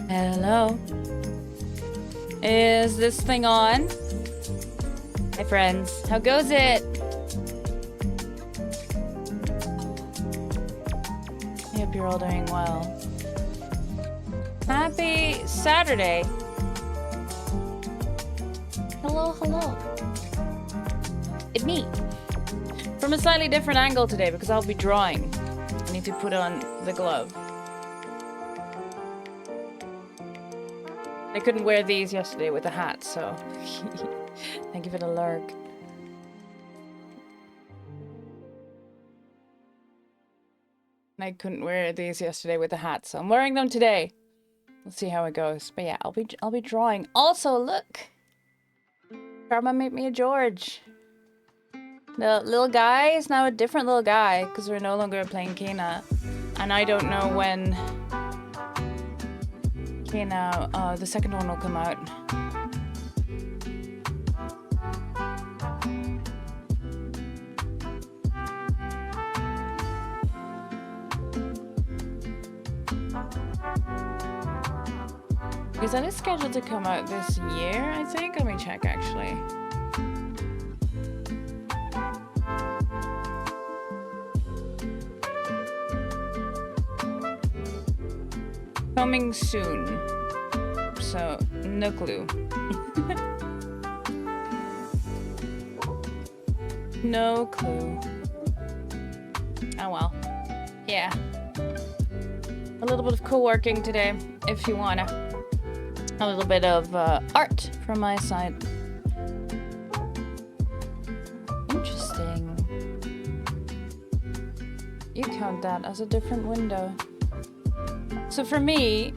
Hello. Is this thing on? Hi friends, how goes it? I hope you're all doing well. Happy Saturday. Hello, hello. It's me. From a slightly different angle today because I'll be drawing. I need to put on the glove. I couldn't wear these yesterday with a hat, so thank you for the lurk. I couldn't wear these yesterday with a hat, so I'm wearing them today. We'll see how it goes. But yeah, I'll be drawing. Also, look, Karma made me a George. The little guy is now a different little guy because we're no longer playing Kena, and I don't know when Kena, the second one will come out. Because that is scheduled to come out this year, I think. Let me check, actually. Coming soon. So, no clue. No clue. Oh well. Yeah. A little bit of co-working today, if you wanna. A little bit of art from my side. Interesting. You count that as a different window. So for me,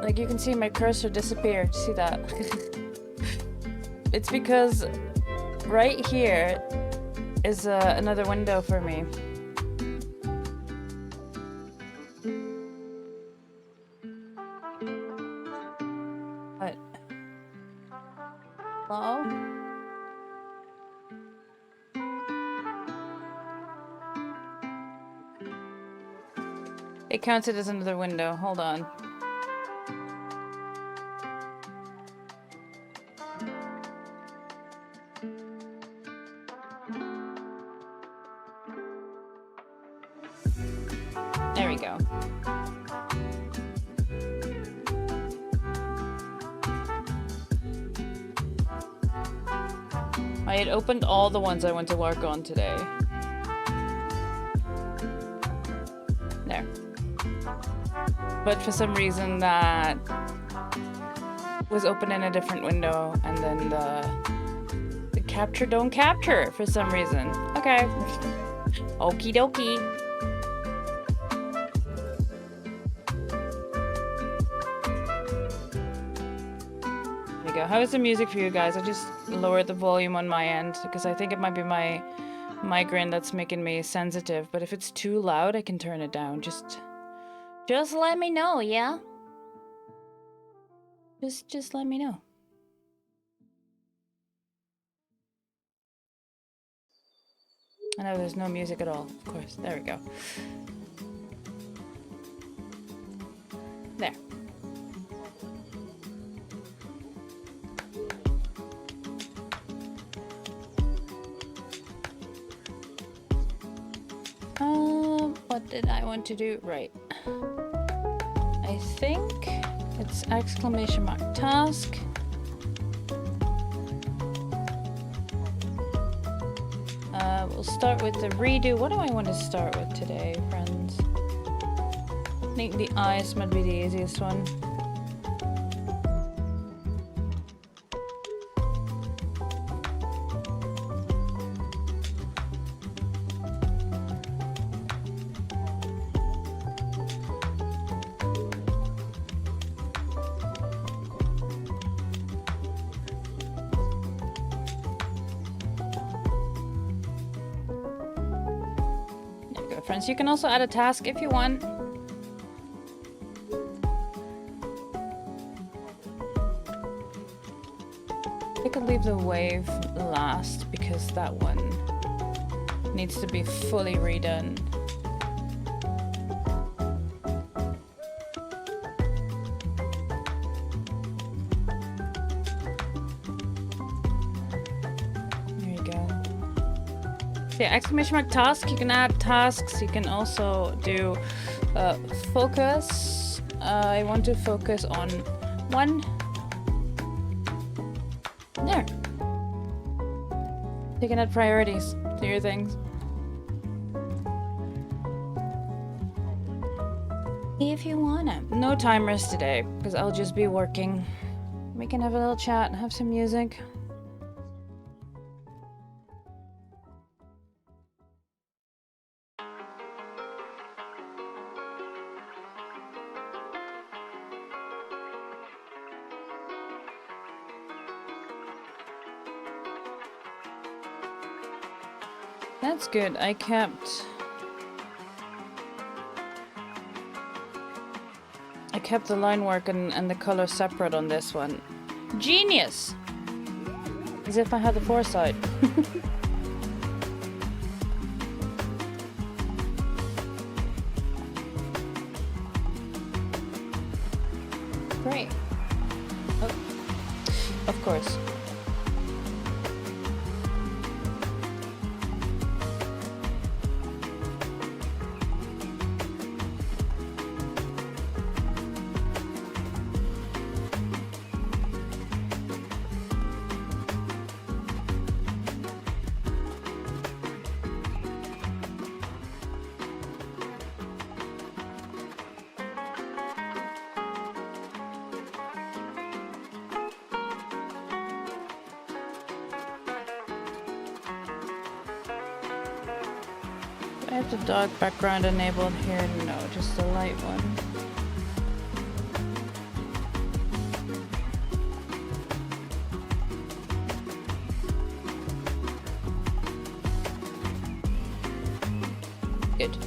like you can see my cursor disappeared. See that? It's because right here, is another window for me. What? Hello? It counted as another window. Hold on. There we go. I had opened all the ones I went to work on today. There. But for some reason that was open in a different window, and then the capture don't capture for some reason. Okay. Okie dokie. There you go. How is the music for you guys? I just lowered the volume on my end because I think it might be my migraine that's making me sensitive. But if it's too loud, I can turn it down. Just let me know, yeah? Just let me know. I know there's no music at all, of course. There we go. There. What did I want to do? Right. I think it's exclamation mark task. We'll start with the redo. What do I want to start with today, friends? I think the eyes might be the easiest one. Friends, you can also add a task if you want. I could leave the wave last because that one needs to be fully redone. Yeah, exclamation mark task. You can add tasks. You can also do focus. I want to focus on one. There. You can add priorities to your things. If you wanna. No timers today, because I'll just be working. We can have a little chat and have some music. That's good. I kept the line work and the color separate on this one. Genius! As if I had the foresight. Great. Oh, of course. I have the dog background enabled here. No, just the light one. good.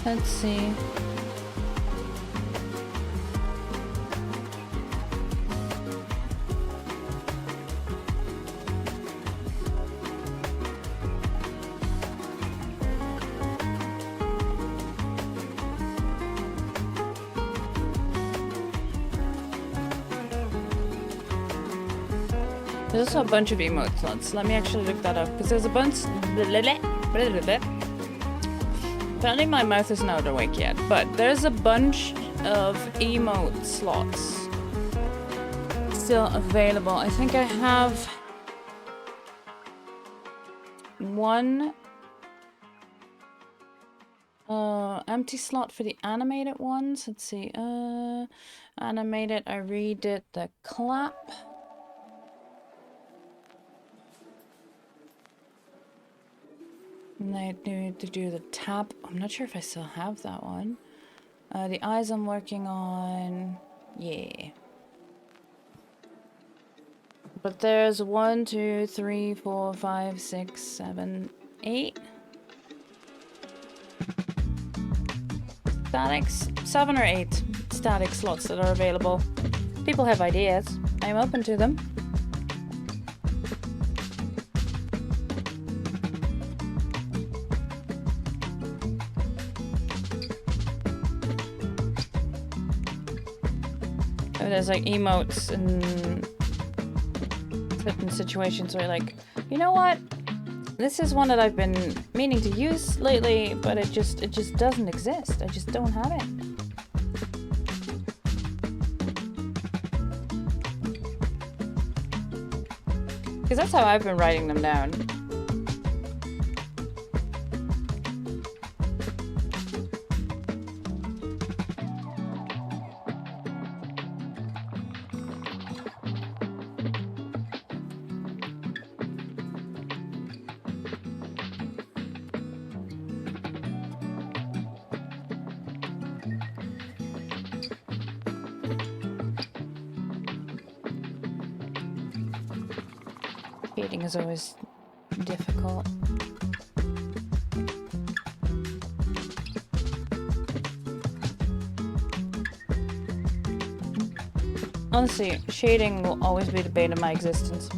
Let's see. There's also a bunch of emote slots. Let me actually look that up because there's a bunch. Apparently my mouth is not awake yet, but there's a bunch of emote slots still available. I think I have one empty slot for the animated ones. Let's see. Animated, I redid the clap. And I need to do the tap. I'm not sure if I still have that one. The eyes I'm working on. Yeah. But there's 1, 2, 3, 4, 5, 6, 7, 8. Statics. 7 or 8 static slots that are available. People have ideas. I'm open to them. There's like emotes in certain situations where you're like, you know what? This is one that I've been meaning to use lately, but it just doesn't exist. I just don't have it. Because that's how I've been writing them down. Shading is always difficult. Honestly, shading will always be the bane of my existence.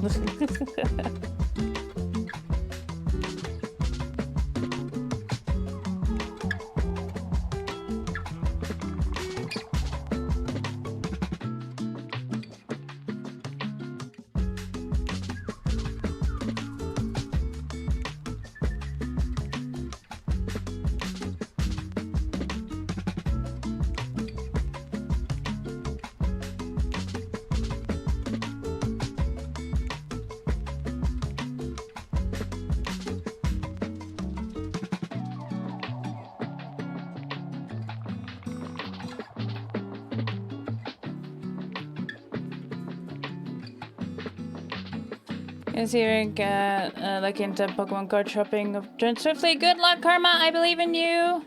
Is hearing like into Pokemon card shopping of Turn Swiftly. Good luck, Karma. I believe in you.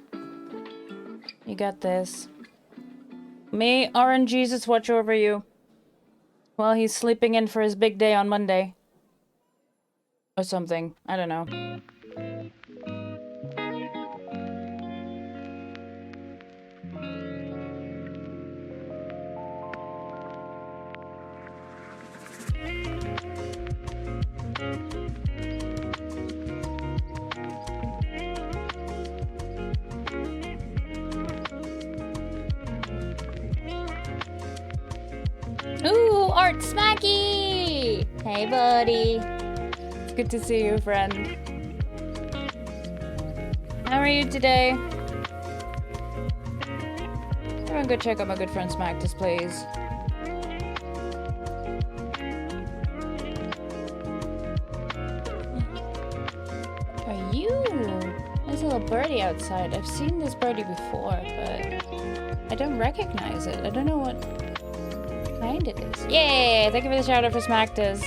You got this. May Orange Jesus watch over you while he's sleeping in for his big day on Monday. Or something. I don't know. Ooh, Art Smacky! Hey, buddy. It's good to see you, friend. How are you today? Everyone go check out my good friend Smack displays. Are you? There's a little birdie outside. I've seen this birdie before, but I don't recognize it. I don't know what kind it is. Yay! Thank you for the shout out for Smacktas.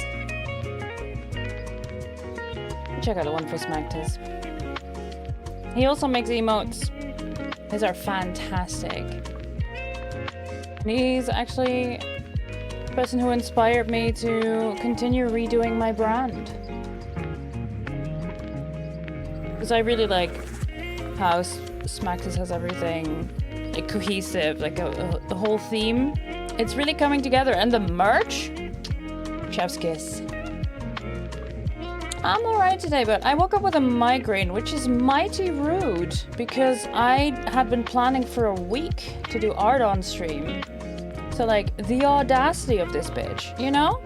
Check out the one for Smacktas. He also makes emotes. These are fantastic. And he's actually the person who inspired me to continue redoing my brand. Because I really like how Smaxis has everything like cohesive, like the whole theme. It's really coming together, and the merch, chef's kiss. I'm alright today, but I woke up with a migraine, which is mighty rude because I had been planning for a week to do art on stream. So like the audacity of this bitch, you know?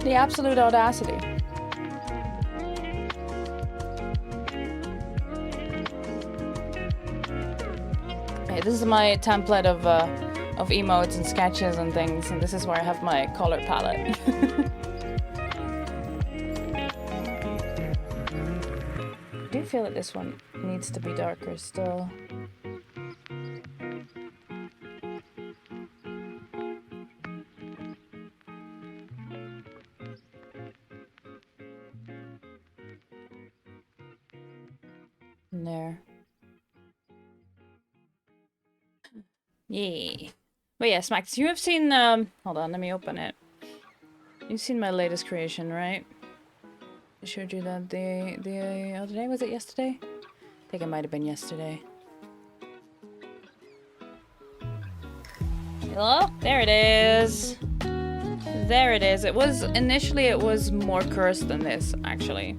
The absolute audacity. Hey, this is my template of emotes and sketches and things, and this is where I have my color palette. I do feel that this one needs to be darker still. In there. Yeah. But yeah, Smax, you have seen, hold on, let me open it. You've seen my latest creation, right? I showed you that the other day, was it yesterday? I think it might have been yesterday. Hello? There it is. There it is. It was, initially it was more cursed than this, actually.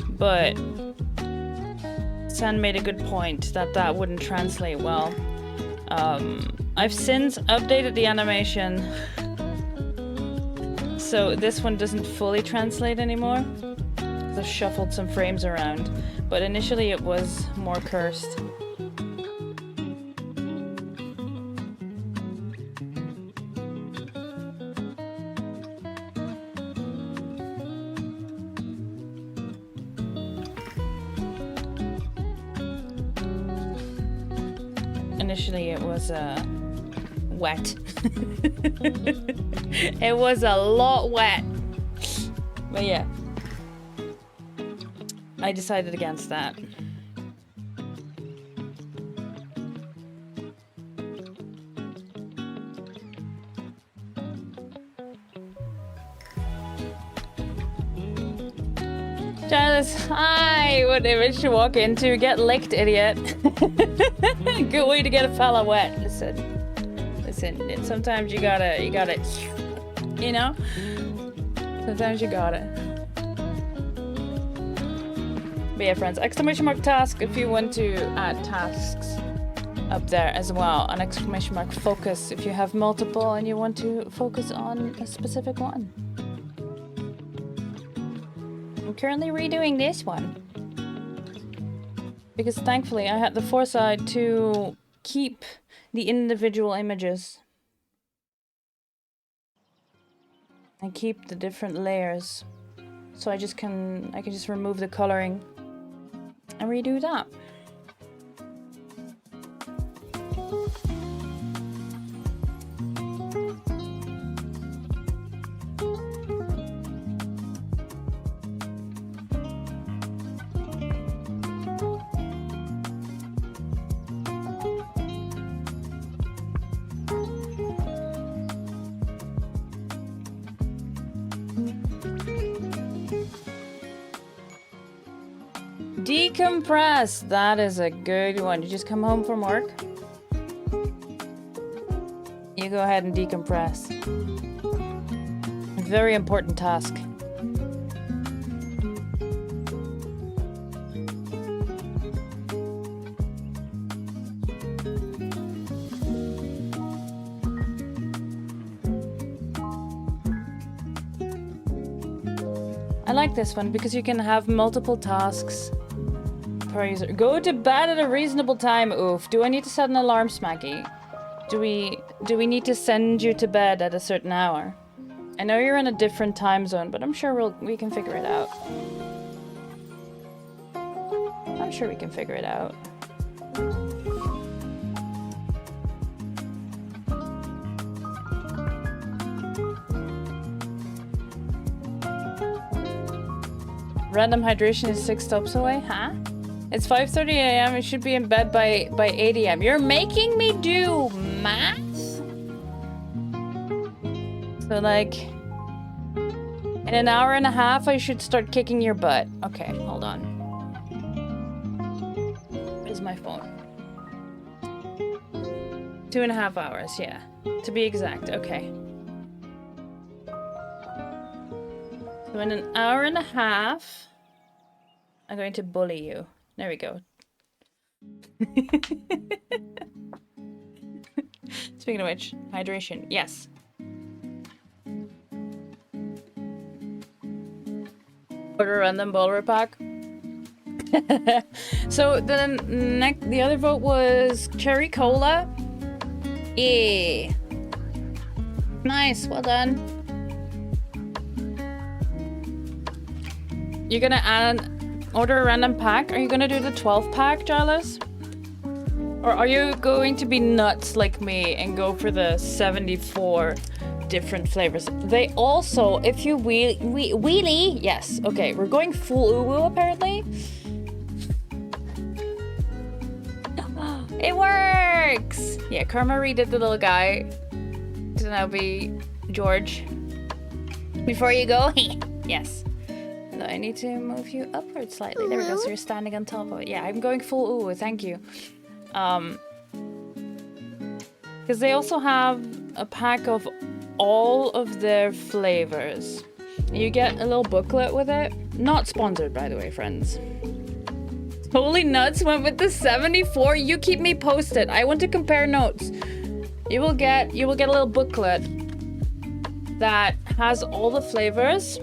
But San made a good point that that wouldn't translate well. I've since updated the animation, so this one doesn't fully translate anymore. I've shuffled some frames around, but initially it was more cursed. Initially it was wet. It was a lot wet. But yeah, I decided against that. Charles, hi! What image to walk into? Get licked, idiot. Good way to get a fella wet. Listen, sometimes you gotta, you know? Sometimes you got it. But yeah, friends, exclamation mark task if you want to add tasks up there as well. An exclamation mark focus if you have multiple and you want to focus on a specific one. I'm currently redoing this one because thankfully I had the foresight to keep the individual images and keep the different layers, so I can just remove the coloring and redo that. Decompress. That is a good one. You just come home from work. You go ahead and decompress. Very important task. I like this one because you can have multiple tasks per user. Go to bed at a reasonable time. Oof. Do I need to set an alarm, Smacky? Do we need to send you to bed at a certain hour? I know you're in a different time zone, but I'm sure we can figure it out. I'm sure we can figure it out. Random hydration is 6 stops away, huh? It's 5:30 a.m. I should be in bed by 8 a.m. You're making me do math? So like, in an hour and a half, I should start kicking your butt. Okay, hold on. Where's my phone? 2.5 hours, yeah. To be exact, okay. So in an hour and a half, I'm going to bully you. There we go. Speaking of which, hydration, yes. Order a random bowler pack. So then the other vote was cherry cola. Yeah. Nice, well done. You're gonna order a random pack? Are you gonna do the 12 pack, Jarlis? Or are you going to be nuts like me and go for the 74 different flavors? They also, if you wheelie, yes, okay, we're going full uwu apparently. It works! Yeah, Karma redid the little guy to now be George. Before you go, yes. No, I need to move you upward slightly. There we go, so you're standing on top of it. Yeah, I'm going full uwu, thank you. Because they also have a pack of all of their flavors. You get a little booklet with it. Not sponsored, by the way, friends. Holy nuts went with the 74. You keep me posted. I want to compare notes. You will get a little booklet that has all the flavors,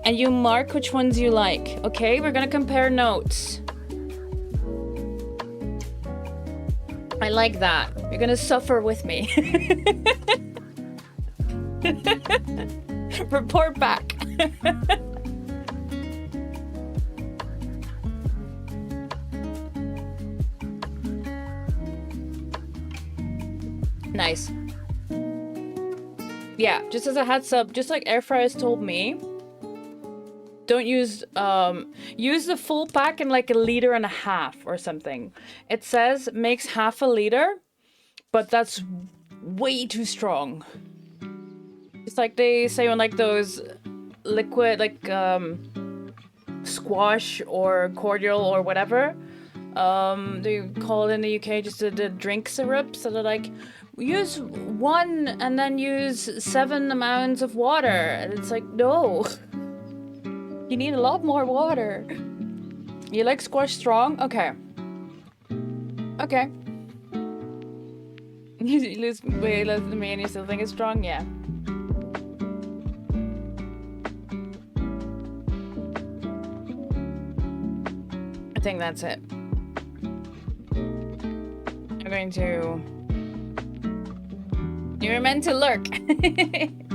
and you mark which ones you like. Okay, we're gonna compare notes. I like that. You're gonna suffer with me. Report back. Nice. Yeah, just as a heads up, just like air fryers told me, don't use use the full pack in like 1.5 liters or something. It says makes 1/2 liter, but that's way too strong. It's like they say on like those liquid like squash or cordial or whatever. They call it in the UK just the drink syrups that are like, use 1 and then use 7 amounts of water. And it's like, no. You need a lot more water. You like squash strong? Okay. Okay. You lose way less than me and you still think it's strong? Yeah. I think that's it. I'm going to... You were meant to lurk.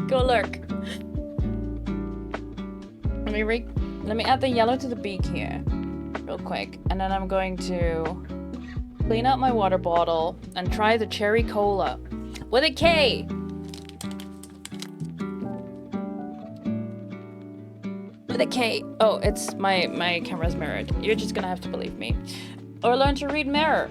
Go lurk. Let me add the yellow to the beak here real quick, and then I'm going to clean out my water bottle and try the cherry cola with a K. With a K. Oh, it's my camera's mirrored. You're just gonna have to believe me, or learn to read mirror.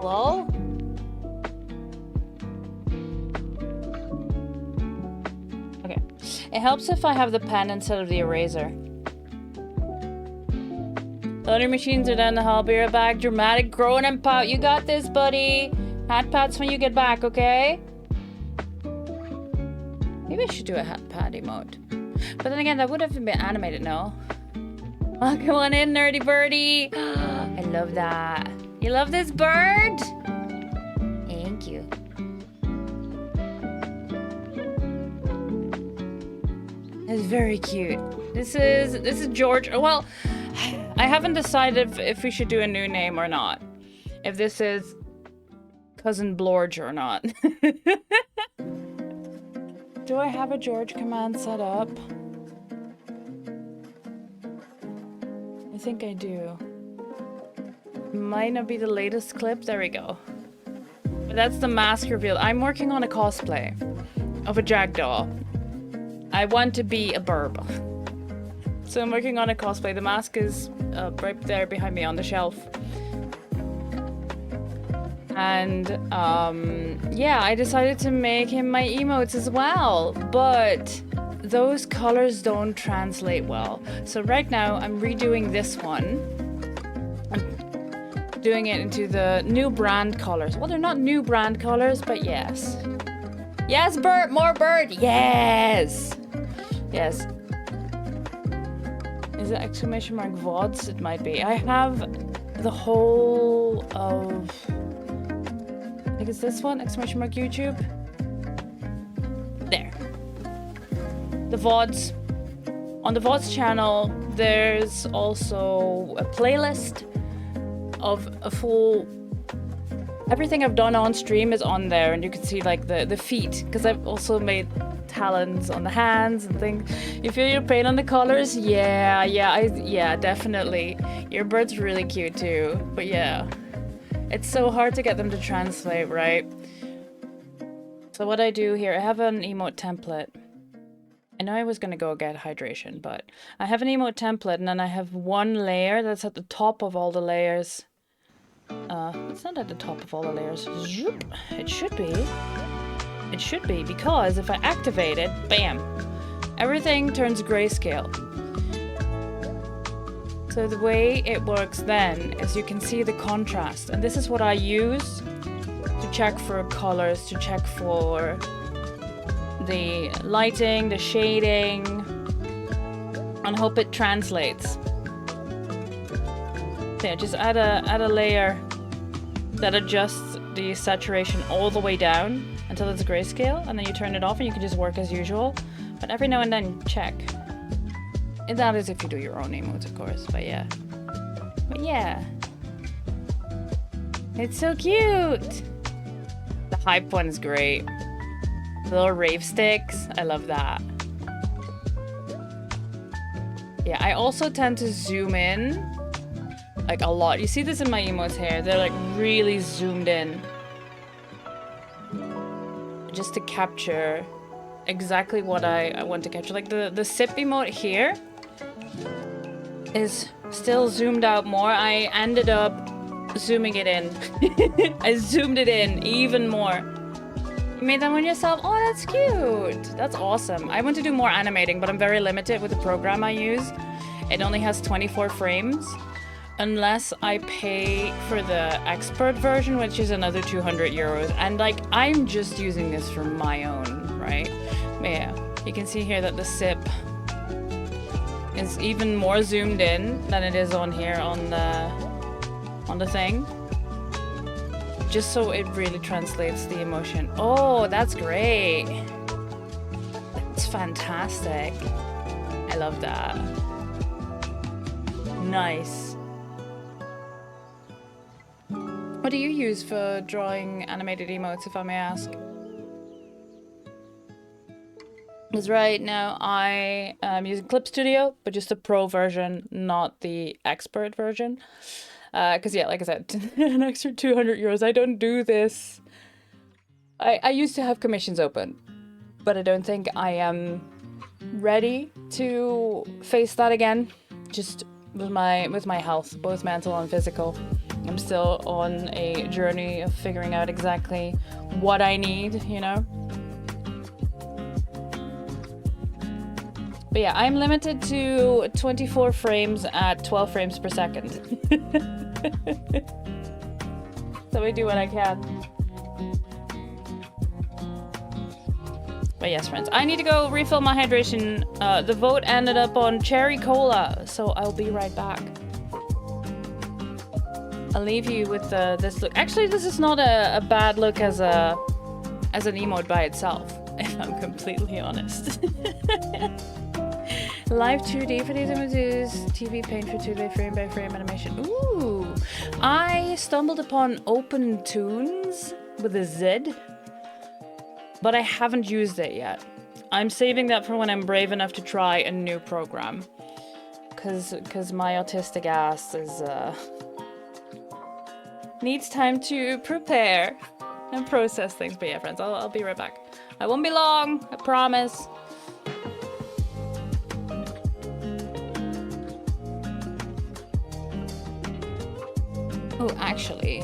Hello? Okay. It helps if I have the pen instead of the eraser. Loading machines are down the hall. Be right back. Dramatic growing and pout. You got this, buddy. Hat pats when you get back, okay? Maybe I should do a hat pat emote. But then again, that would have been animated, no? Oh, come on in, nerdy birdie. I love that. You love this bird? Thank you. It's very cute. This is George. Well, I haven't decided if we should do a new name or not. If this is Cousin Blorge or not. Do I have a George command set up? I think I do. Might not be the latest clip. There we go. But that's the mask reveal. I'm working on a cosplay of a jackdaw. I want to be a burb. So I'm working on a cosplay. The mask is right there behind me on the shelf. And yeah, I decided to make him my emotes as well. But those colors don't translate well. So right now I'm redoing this one. Doing it into the new brand colors. Well, they're not new brand colors, but yes. Yes, Bert, more Bert. Yes. Yes. Is it exclamation mark VODs? It might be. I have the whole of, I think it's this one, exclamation mark YouTube. There. The VODs. On the VODs channel, there's also a playlist of a full, everything I've done on stream is on there, and you can see like the feet, because I've also made talons on the hands and things. You feel your pain on the colors? Yeah, definitely. Your bird's really cute too, but yeah, it's so hard to get them to translate, right? So what I do here, I have an emote template. I know I was gonna go get hydration, but I have an emote template, and then I have one layer that's at the top of all the layers. It's not at the top of all the layers. It should be. It should be, because if I activate it, bam, everything turns grayscale. So the way it works then is you can see the contrast, and this is what I use to check for colors, to check for the lighting, the shading, and hope it translates. Yeah, just add a layer that adjusts the saturation all the way down until it's grayscale, and then you turn it off and you can just work as usual. But every now and then check. And that is if you do your own emotes, of course, but yeah. But yeah. It's so cute! The hype one is great. The little rave sticks, I love that. Yeah, I also tend to zoom in like a lot. You see this in my emotes here. They're like really zoomed in. Just to capture exactly what I want to capture. Like the sip emote here is still zoomed out more. I ended up zooming it in. I zoomed it in even more. You made that one yourself? Oh, that's cute. That's awesome. I want to do more animating, but I'm very limited with the program I use. It only has 24 frames. Unless I pay for the expert version, which is another 200 euros. And like, I'm just using this for my own, right? But yeah, you can see here that the sip is even more zoomed in than it is on here on the thing. Just so it really translates the emotion. Oh, that's great. That's fantastic. I love that. Nice. What do you use for drawing animated emotes, if I may ask? Because right now I am using Clip Studio, but just the pro version, not the expert version. Because yeah, like I said, an extra 200 euros. I don't do this. I used to have commissions open, but I don't think I am ready to face that again. Just with my health, both mental and physical. I'm still on a journey of figuring out exactly what I need, you know? But yeah, I'm limited to 24 frames at 12 frames per second. So I do what I can. But yes, friends, I need to go refill my hydration. The vote ended up on cherry cola, so I'll be right back. I'll leave you with this look. Actually, this is not a bad look as an emote by itself, if I'm completely honest. Live 2D for these images, TV paint for 2D frame by frame animation. Ooh, I stumbled upon Open Tunes with a Z, but I haven't used it yet. I'm saving that for when I'm brave enough to try a new program, cause my autistic ass is Needs time to prepare and process things. But yeah, friends, I'll be right back. I won't be long, I promise. Oh, actually.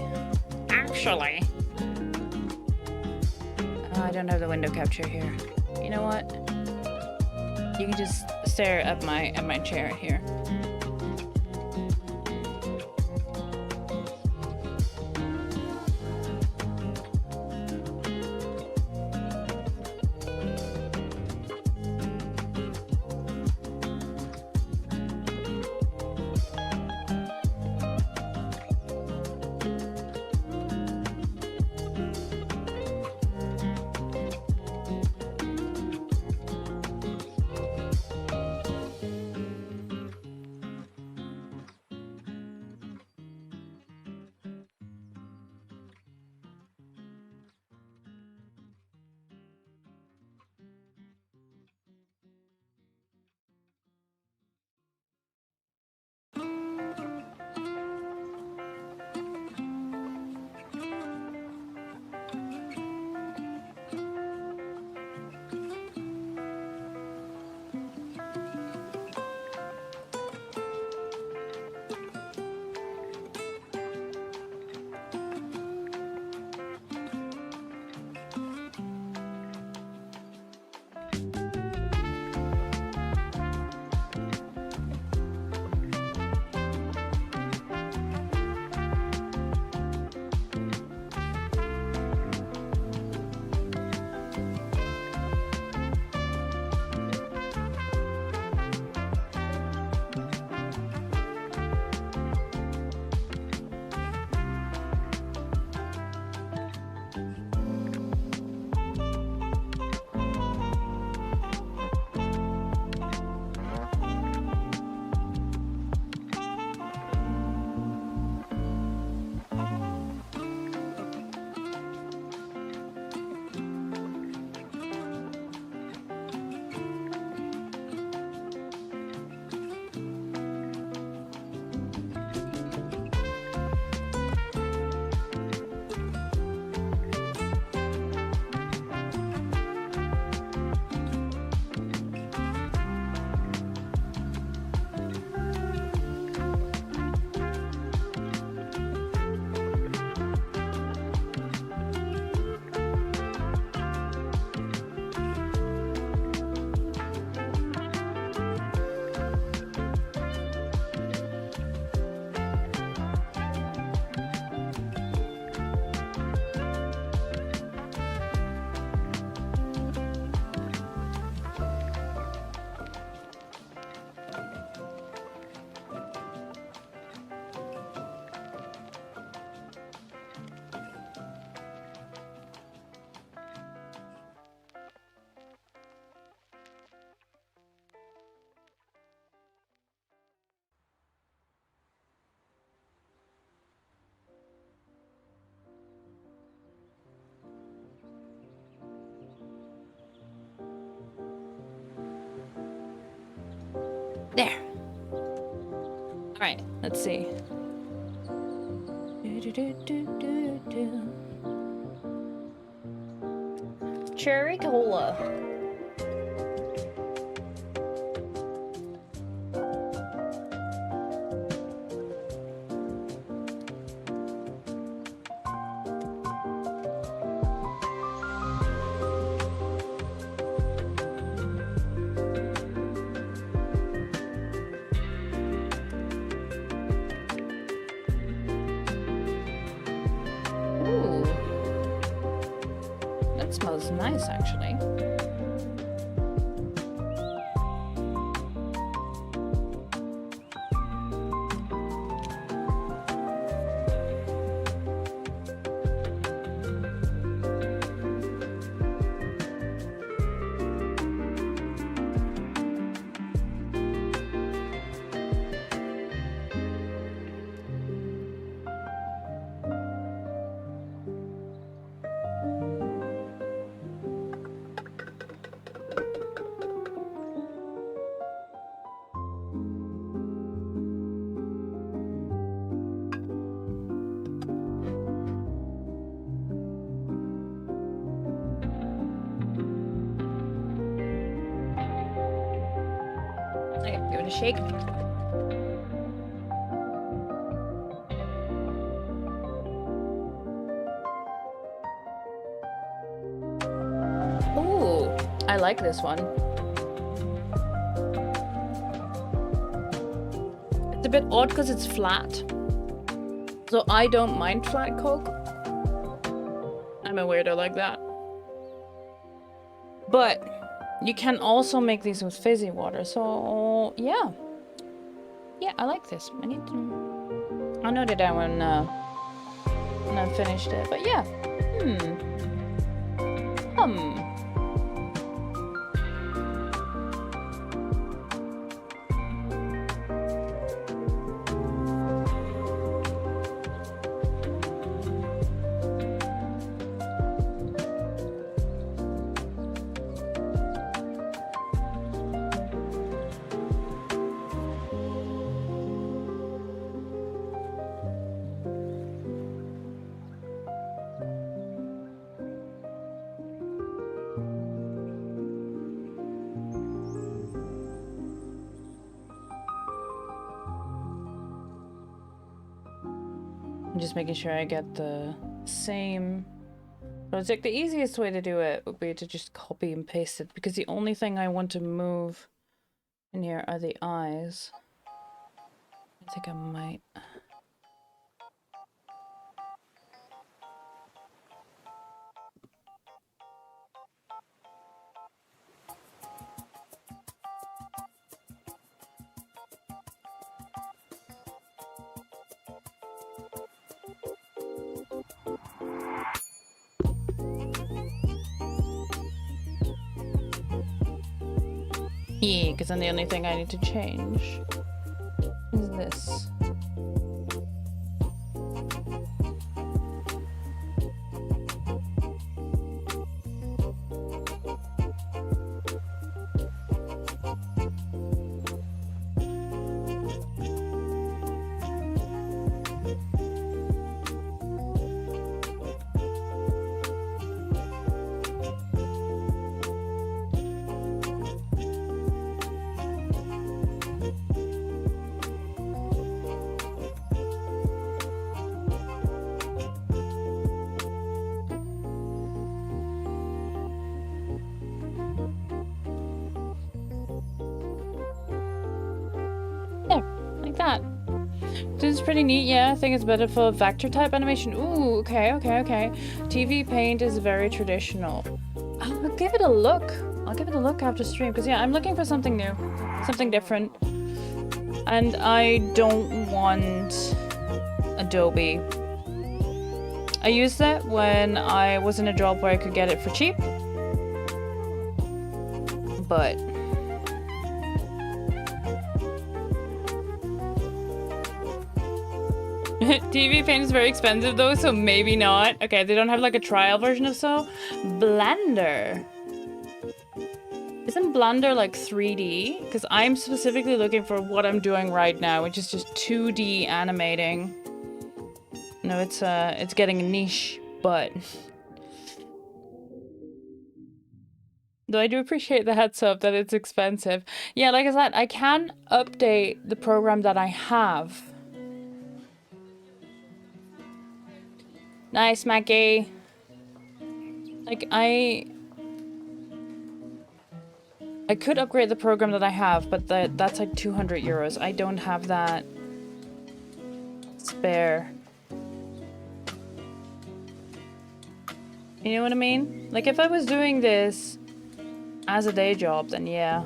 Oh, I don't have the window capture here. You know what? You can just stare at my chair here. There. All right, let's see. Cherry cola. Ooh. That smells nice, actually. gonna shake. Ooh, I like this one. It's a bit odd because it's flat. So I don't mind flat Coke. I'm a weirdo like that. But you can also make these with fizzy water, so yeah. Yeah, I like this. I need to... I'll note it down when I've finished it, but yeah. I'm just making sure I get the same. But it's like the easiest way to do it would be to just copy and paste it, because the only thing I want to move in here are the eyes. I think I might. Yeah, because then the only thing I need to change is this. That. This is pretty neat, yeah. I think it's better for vector type animation. Ooh, okay. TV paint is very traditional. I'll give it a look. I'll give it a look after stream, because yeah, I'm looking for something new, something different. And I don't want Adobe. I used it when I was in a job where I could get it for cheap. But TV paint is very expensive though, so maybe not. Okay, they don't have like a trial version of so. Blender. Isn't Blender like 3D? Because I'm specifically looking for what I'm doing right now, which is just 2D animating. No, it's getting a niche, but... Though I do appreciate the heads up that it's expensive. Yeah, like I said, I can update the program that I have. Nice, Mackie. Like, I could upgrade the program that I have, but that's like 200 euros. I don't have that spare. You know what I mean? Like, if I was doing this as a day job, then yeah.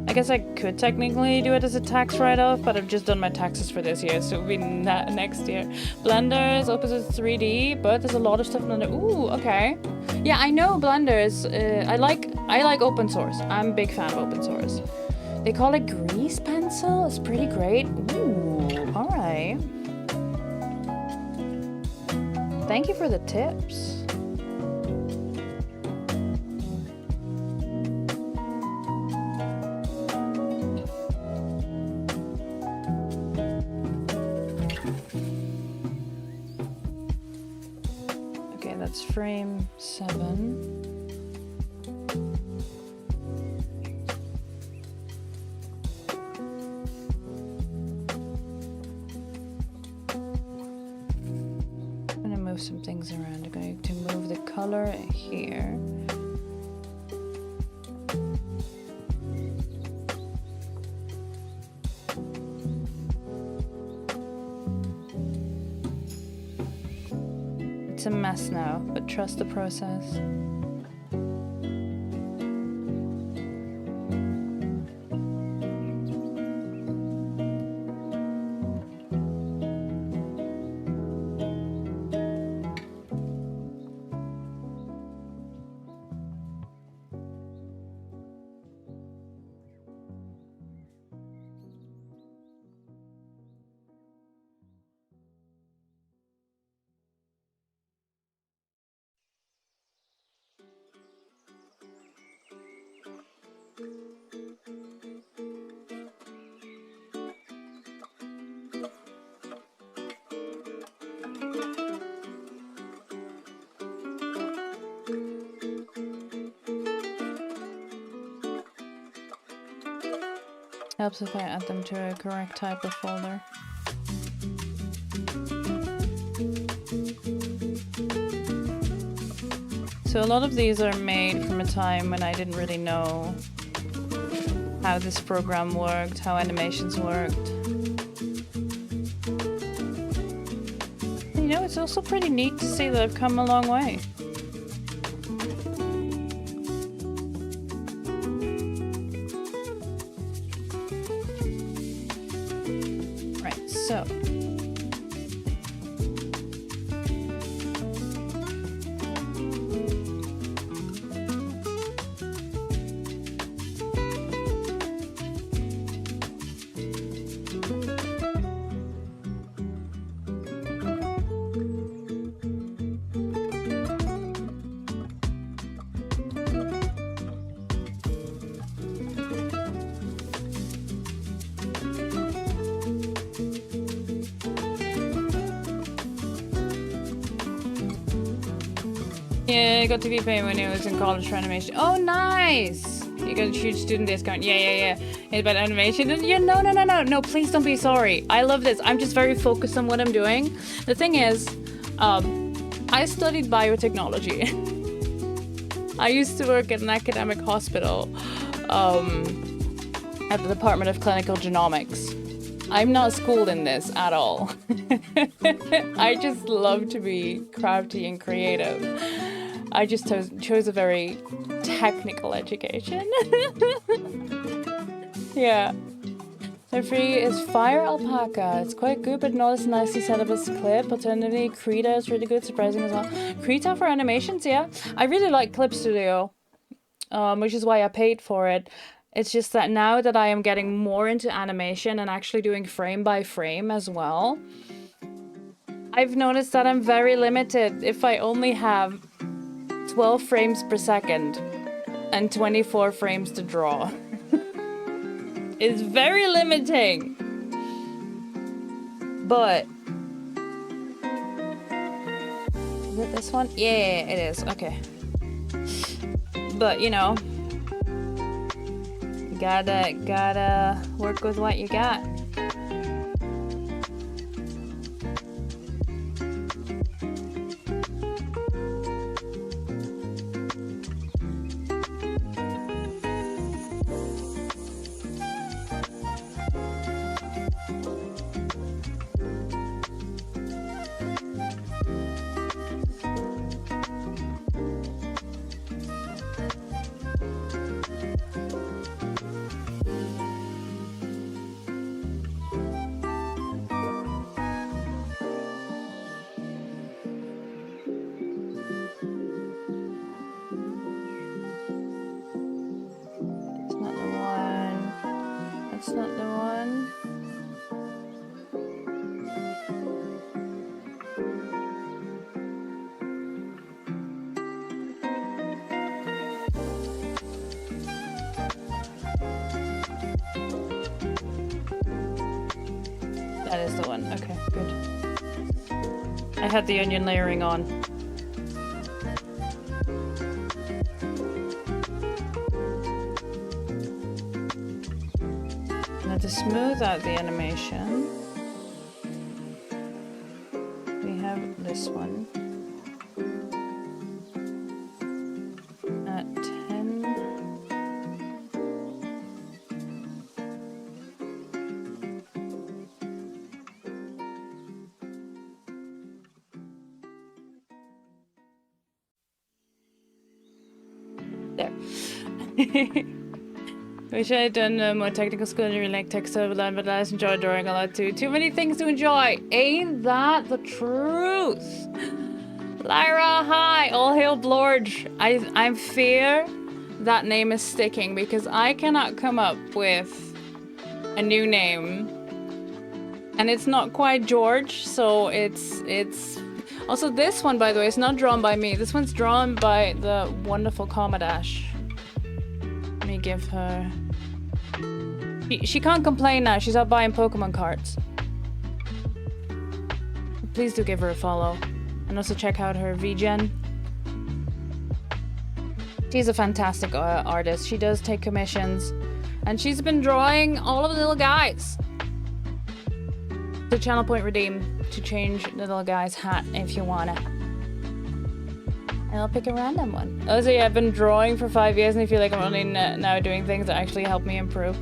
I guess I could technically do it as a tax write-off, but I've just done my taxes for this year, so it'll be next year. Blender is open as 3D, but there's a lot of stuff in Blender. Ooh, okay. Yeah, I know Blender is. I like open source. I'm a big fan of open source. They call it grease pencil. It's pretty great. Ooh, all right. Thank you for the tips. frame 7. I'm gonna move some things around. I'm going to move the color here. It's a mess now, but trust the process. Helps if I add them to a correct type of folder. So a lot of these are made from a time when I didn't really know how this program worked, how animations worked. You know, it's also pretty neat to see that I've come a long way. So, yeah, I got to be paid when I was in college for animation. Oh, nice! You got a huge student discount. Yeah. It's about animation. Yeah, no, please don't be sorry. I love this. I'm just very focused on what I'm doing. The thing is, I studied biotechnology. I used to work at an academic hospital at the Department of Clinical Genomics. I'm not schooled in this at all. I just love to be crafty and creative. I just chose a very technical education. Yeah. So free is Fire Alpaca. It's quite good, but not as nicely set up as Clip. Alternatively, Krita is really good, surprising as well. Krita for animations, yeah. I really like Clip Studio, which is why I paid for it. It's just that now that I am getting more into animation and actually doing frame by frame as well, I've noticed that I'm very limited if I only have 12 frames per second and 24 frames to draw. It's very limiting. But is it this one? Yeah, it is. Okay. But you know, gotta work with what you got. That's not the one. That is the one. Okay, good. I had the onion layering on. Now to smooth out the animation, we have this one at 10. There. Wish I had done more technical school. I really like text overload, but I just enjoy drawing a lot too. Too many things to enjoy. Ain't that the truth? Lyra, hi. All hail Blorge. I fear that name is sticking because I cannot come up with a new name. And it's not quite George, so it's... Also, this one, by the way, is not drawn by me. This one's drawn by the wonderful Comodash. Let me give her... She can't complain now. She's out buying Pokemon cards. Please do give her a follow. And also check out her VGen. She's a fantastic artist. She does take commissions. And she's been drawing all of the little guys. The channel point redeem to change the little guy's hat if you want it. And I'll pick a random one. Also, yeah, I've been drawing for 5 years and I feel like I'm only now doing things that actually help me improve.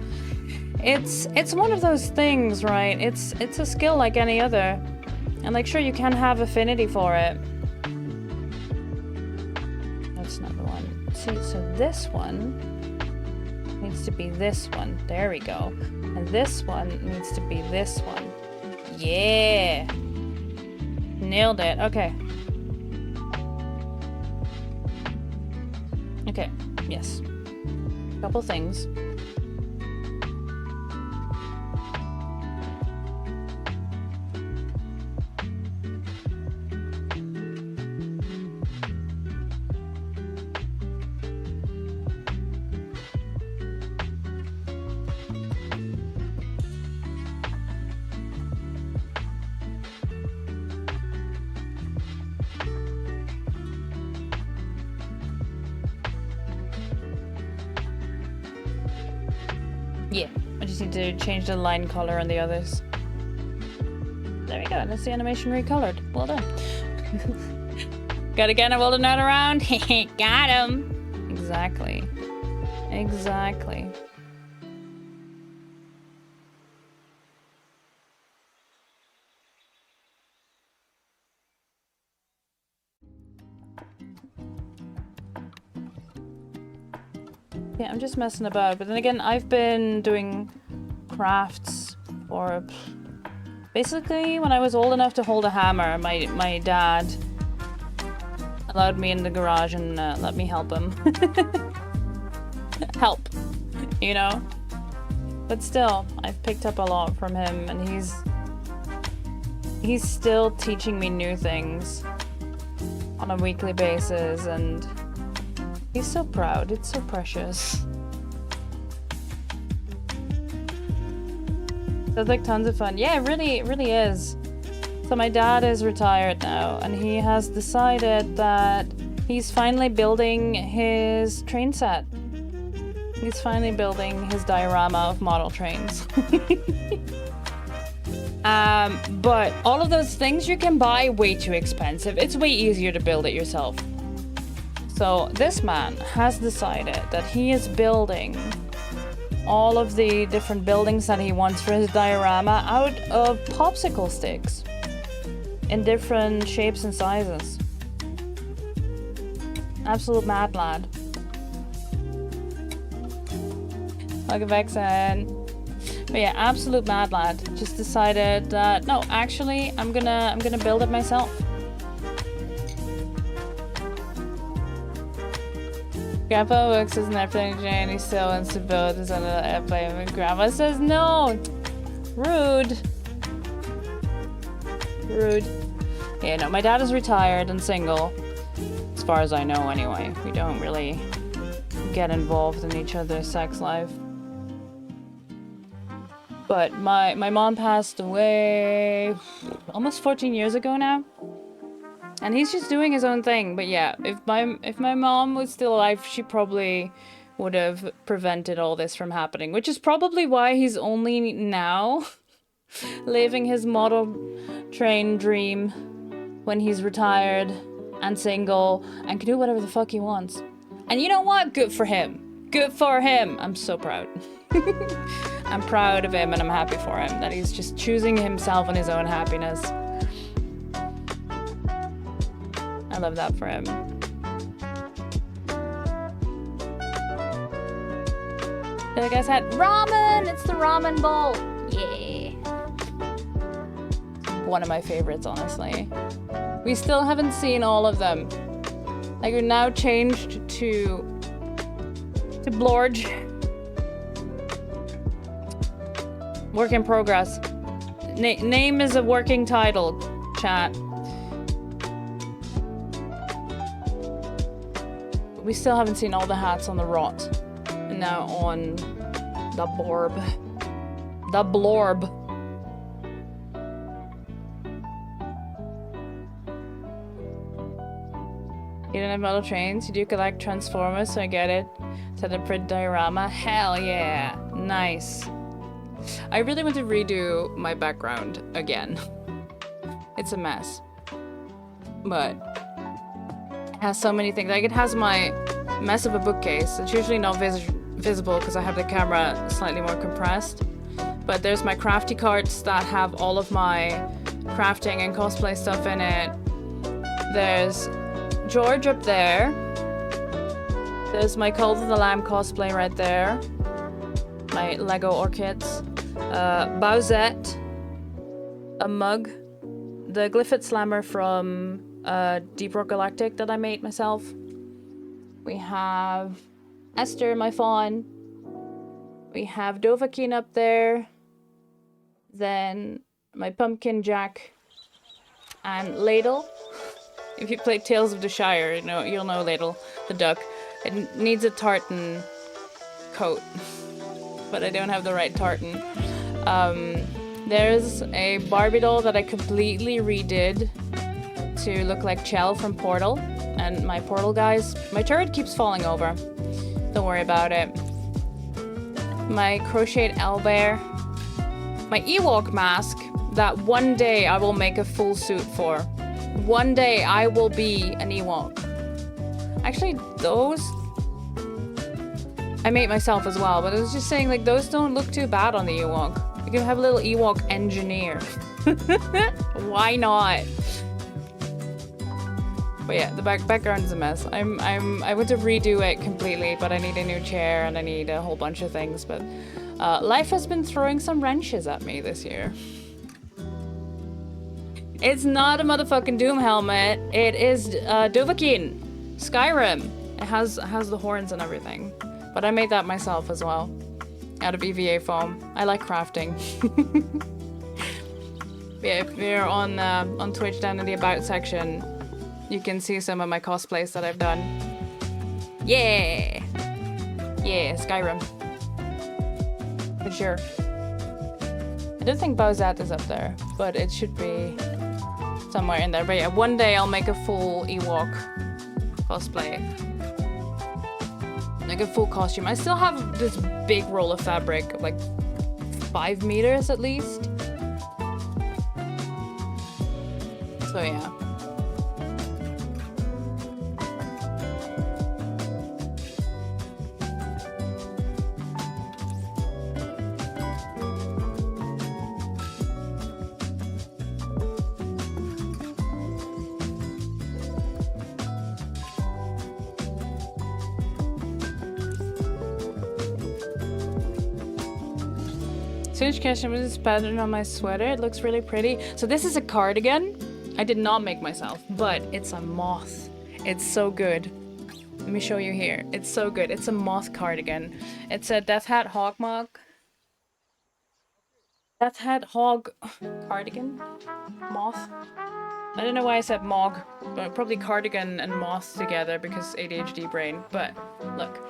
It's one of those things, right? It's a skill like any other. And like, sure, you can have affinity for it. That's not the one. See, so this one needs to be this one. There we go. And this one needs to be this one. Yeah! Nailed it. Okay. Okay. Yes. Couple things. Yeah, I just need to change the line color on the others. There we go, that's the animation recolored. Well done. Gotta get a Wilder Nut around. Got him. Exactly. Exactly. Yeah, I'm just messing about, but then again, I've been doing crafts for... Basically, when I was old enough to hold a hammer, my dad allowed me in the garage and let me help him. Help, you know? But still, I've picked up a lot from him, and he's still teaching me new things on a weekly basis, and he's so proud. It's so precious. Sounds like tons of fun. Yeah, it really is. So my dad is retired now, and he has decided that he's finally building his train set. He's finally building his diorama of model trains. But all of those things you can buy way too expensive. It's way easier to build it yourself. So this man has decided that he is building all of the different buildings that he wants for his diorama out of popsicle sticks in different shapes and sizes. Absolute mad lad. Welcome back, son. But yeah, absolute mad lad. Just decided that no, actually, I'm gonna build it myself. Grandpa works as an airplane engineer and he still wants to build his own airplane. And Grandma says no. Rude. Rude. Yeah, no, my dad is retired and single. As far as I know, anyway. We don't really get involved in each other's sex life. But my mom passed away almost 14 years ago now. And he's just doing his own thing. But yeah, if my mom was still alive, she probably would have prevented all this from happening, which is probably why he's only now living his model train dream when he's retired and single and can do whatever the fuck he wants. And you know what? Good for him. Good for him. I'm so proud. I'm proud of him and I'm happy for him that he's just choosing himself and his own happiness. I love that for him. Like I said, ramen! It's the ramen bowl! Yeah. One of my favorites, honestly. We still haven't seen all of them. Like, we're now changed to Blorge. Work in progress. Name is a working title, chat. We still haven't seen all the hats on the rot. And now on the blorb. The blorb. You don't have model trains? You do collect Transformers, so I get it. To the print diorama. Hell yeah. Nice. I really want to redo my background again. It's a mess. But it has so many things. Like, it has my mess of a bookcase. It's usually not visible because I have the camera slightly more compressed. But there's my crafty carts that have all of my crafting and cosplay stuff in it. There's George up there. There's my Cult of the Lamb cosplay right there. My Lego orchids. Bowsette. A mug. The Glyphid Slammer from Deep Rock Galactic that I made myself. We have Esther, my fawn. We have Dovahkiin up there. Then my Pumpkin Jack and Ladle. If you play Tales of the Shire, you'll know Ladle, the duck. It needs a tartan coat, but I don't have the right tartan. There's a Barbie doll that I completely redid to look like Chell from Portal. And my Portal guys, my turret keeps falling over. Don't worry about it. My crocheted owlbear. My Ewok mask that one day I will make a full suit for. One day I will be an Ewok. Actually, those I made myself as well, but I was just saying, like, those don't look too bad on the Ewok. You can have a little Ewok engineer. Why not? But yeah, the background is a mess. I want to redo it completely, but I need a new chair and I need a whole bunch of things. But life has been throwing some wrenches at me this year. It's not a motherfucking Doom helmet. It is Dovahkiin. Skyrim. It has the horns and everything. But I made that myself as well. Out of EVA foam. I like crafting. Yeah, if you're on Twitch down in the About section, you can see some of my cosplays that I've done. Yeah! Yeah, Skyrim. For sure. I don't think Bowsette is up there, but it should be somewhere in there. But yeah, one day I'll make a full Ewok cosplay. Like a full costume. I still have this big roll of fabric, like 5 meters at least. So yeah. Switch question with this pattern on my sweater. It looks really pretty. So this is a cardigan. I did not make myself, but it's a moth. It's so good. Let me show you here. It's so good. It's a moth cardigan. It's a Death Hat Hog Mog. Death Hat Hog cardigan? Moth? I don't know why I said mog, but probably cardigan and moth together because ADHD brain. But look.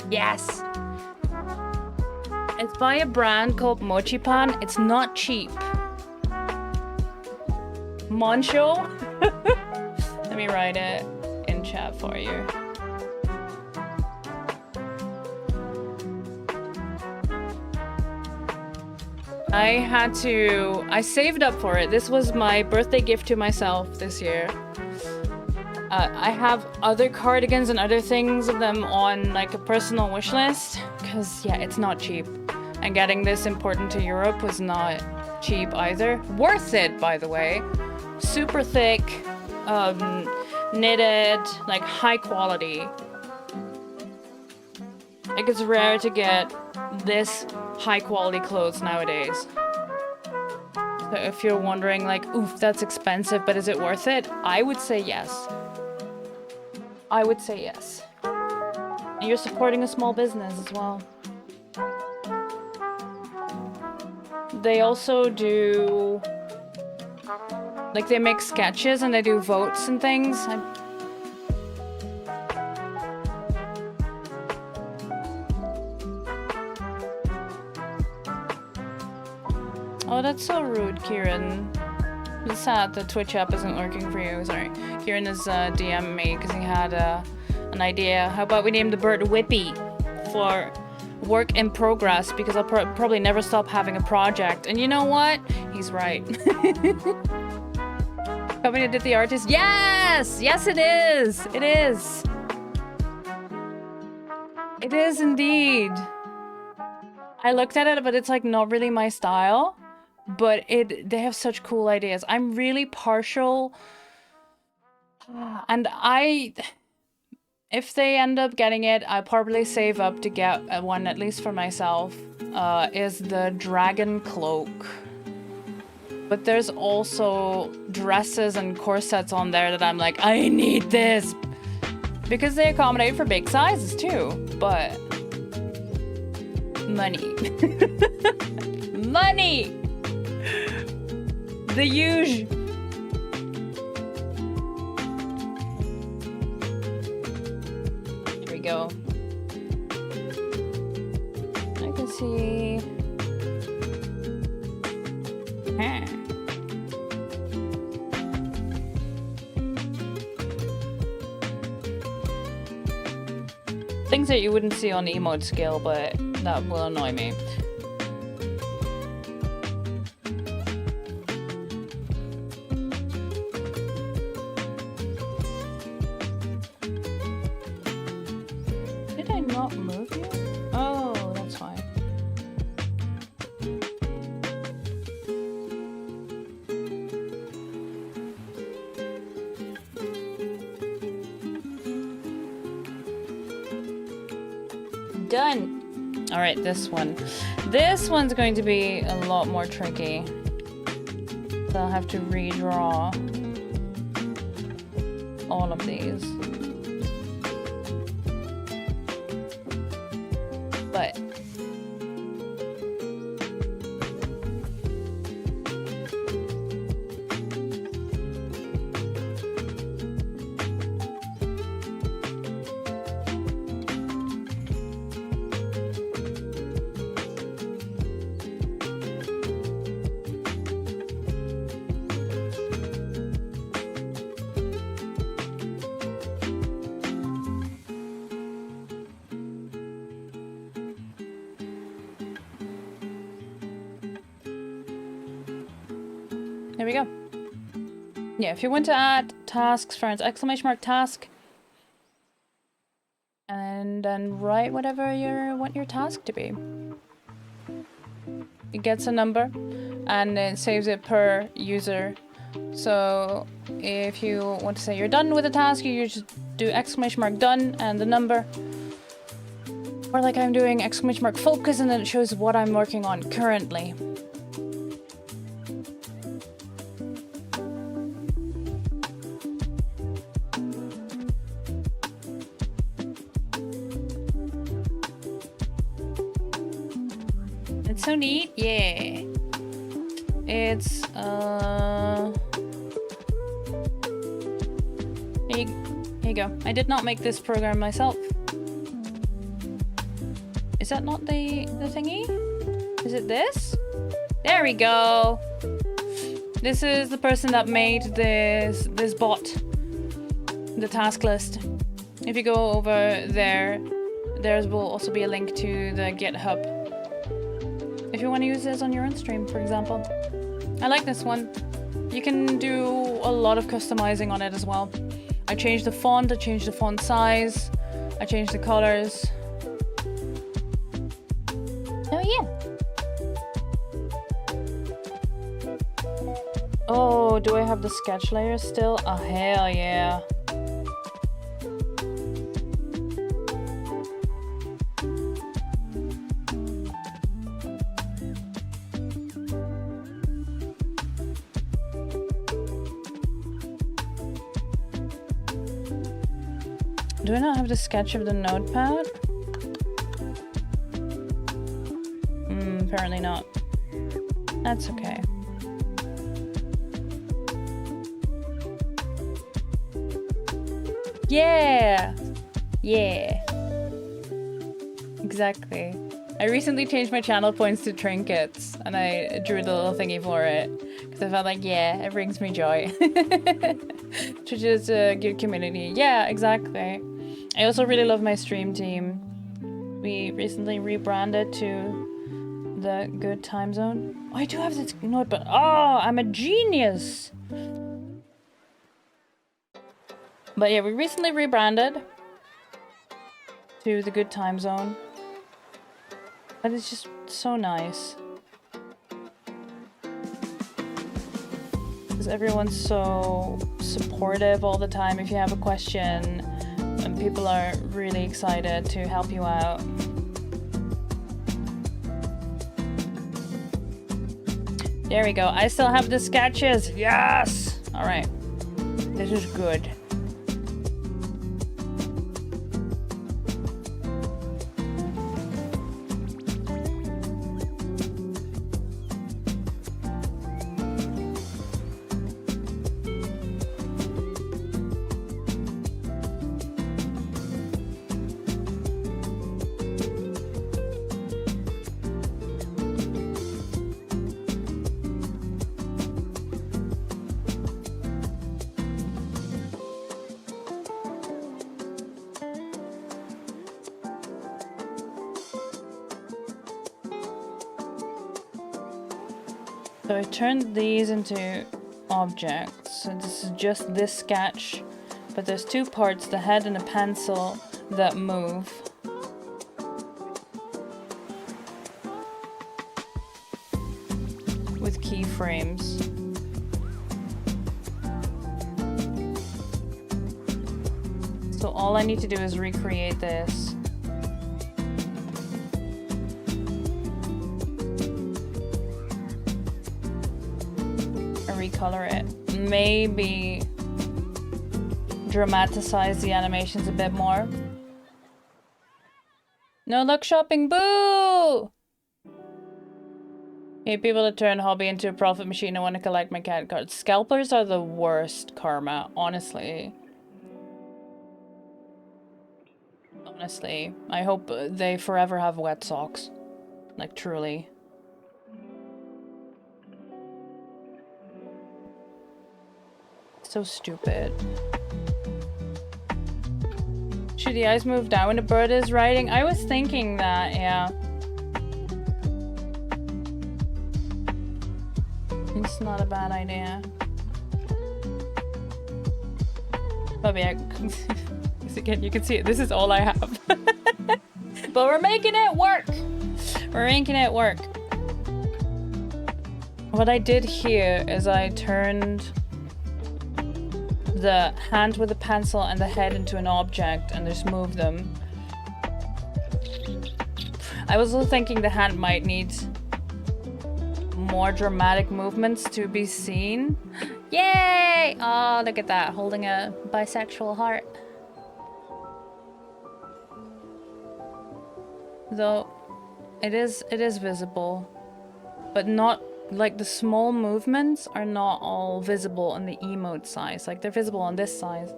Yes. It's by a brand called Mochi Pan. It's not cheap. Moncho? Let me write it in chat for you. I saved up for it. This was my birthday gift to myself this year. I have other cardigans and other things of them on like a personal wish list because yeah, it's not cheap. And getting this imported to Europe was not cheap either. Worth it, by the way. Super thick, knitted, like high quality. Like it's rare to get this high quality clothes nowadays. So if you're wondering like, oof, that's expensive, but is it worth it? I would say yes. I would say yes. And you're supporting a small business as well. They also do, like they make sketches and they do votes and things. Oh, that's so rude, Kieran. It's sad the Twitch app isn't working for you. Sorry. Kieran is DMing me because he had an idea. How about we name the bird Whippy for work in progress because I'll probably never stop having a project. And you know what? He's right. Coming to Did the Artist? Yes! Yes, it is! It is! It is indeed. I looked at it, but it's like not really my style. But they have such cool ideas. I'm really partial. And if they end up getting it, I'll probably save up to get one, at least for myself, is the dragon cloak. But there's also dresses and corsets on there that I'm like, I need this! Because they accommodate for big sizes too, but... money. Money! The huge. Here we go. I can see. Huh. Things that you wouldn't see on emote scale, but that will annoy me. Done. All right, this one. This one's going to be a lot more tricky. So I'll have to redraw all of these. But there we go. Yeah, if you want to add tasks, friends, exclamation mark task, and then write whatever you want your task to be. It gets a number, and it saves it per user. So if you want to say you're done with a task, you just do exclamation mark done and the number. Or like I'm doing exclamation mark focus, and then it shows what I'm working on currently. So neat, yeah. It's here you go. I did not make this program myself. Is that not the thingy? Is it this? There we go. This is the person that made this bot, the task list. If you go over there, there will also be a link to the GitHub. If you want to use this on your own stream, for example. I like this one. You can do a lot of customizing on it as well. I changed the font, I changed the font size, I changed the colors. Oh yeah. Oh, do I have the sketch layer still? Oh, hell yeah. Do I not have the sketch of the notepad? Apparently not. That's okay. Yeah! Yeah. Exactly. I recently changed my channel points to trinkets and I drew the little thingy for it. Because I felt like, yeah, it brings me joy. To just a good community. Yeah, exactly. I also really love my stream team. We recently rebranded to the Good Time Zone. Oh, I do have this notebook. Oh, I'm a genius! But yeah, we recently rebranded to the Good Time Zone. But it's just so nice. Because everyone's so supportive all the time if you have a question. And people are really excited to help you out. There we go. I still have the sketches. Yes! Alright. This is good. So I turned these into objects. So this is just this sketch, but there's two parts, the head and the pencil, that move. With keyframes. So all I need to do is recreate this. Recolor it. Maybe dramatize the animations a bit more. No luck shopping, boo! Hey, people that turn hobby into a profit machine. I want to collect my cat cards. Scalpers are the worst karma, honestly. Honestly. I hope they forever have wet socks. Like, truly. So stupid. Should the eyes move down when a bird is riding? I was thinking that, yeah. It's not a bad idea. But yeah, again, you can see it. This is all I have. But we're making it work. We're making it work. What I did here is I turned the hand with the pencil and the head into an object and just move them. I was also thinking the hand might need more dramatic movements to be seen. Yay! Oh, look at that, holding a bisexual heart. Though it is visible, but not like the small movements are not all visible on the emote size. Like they're visible on this size.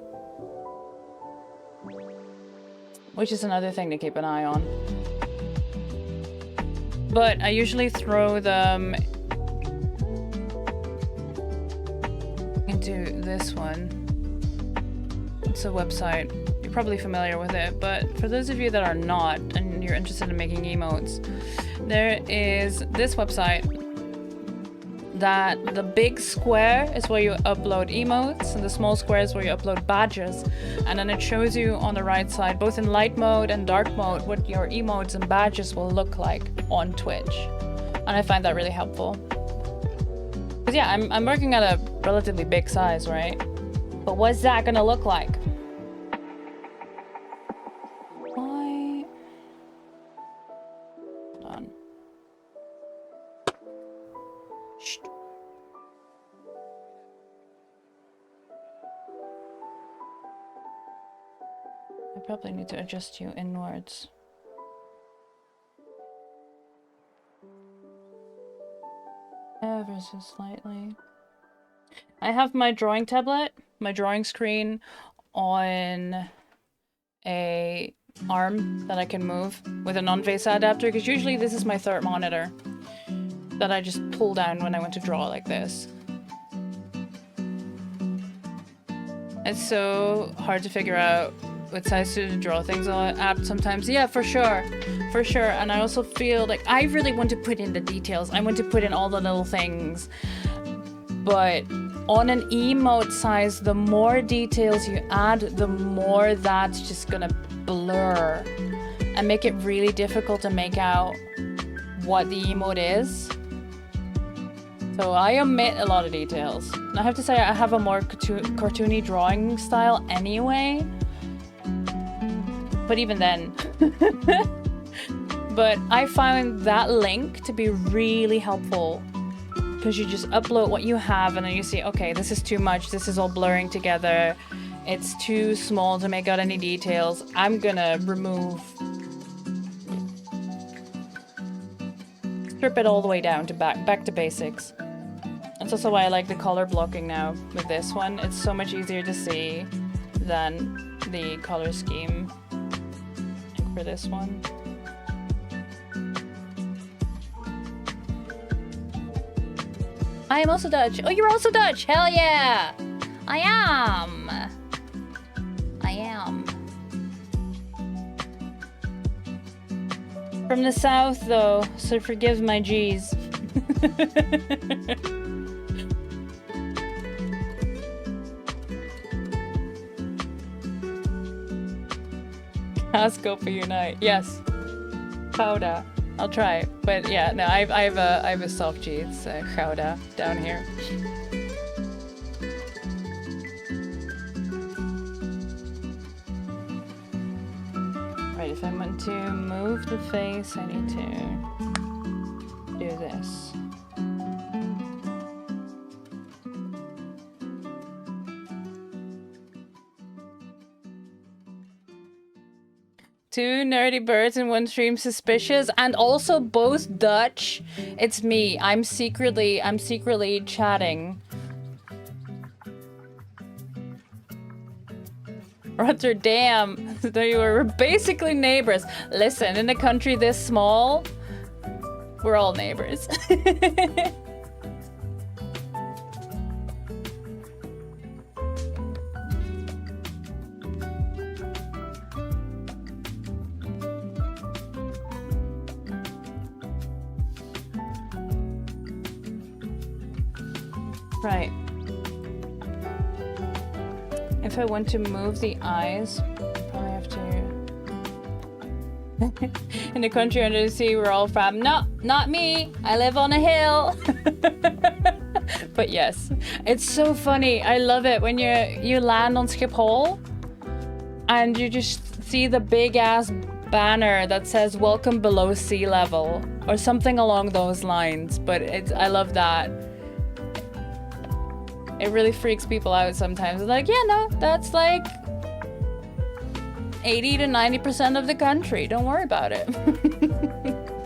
Which is another thing to keep an eye on. but I usually throw them into this one. It's a website. You're probably familiar with it, but for those of you that are not and you're interested in making emotes, there is this website that the big square is where you upload emotes and the small square is where you upload badges, and then it shows you on the right side, both in light mode and dark mode, what your emotes and badges will look like on Twitch. And I find that really helpful. Because yeah, I'm working at a relatively big size, right? But what's that gonna look like? Why? Hold on. Shh. I probably need to adjust you inwards. Ever so slightly. I have my drawing tablet, my drawing screen on a arm that I can move with a non-VESA adapter, because usually this is my third monitor that I just pull down when I want to draw like this. It's so hard to figure out what size to draw things on app sometimes. Yeah, for sure. For sure. And I also feel like I really want to put in the details. I want to put in all the little things. But on an emote size, the more details you add, the more that's just gonna blur and make it really difficult to make out what the emote is. So I omit a lot of details. And I have to say I have a more cartoony drawing style anyway. But even then. But I found that link to be really helpful. Because you just upload what you have and then you see, okay, this is too much. This is all blurring together. It's too small to make out any details. I'm gonna remove... strip it all the way down to back to basics. That's also why I like the color blocking now with this one. It's so much easier to see than the color scheme for this one. I am also Dutch. Oh, you're also Dutch! Hell yeah! I am! I am. From the south, though, so forgive my G's. Casco for unite. Yes. Gouda. I'll try. But yeah, no, I have a soft G. It's Gouda down here. Right, if I want to move the face, I need to do this. Two nerdy birds in one stream, suspicious, and also both Dutch. It's me. I'm secretly chatting. Rotterdam. There you were. We're basically neighbors. Listen, in a country this small, we're all neighbors. Right. If I want to move the eyes, probably have to... In the country under the sea we're all from. No, not me. I live on a hill. But yes, it's so funny. I love it when you land on Schiphol and you just see the big ass banner that says welcome below sea level or something along those lines. But I love that. It really freaks people out sometimes. It's like, yeah, no, that's like 80 to 90% of the country. Don't worry about it.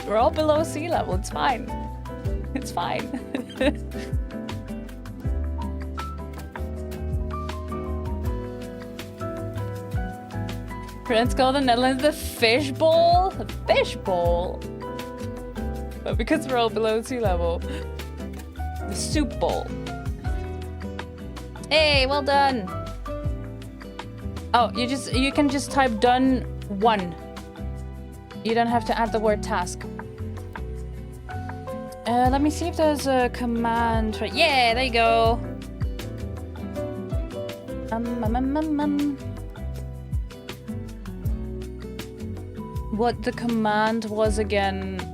We're all below sea level. It's fine. It's fine. Friends call the Netherlands the fishbowl. The fishbowl. But because we're all below sea level. The soup bowl. Hey, well done. Oh, you can just type done 1. You don't have to add the word task. Let me see if there's a command for... Yeah, there you go. What the command was again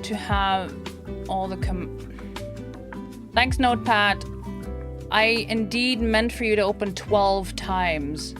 to have all the Thanks, Notepad. I indeed meant for you to open 12 times.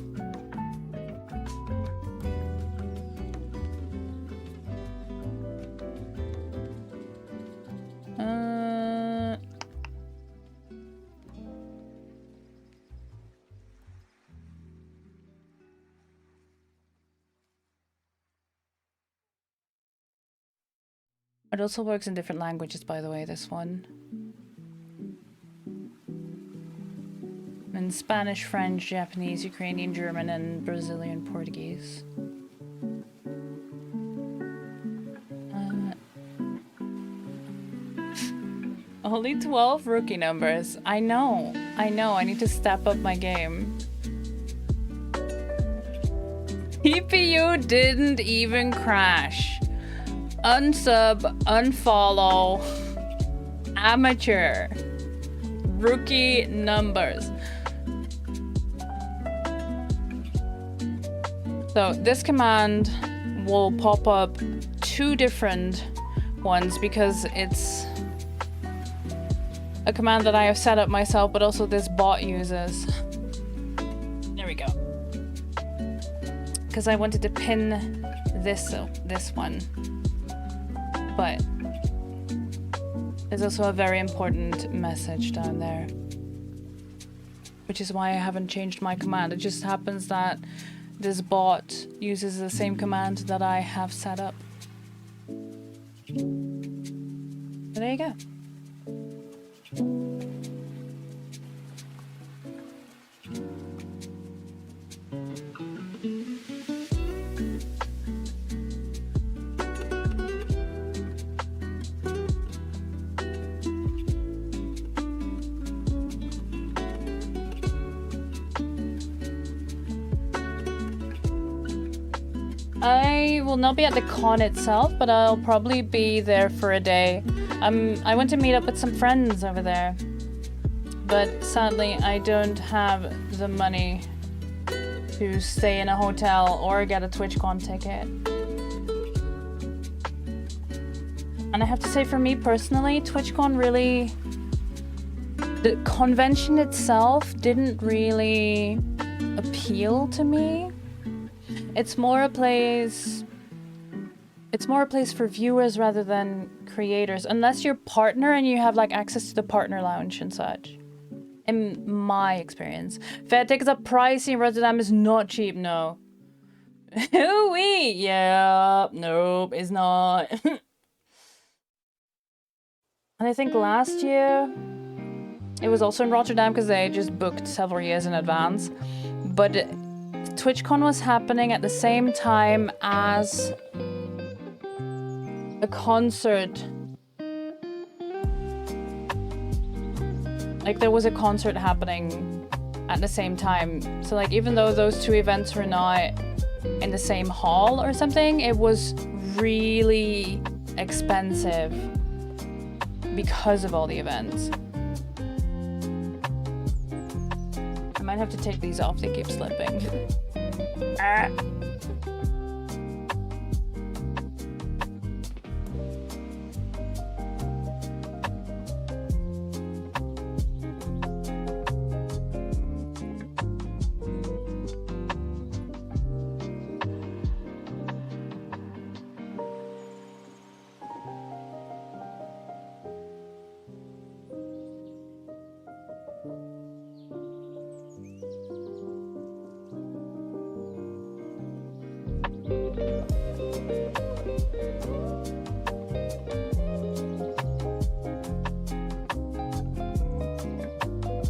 It also works in different languages, by the way, this one. In Spanish, French, Japanese, Ukrainian, German, and Brazilian Portuguese. Only 12 rookie numbers. I know. I need to step up my game. CPU didn't even crash. Unsub, unfollow, amateur, rookie numbers. So this command will pop up 2 different ones because it's a command that I have set up myself, but also this bot uses. There we go. Because I wanted to pin this one. But there's also a very important message down there, which is why I haven't changed my command. It just happens that this bot uses the same command that I have set up. So there you go. I will not be at the con itself, but I'll probably be there for a day. I went to meet up with some friends over there, but sadly I don't have the money to stay in a hotel or get a TwitchCon ticket. And I have to say, for me personally, TwitchCon really... the convention itself didn't really appeal to me. It's more a place for viewers rather than creators, unless you're partner and you have like access to the partner lounge and such. In my experience. Fair tickets are pricey. Rotterdam is not cheap, no. Ooh-wee! Yeah, nope, it's not. And I think last year it was also in Rotterdam because they just booked several years in advance. But TwitchCon was happening at the same time as a concert. Like, there was a concert happening at the same time. So, like, even though those 2 events were not in the same hall or something, it was really expensive because of all the events. I might have to take these off, they keep slipping. Ah.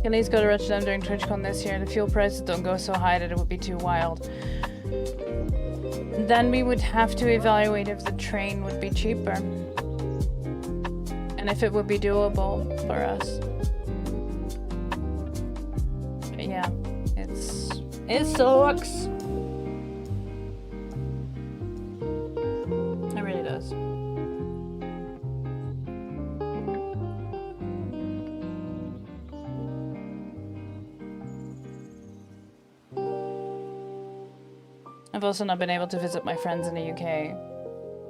Can these go to Rotterdam during TwitchCon this year? The fuel prices don't go so high that it would be too wild. Then we would have to evaluate if the train would be cheaper. and if it would be doable for us. But yeah, it sucks. It really does. I've also not been able to visit my friends in the UK,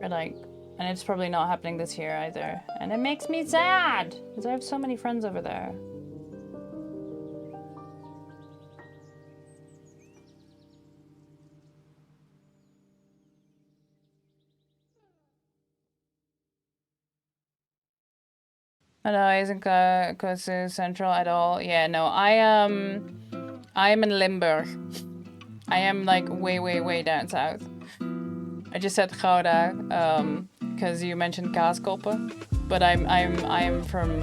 or like, and it's probably not happening this year either. And it makes me sad, because I have so many friends over there. I know, it isn't close to Central at all. Yeah, no, I am in Limburg. I am like way down south. I just said Gouda, because you mentioned Kaaskoppen, but I'm from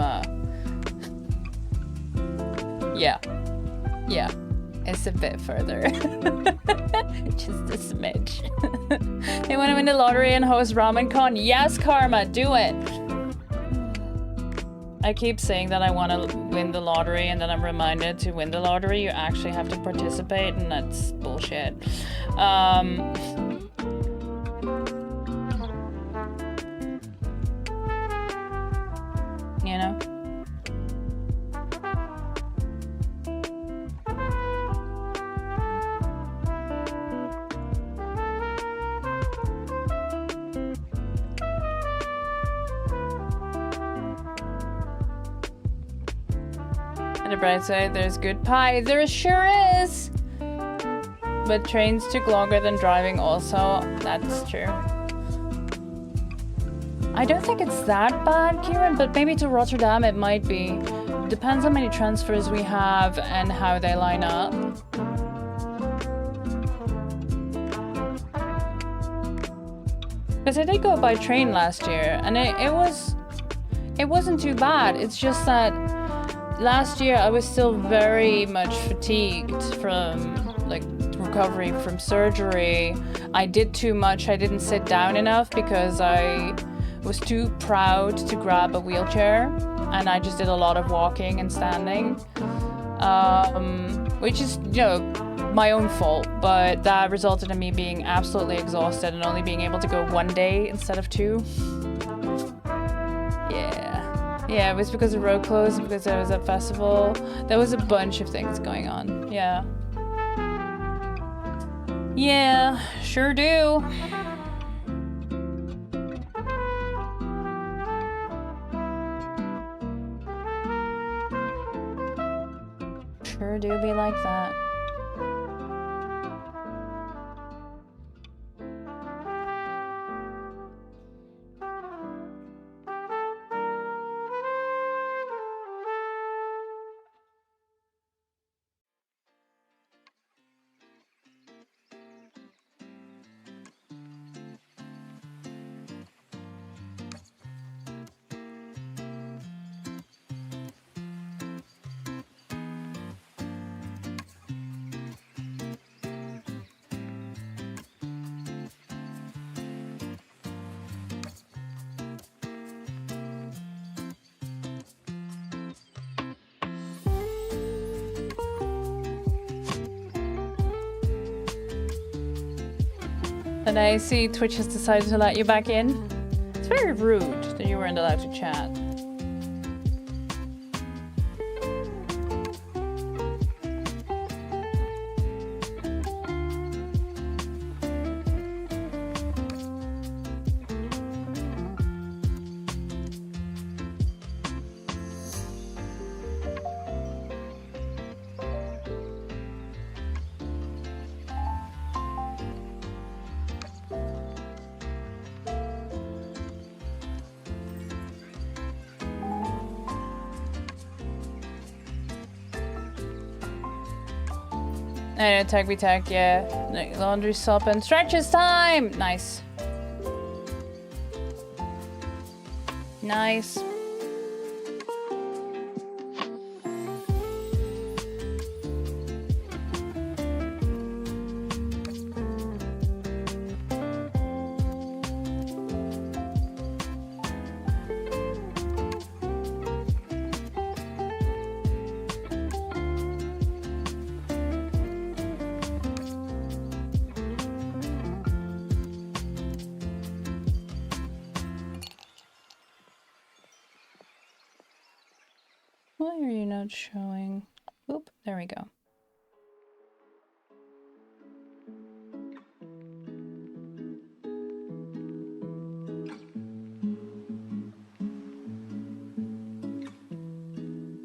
yeah, it's a bit further, just a smidge. Hey, want to win the lottery and host Ramen Con? Yes, Karma, do it. I keep saying that I want to win the lottery, and then I'm reminded to win the lottery you actually have to participate, and that's bullshit. You know? On the bright side, there's good pie. There sure is! But trains took longer than driving also. That's true. I don't think it's that bad, Kieran, but maybe to Rotterdam it might be. Depends how many transfers we have and how they line up. Because I did go by train last year, and it wasn't too bad. It's just that last year I was still very much fatigued from like recovery from surgery. I did too much. I didn't sit down enough because I was too proud to grab a wheelchair, and I just did a lot of walking and standing, which is, you know, my own fault, but that resulted in me being absolutely exhausted and only being able to go one day instead of 2. Yeah, it was because the road closed, because there was a festival. There was a bunch of things going on. Yeah, sure do. Sure do be like that. And I see Twitch has decided to let you back in. It's very rude that you weren't allowed to chat. I know, tag be tag, yeah. Laundry soap and stretches time! Nice. Nice. Why are you not showing? Oop, there we go.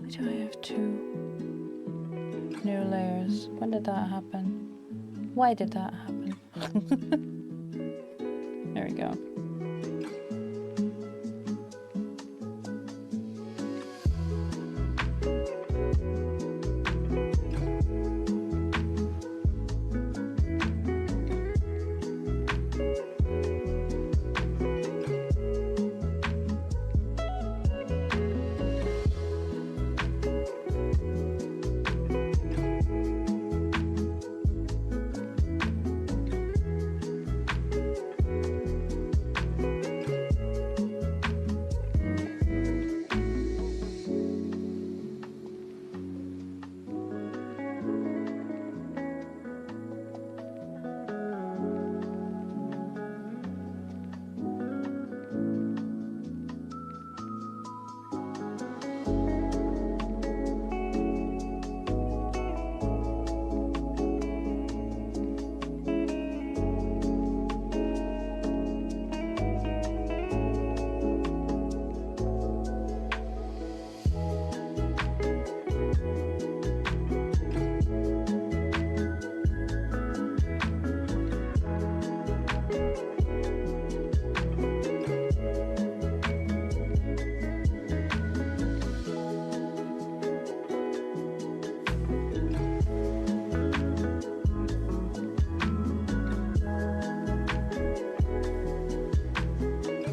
Why do I have 2 new layers? When did that happen? Why did that happen? There we go.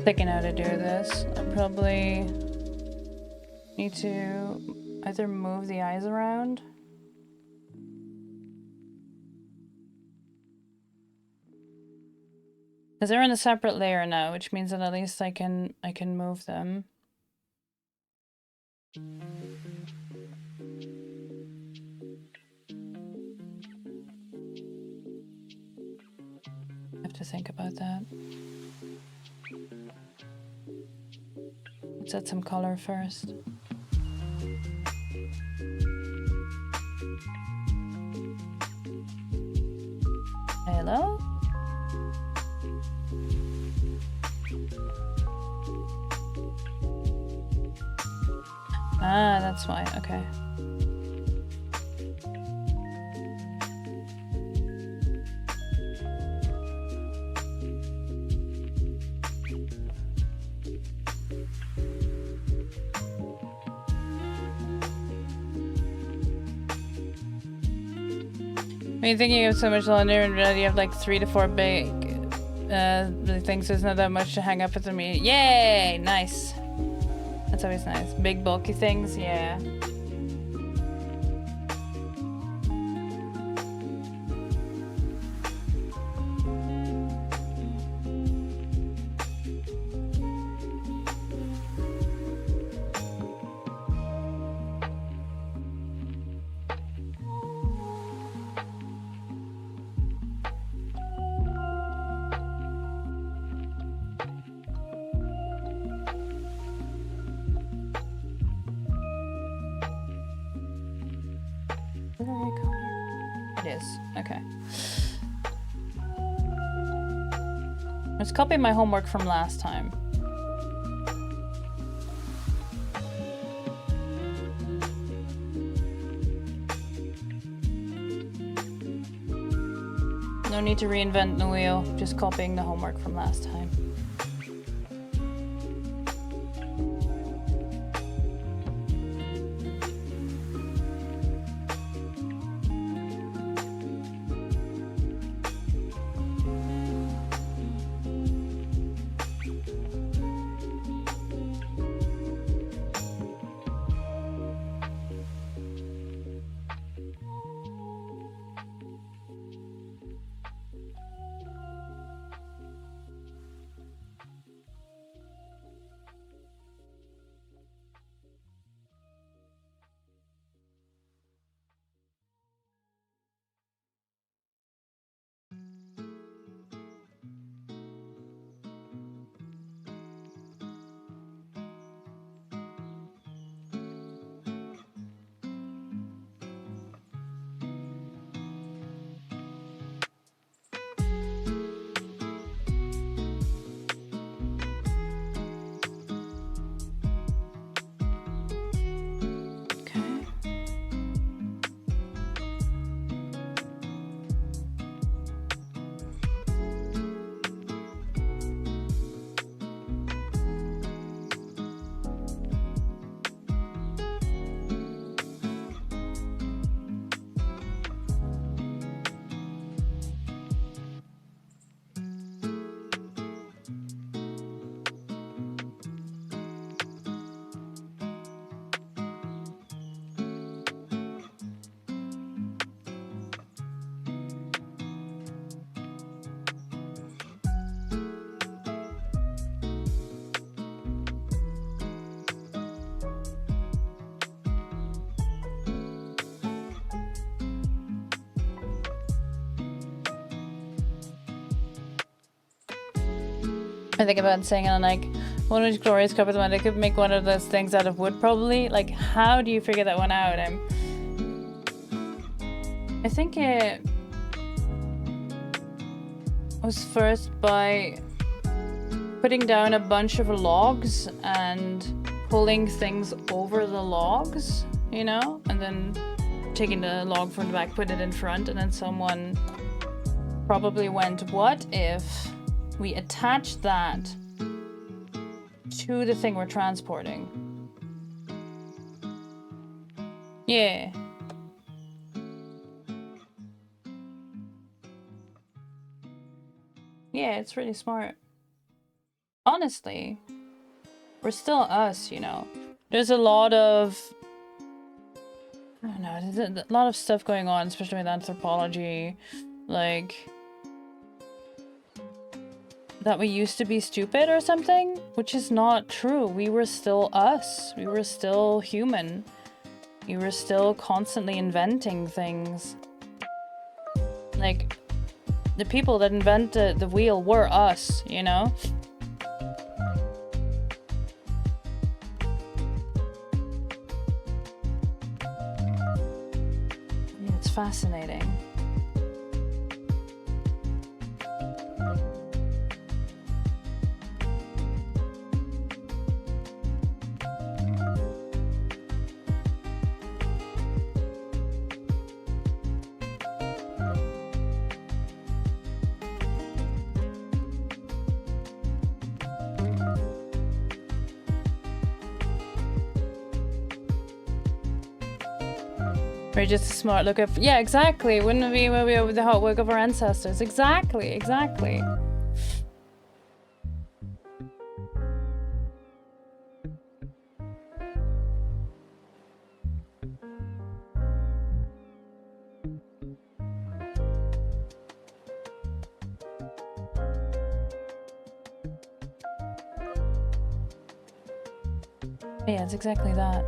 Thinking how to do this. I probably need to either move the eyes around. Because they're in a separate layer now, which means that at least I can move them. I have to think about that. Let's add some color first. Hello? Ah, that's why. Okay. When you're thinking of so much longer and really you have like 3 to 4 big things, there's not that much to hang up with the meat. Yay! Nice. That's always nice. Big bulky things, yeah. It is. Okay. Let's copy my homework from last time. No need to reinvent the wheel, just copying the homework from last time. I think about saying on like one of these glorious cup of the I could make one of those things out of wood probably. Like, how do you figure that one out? I think it was first by putting down a bunch of logs and pulling things over the logs, you know, and then taking the log from the back, put it in front, and then someone probably went, what if we attach that to the thing we're transporting? Yeah. Yeah, it's really smart. Honestly, we're still us, you know. There's a lot of, I don't know, there's a lot of stuff going on, especially with anthropology, like that we used to be stupid or something, which is not true. We were still us. We were still human. We were still constantly inventing things. Like, the people that invented the wheel were us, you know? It's fascinating. We're just a smart look up. Yeah, exactly. Wouldn't it be where we are with the hard work of our ancestors? Exactly, exactly. Yeah, it's exactly that.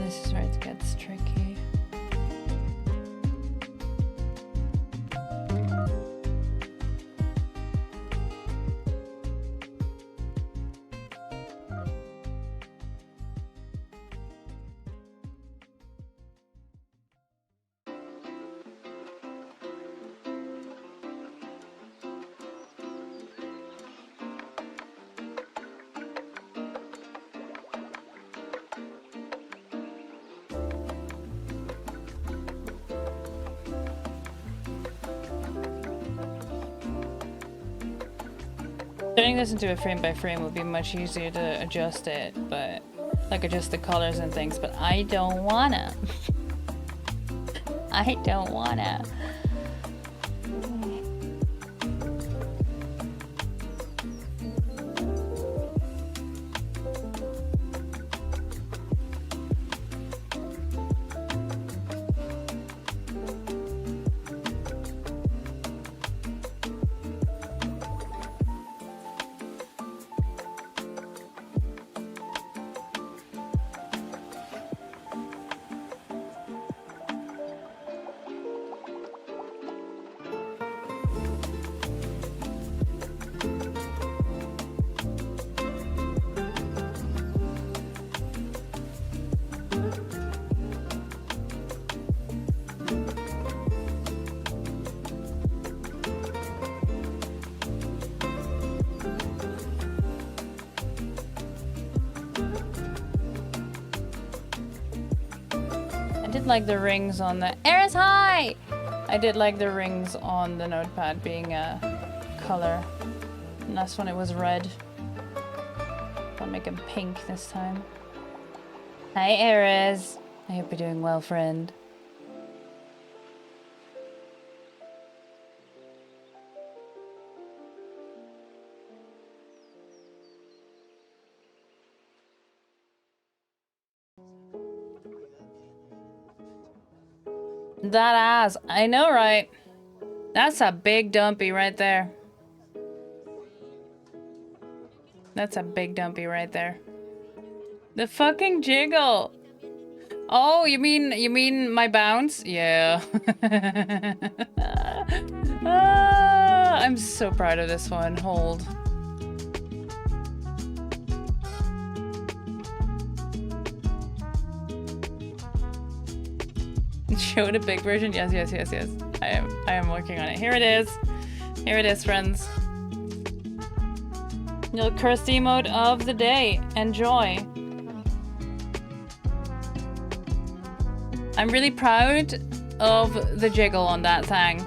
This is where it gets tricky. Turning this into a frame by frame would be much easier to adjust it, but like adjust the colors and things, but I don't wanna. I don't wanna. Like the rings on the air is high. I did like the rings on the notepad being a color. And that's when it was red. I'll make him pink this time. Hi, Ares. I hope you're doing well, friend. That ass. I know, right? That's a big dumpy right there. That's a big dumpy right there. The fucking jiggle. Oh, you mean my bounce? Yeah. I'm so proud of this one. Hold. Show the big version. Yes. I am working on it. Here it is. Here it is, friends. Your cursed emote of the day. Enjoy. I'm really proud of the jiggle on that thing.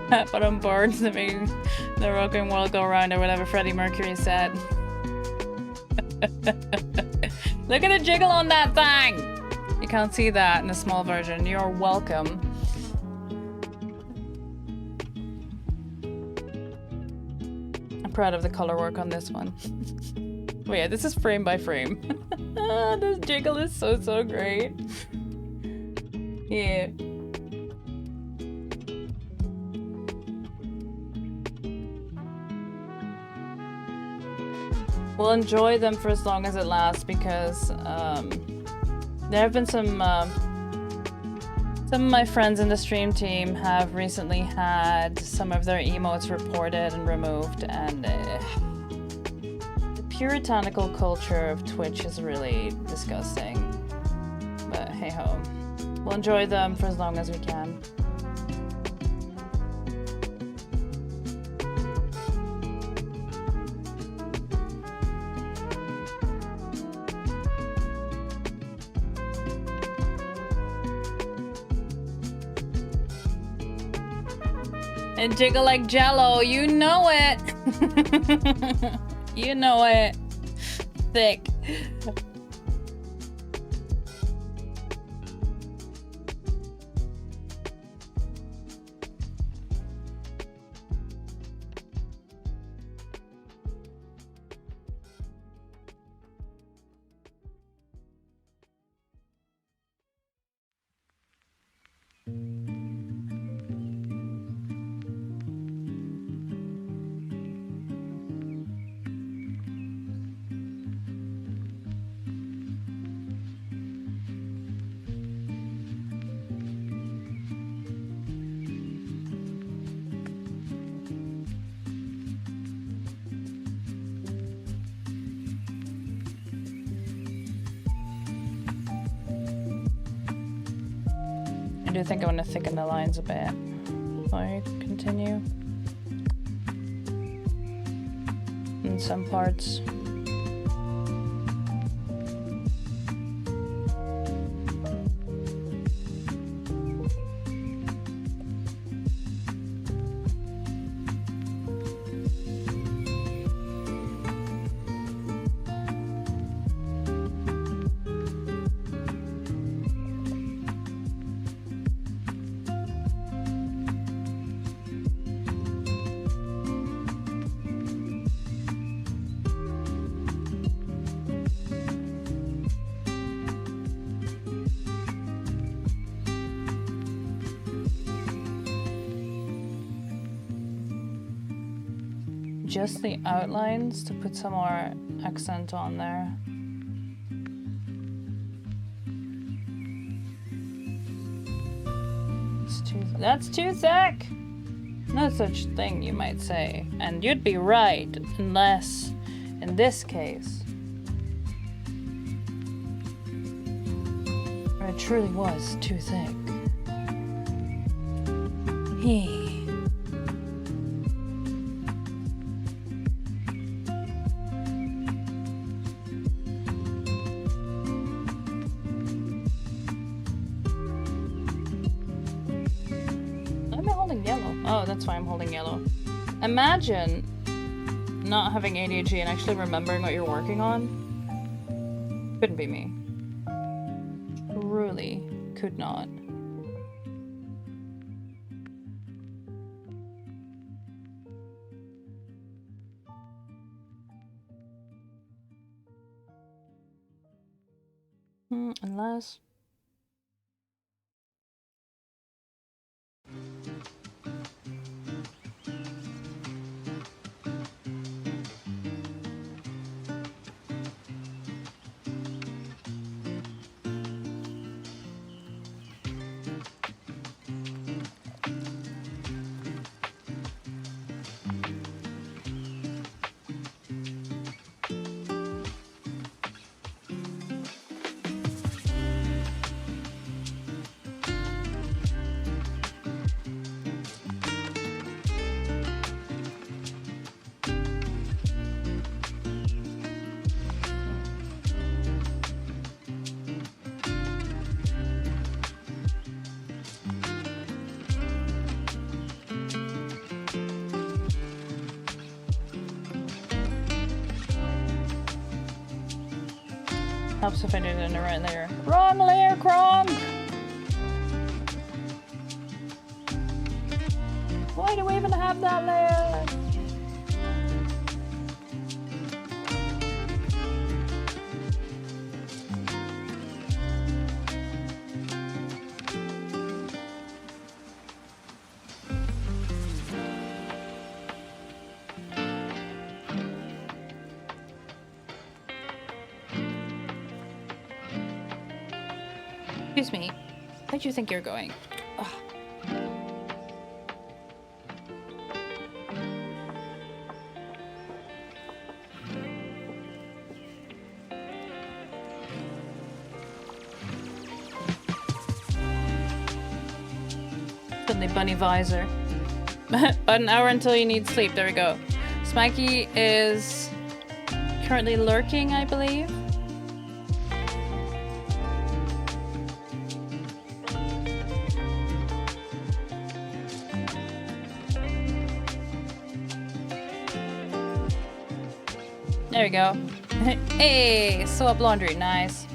But I'm bored to make the rocking world go round, or whatever Freddie Mercury said. Look at the jiggle on that thing! You can't see that in a small version. You're welcome. I'm proud of the color work on this one. But yeah, this is frame by frame. This jiggle is so great. Yeah. We'll enjoy them for as long as it lasts, because there have been some of my friends in the stream team have recently had some of their emotes reported and removed, and the puritanical culture of Twitch is really disgusting. But hey ho, we'll enjoy them for as long as we can. And jiggle like jello, you know it. You know it. Thick. I do think I want to thicken the lines a bit before I continue. In some parts. Just the outlines to put some more accent on there. That's too thick! No such thing, you might say. And you'd be right, unless, in this case, it truly was too thick. Hey. Oh, that's why I'm holding yellow. Imagine not having ADHD and actually remembering what you're working on. Couldn't be me. Truly could not. Unless... Helps if I do it in the right layer. Wrong layer, Kronk! Why do we even have that layer? Excuse me. Where do you think you're going? Ugh. Suddenly bunny visor. About an hour until you need sleep. There we go. Spanky is currently lurking, I believe. There we go. Hey, swap laundry, nice.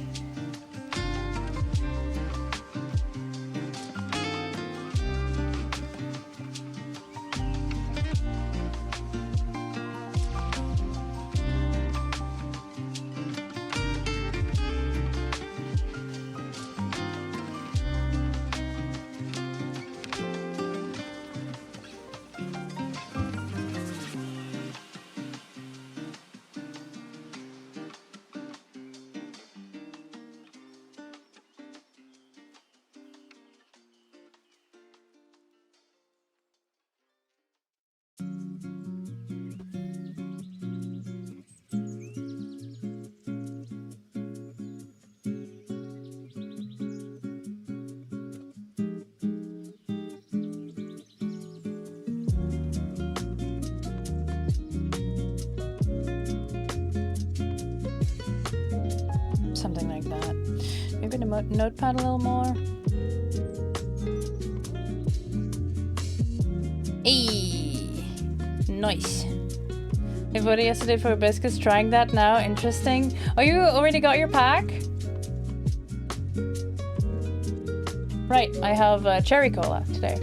Something like that. Maybe the notepad a little more. Hey, nice. Everybody yesterday for biscuits trying that now. Interesting. Oh, you already got your pack? Right, I have cherry cola today.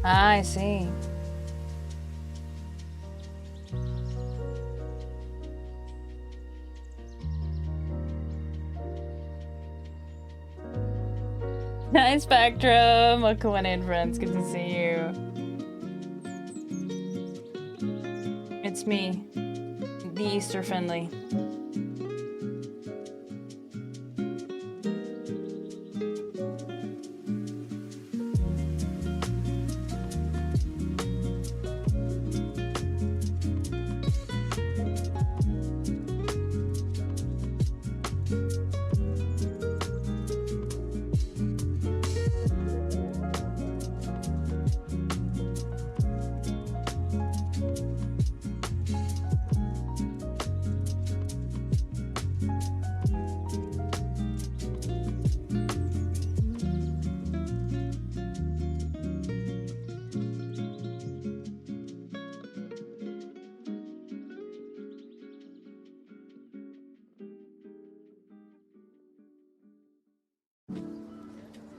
I see. Hi, Spectrum. Welcome in, friends. Good to see you. It's me, the Easter Finley.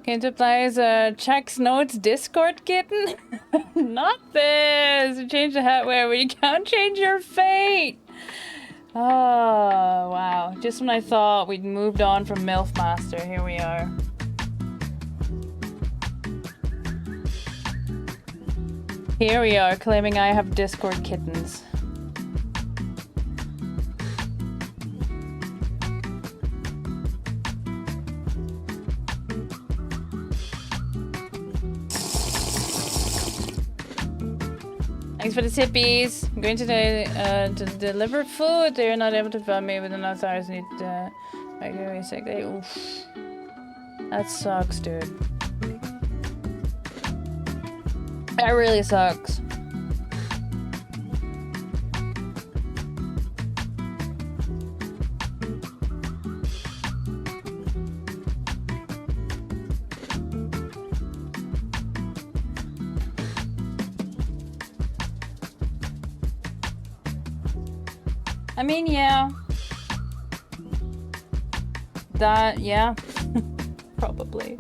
Came to play as a checks notes Discord kitten? Not this! You change the hatware where you can't change your fate! Oh, wow. Just when I thought we'd moved on from MILF Master, here we are. Here we are, claiming I have Discord kittens. Thanks for the tippies. I'm going to deliver food. They're not able to provide me with enough hours. Need I give me a sec. Oof. That sucks, dude. That really sucks. I mean, yeah. That, yeah. Probably.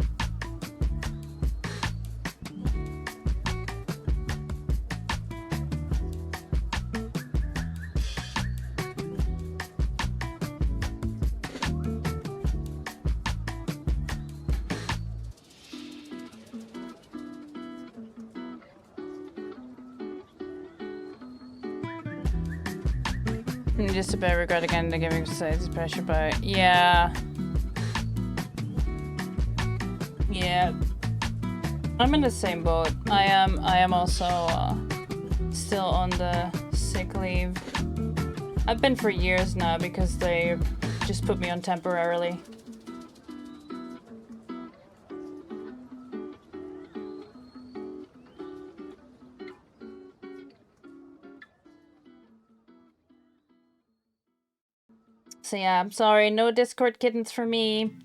Just a bit of regret again to giving society pressure, but yeah. Yeah. I'm in the same boat. I am also still on the sick leave. I've been for years now because they just put me on temporarily. So yeah, I'm sorry, no Discord kittens for me.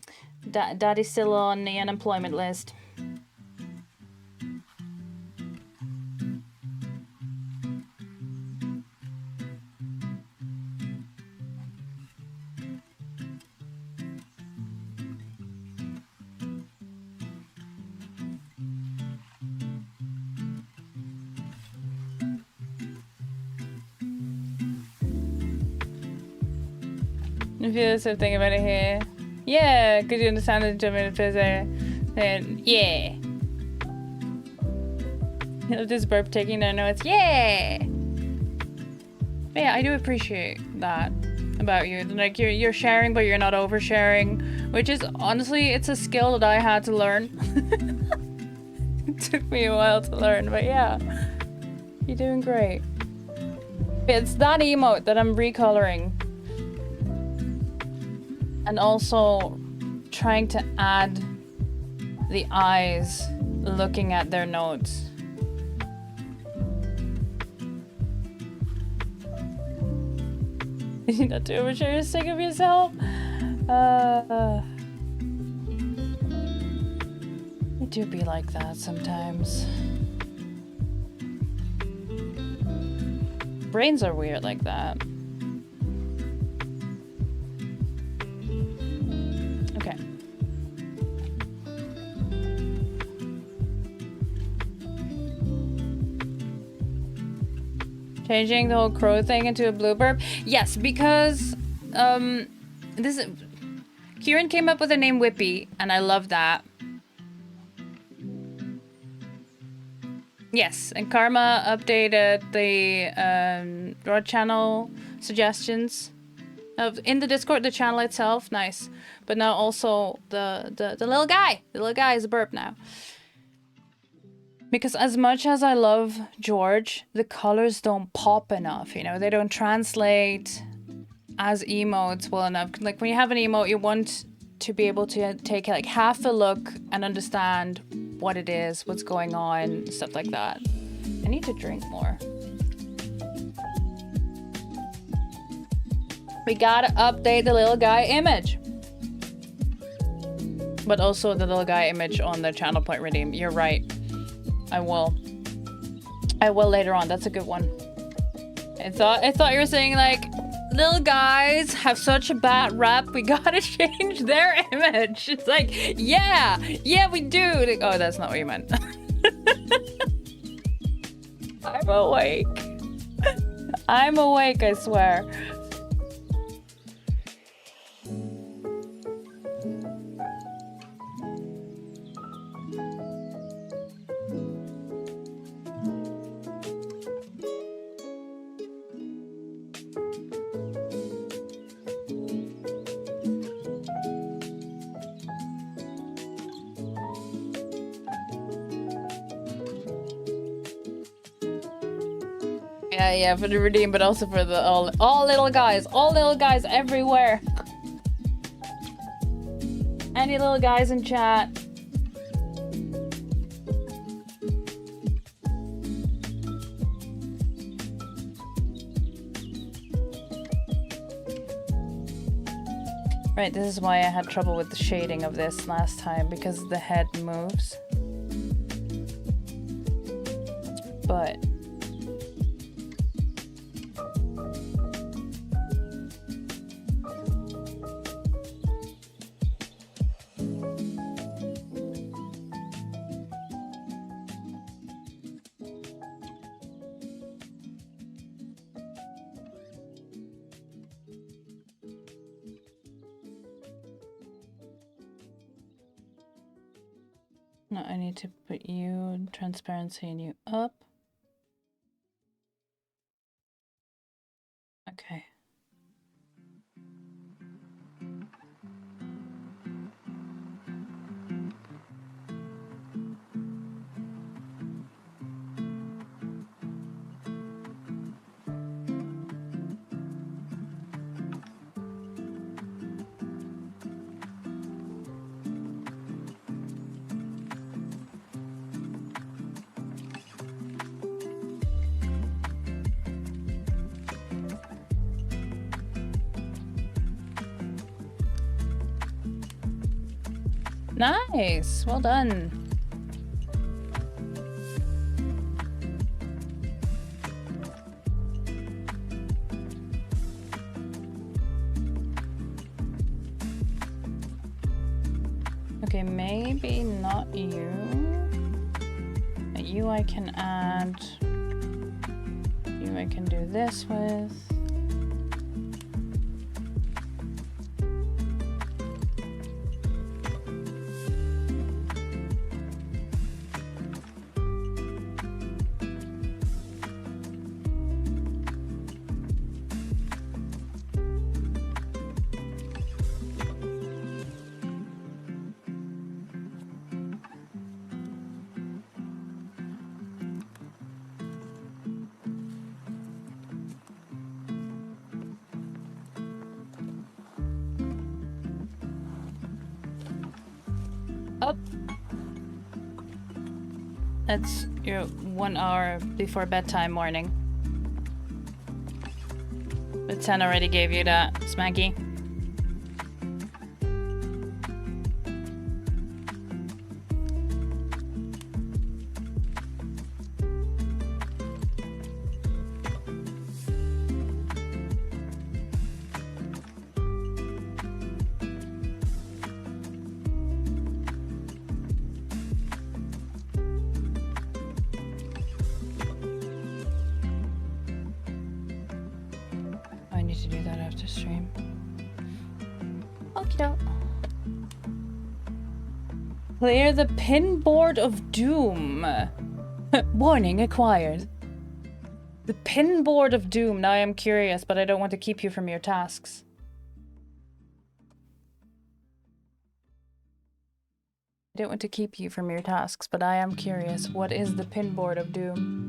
Daddy's still on the unemployment list. If you also think about it here. Yeah, could you understand the German then yeah. I'll just burp taking their notes. Yeah. But yeah, I do appreciate that about you. Like you're sharing, but you're not oversharing, which is honestly, it's a skill that I had to learn. It took me a while to learn, but yeah, you're doing great. It's that emote that I'm recoloring. And also trying to add the eyes looking at their notes. Did you not do it? You're sick of yourself? You do be like that sometimes. Brains are weird like that. Okay. Changing the whole crow thing into a blue burp? Yes, because Kieran came up with the name Whippy, and I love that. Yes, and Karma updated the Rod channel suggestions in the Discord, the channel itself. Nice, but now also the little guy. The little guy is a burp now. Because as much as I love George, the colors don't pop enough. You know, they don't translate as emotes well enough. Like when you have an emote, you want to be able to take like half a look and understand what it is, what's going on, stuff like that. I need to drink more. We gotta update the little guy image. But also the little guy image on the channel point redeem. You're right. I will. I will later on. That's a good one. I thought you were saying like, little guys have such a bad rap, we gotta change their image. It's like, yeah, we do. Like, oh, that's not what you meant. I'm awake. I'm awake, I swear. Yeah, for the redeem, but also for the all little guys everywhere. Any little guys in chat? Right, this is why I had trouble with the shading of this last time, because the head moves. But no, I need to put you transparency and you up. Okay. Nice, well done. Okay, maybe not you. You I can add. You I can do this with. That's your 1 hour before bedtime morning. But 10 already gave you that, Smacky. Clear the pinboard of doom. Warning acquired. The pinboard of doom. Now I am curious, but I don't want to keep you from your tasks. I don't want to keep you from your tasks, but I am curious. What is the pinboard of doom?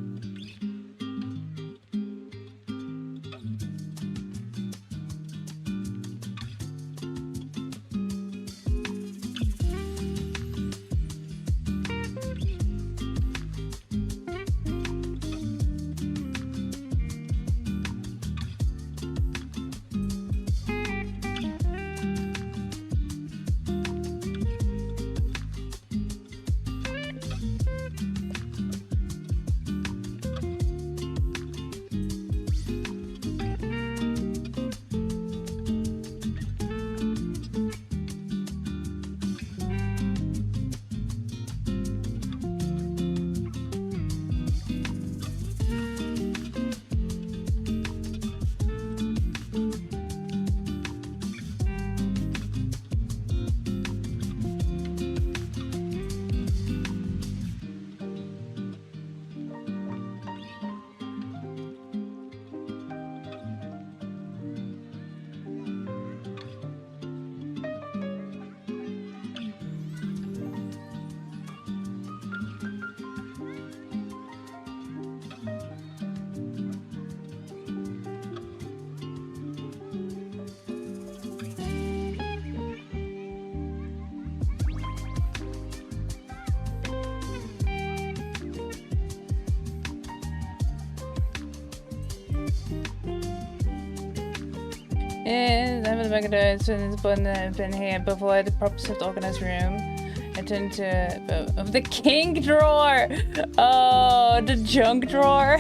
I'm the it's been here before the proper set organized room. I turned to of the king drawer. Oh, the junk drawer.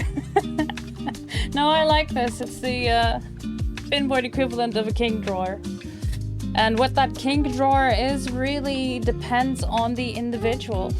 No, I like this. It's the pinboard equivalent of a king drawer. And what that king drawer is really depends on the individual.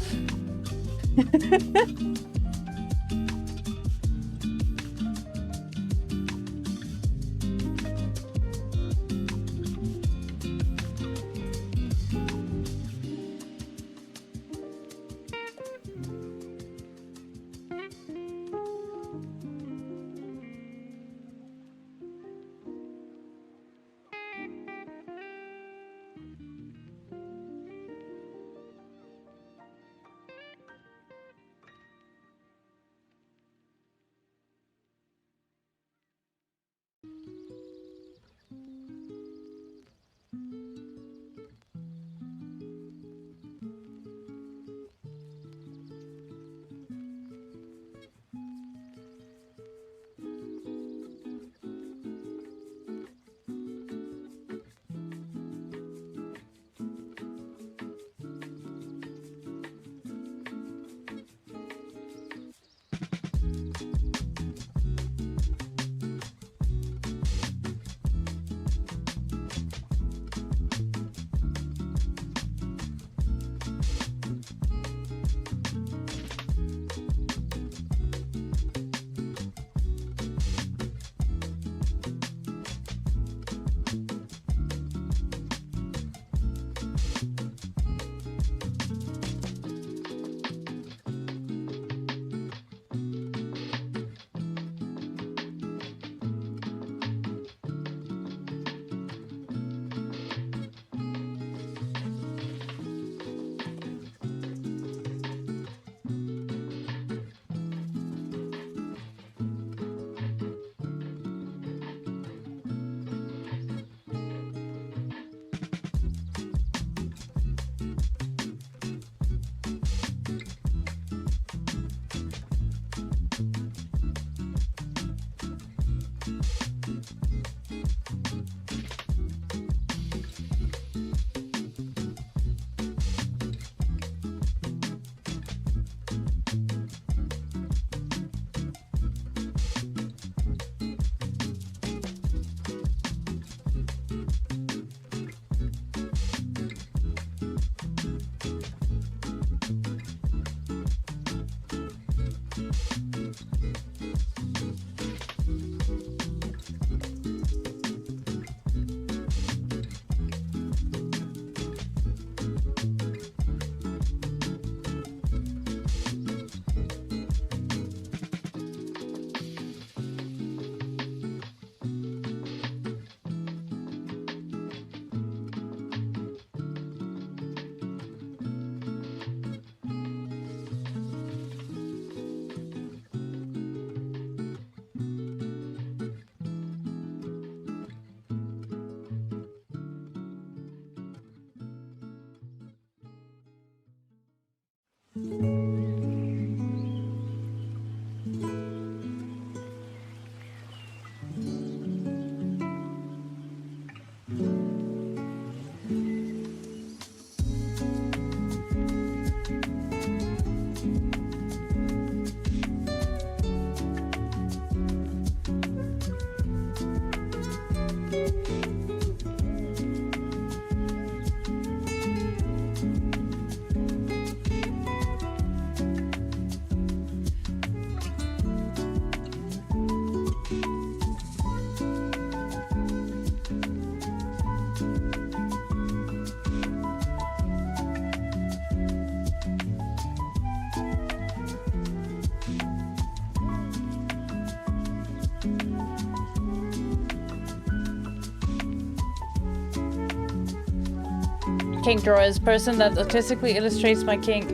Kink drawer is person that artistically illustrates my kink.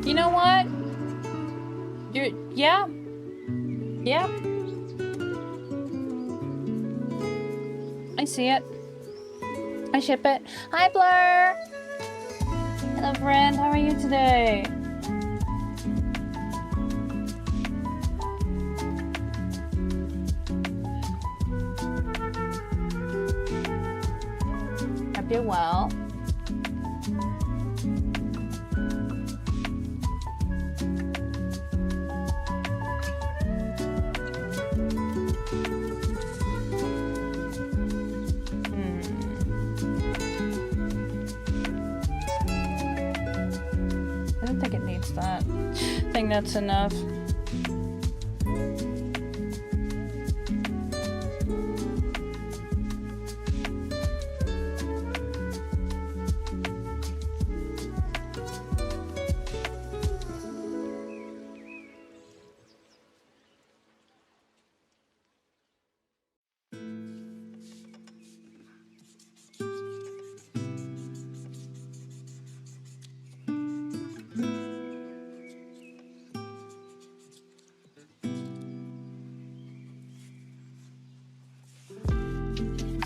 You know what? Yeah. Yeah. I see it. I ship it. Hi, Blur. Hello, friend. How are you today? well. I don't think it needs that. I think that's enough.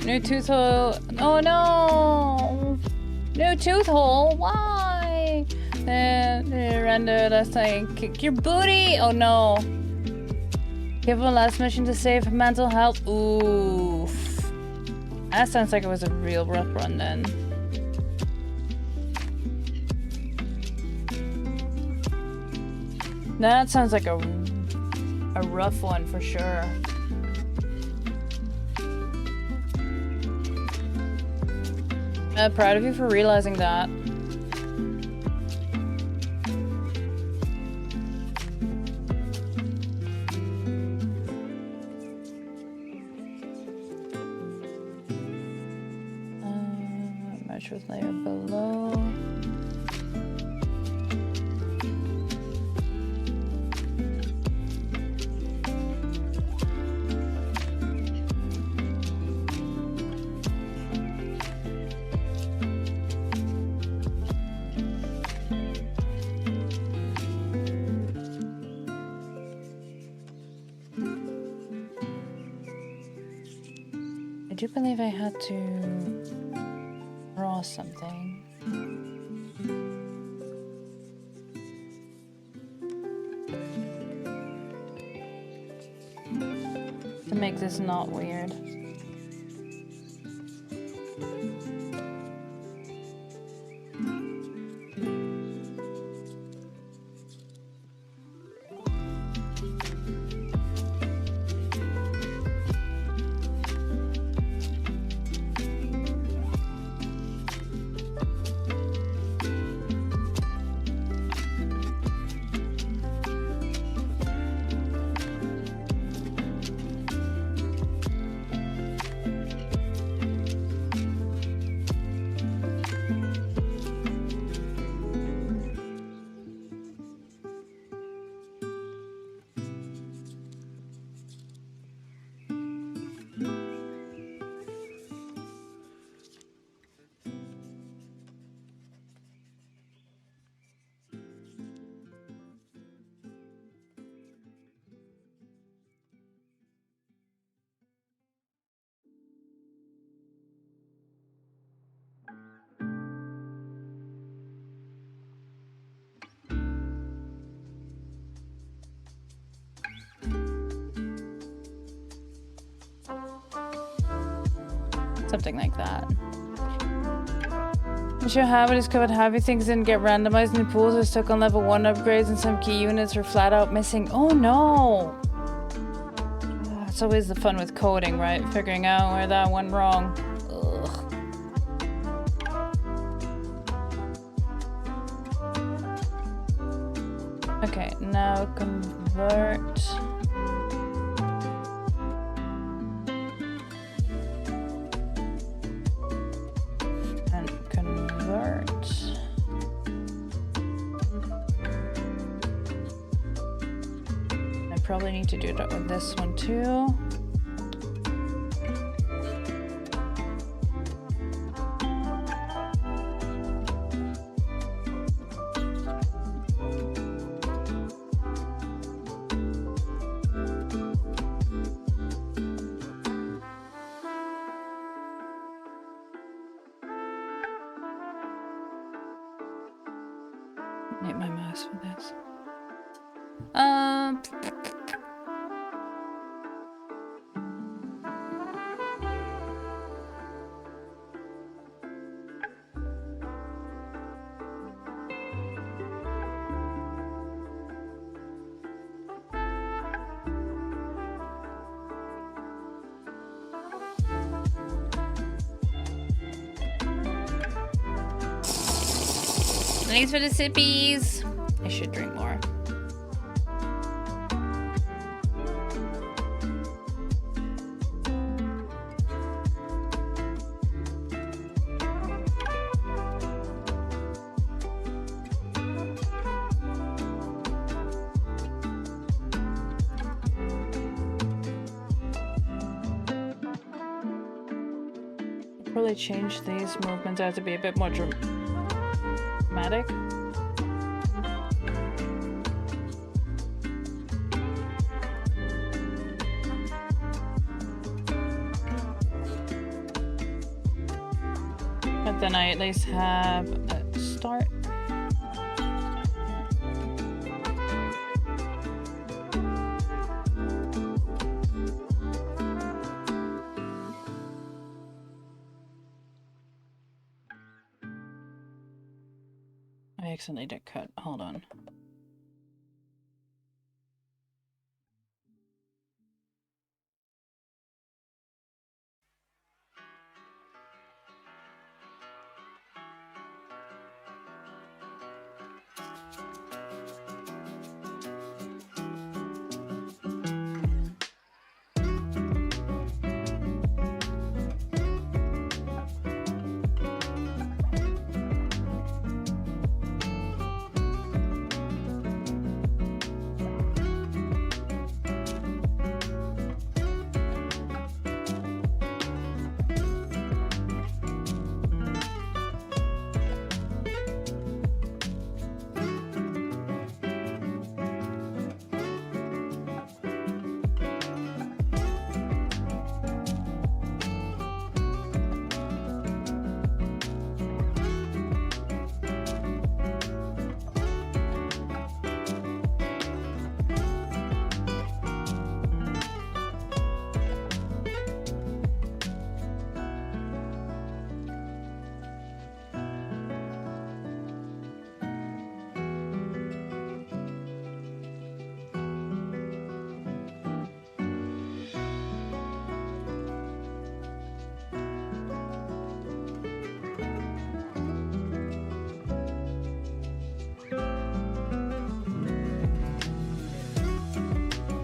New tooth hole. Oh no! New tooth hole? Why? They rendered us like kick your booty! Oh no. Give a last mission to save mental health. Oof. That sounds like it was a real rough run then. That sounds like a rough one for sure. Proud of you for realizing that. Merge with layer below. I do believe I had to draw something. To make this not weird. Something like that. Issue habit is covered heavy things didn't get randomized in the pools are stuck on level 1 upgrades and some key units were flat out missing. Oh no! It's always the fun with coding, right? Figuring out where that went wrong. Ugh. Okay, now convert. Probably need to do that with this one too. Need my mouse for this. Thanks for the sippies. I should drink more. Probably change these movements out to be a bit more dramatic. But then I at least have a start. I accidentally did cut. Hold on.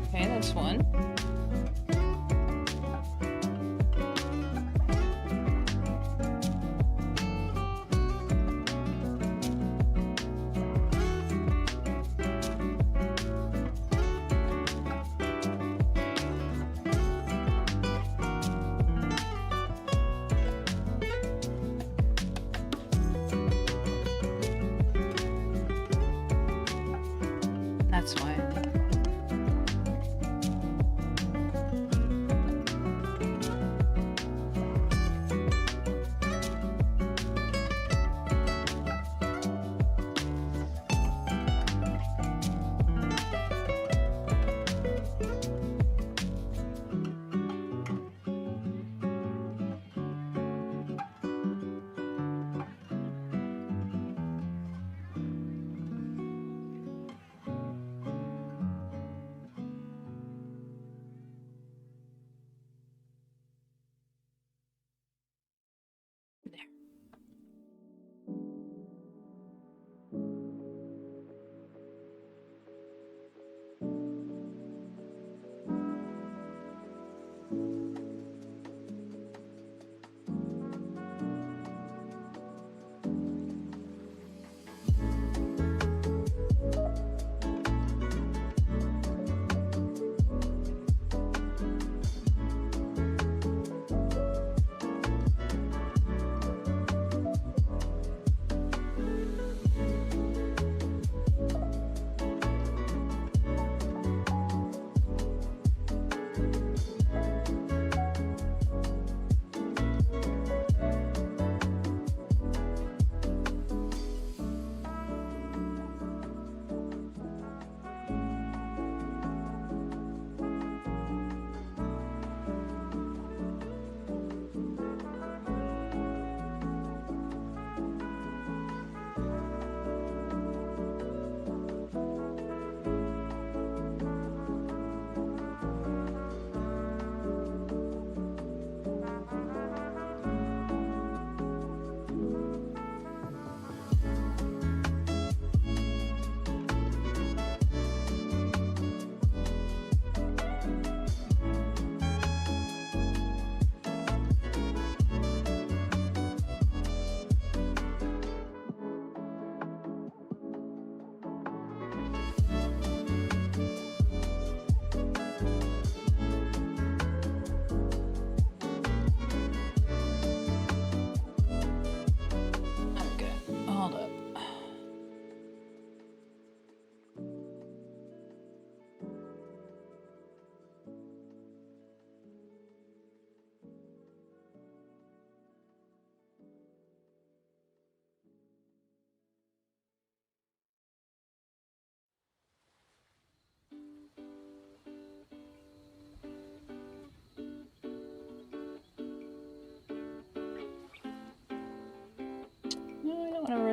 Okay, that's one. That's why.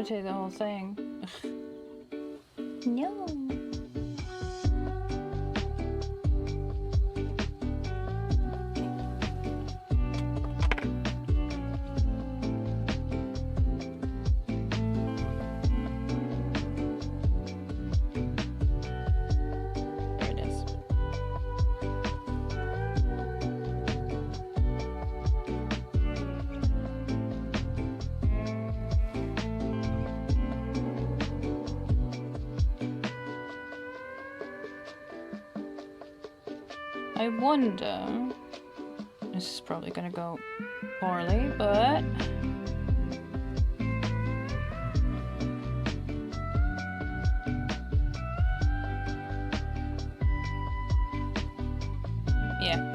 rotate the whole thing. Ugh. No. There it is. I wonder, this is probably gonna go poorly, but yeah.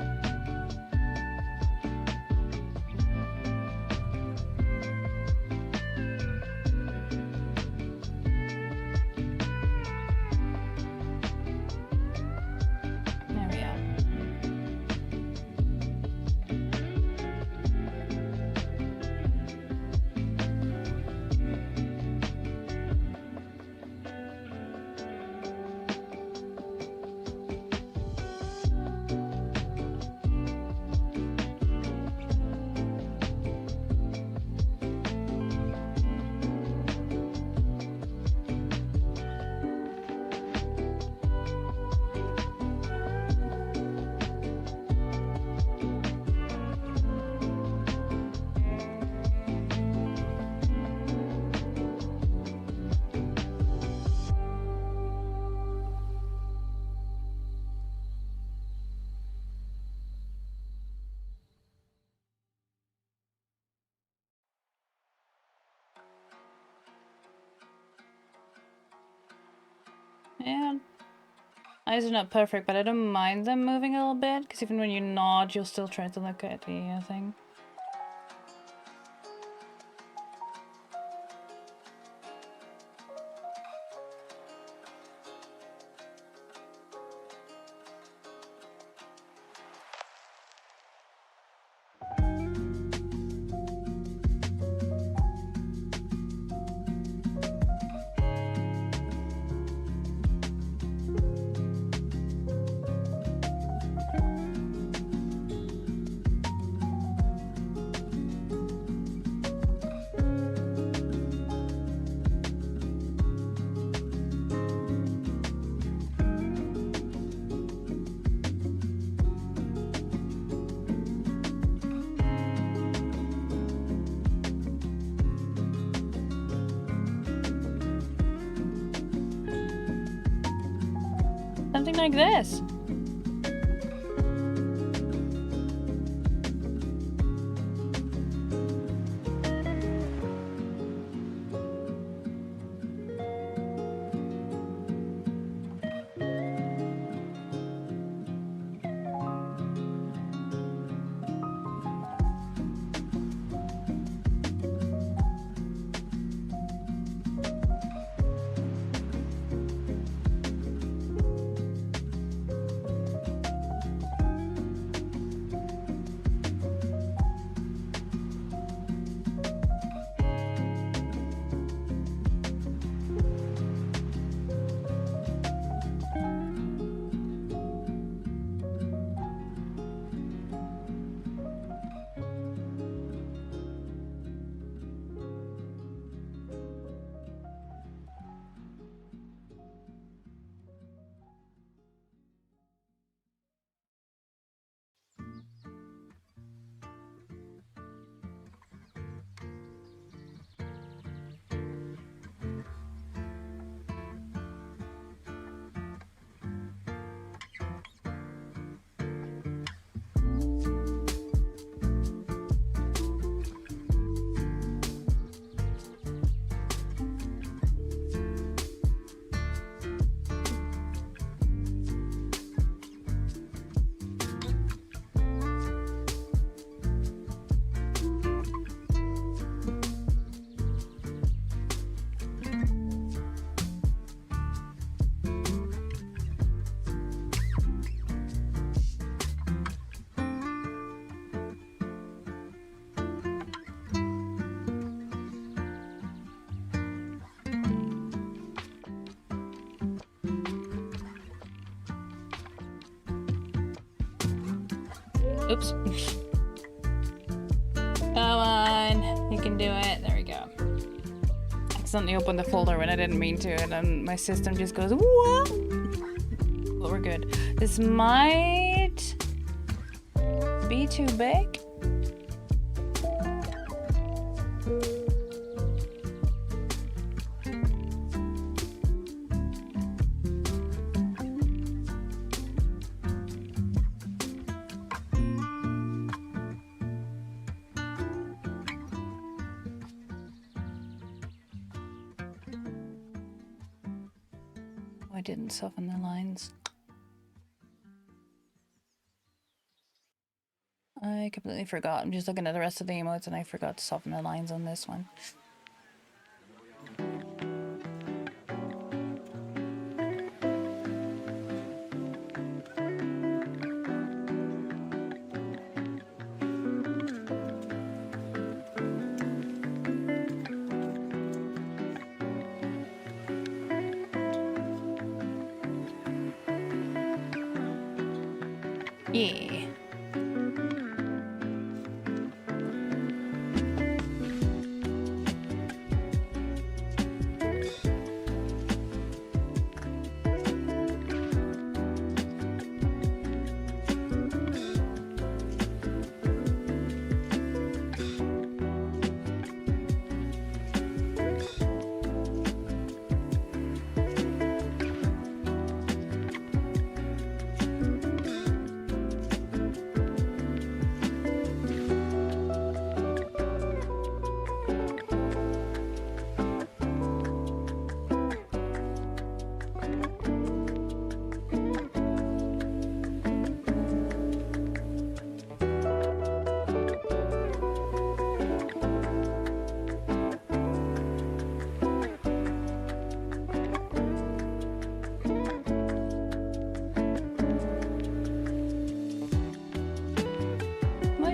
There we are. Yeah. Eyes are not perfect, but I don't mind them moving a little bit, because even when you nod, you'll still try to look at the thing. Something like this. Oops. Come on, you can do it. There we go. Accidentally opened the folder when I didn't mean to, and then my system just goes, what? But we're good. This might be too big. I didn't soften the lines. I completely forgot. I'm just looking at the rest of the emotes and I forgot to soften the lines on this one. Yeah.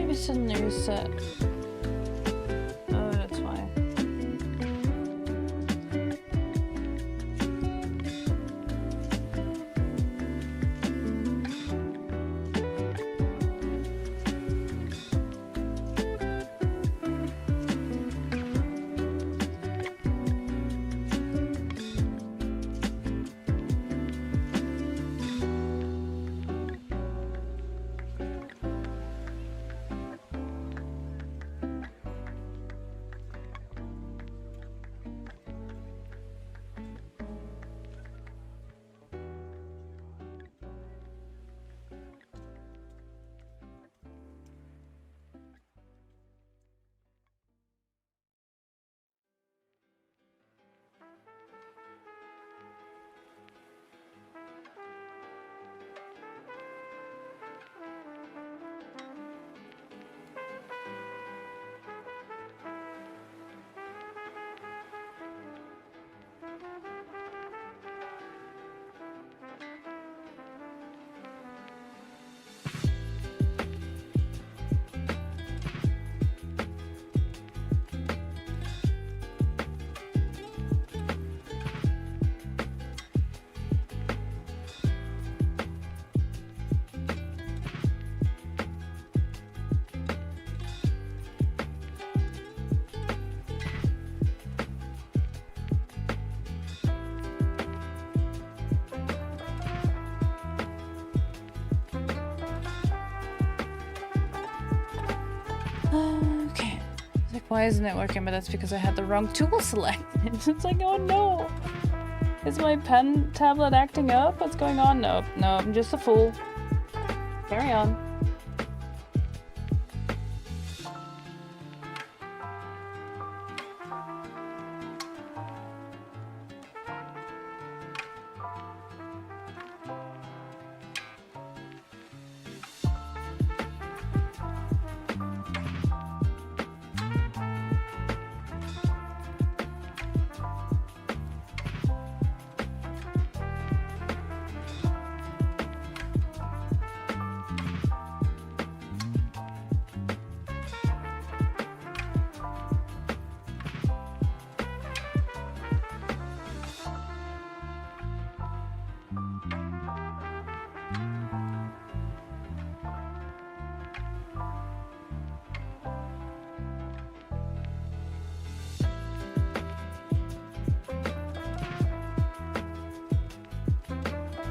It's a new set. Oh, that's why. Okay. It's like, why isn't it working? But that's because I had the wrong tool selected. It's like, oh no. Is my pen tablet acting up? What's going on? Nope. No, I'm just a fool. Carry on.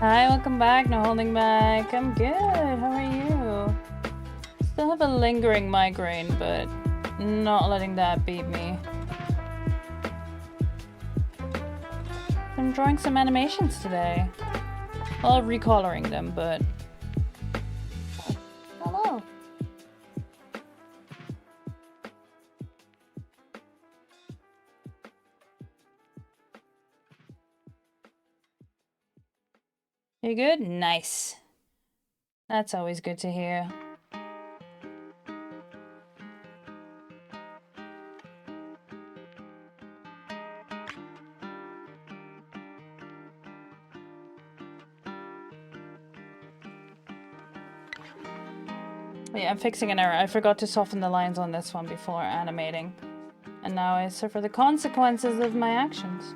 Hi, welcome back. No holding back. I'm good. How are you? Still have a lingering migraine, but not letting that beat me. I'm drawing some animations today. Well, recoloring them, but... Hello. You good? Nice. That's always good to hear. Yeah, I'm fixing an error. I forgot to soften the lines on this one before animating. And now I suffer the consequences of my actions.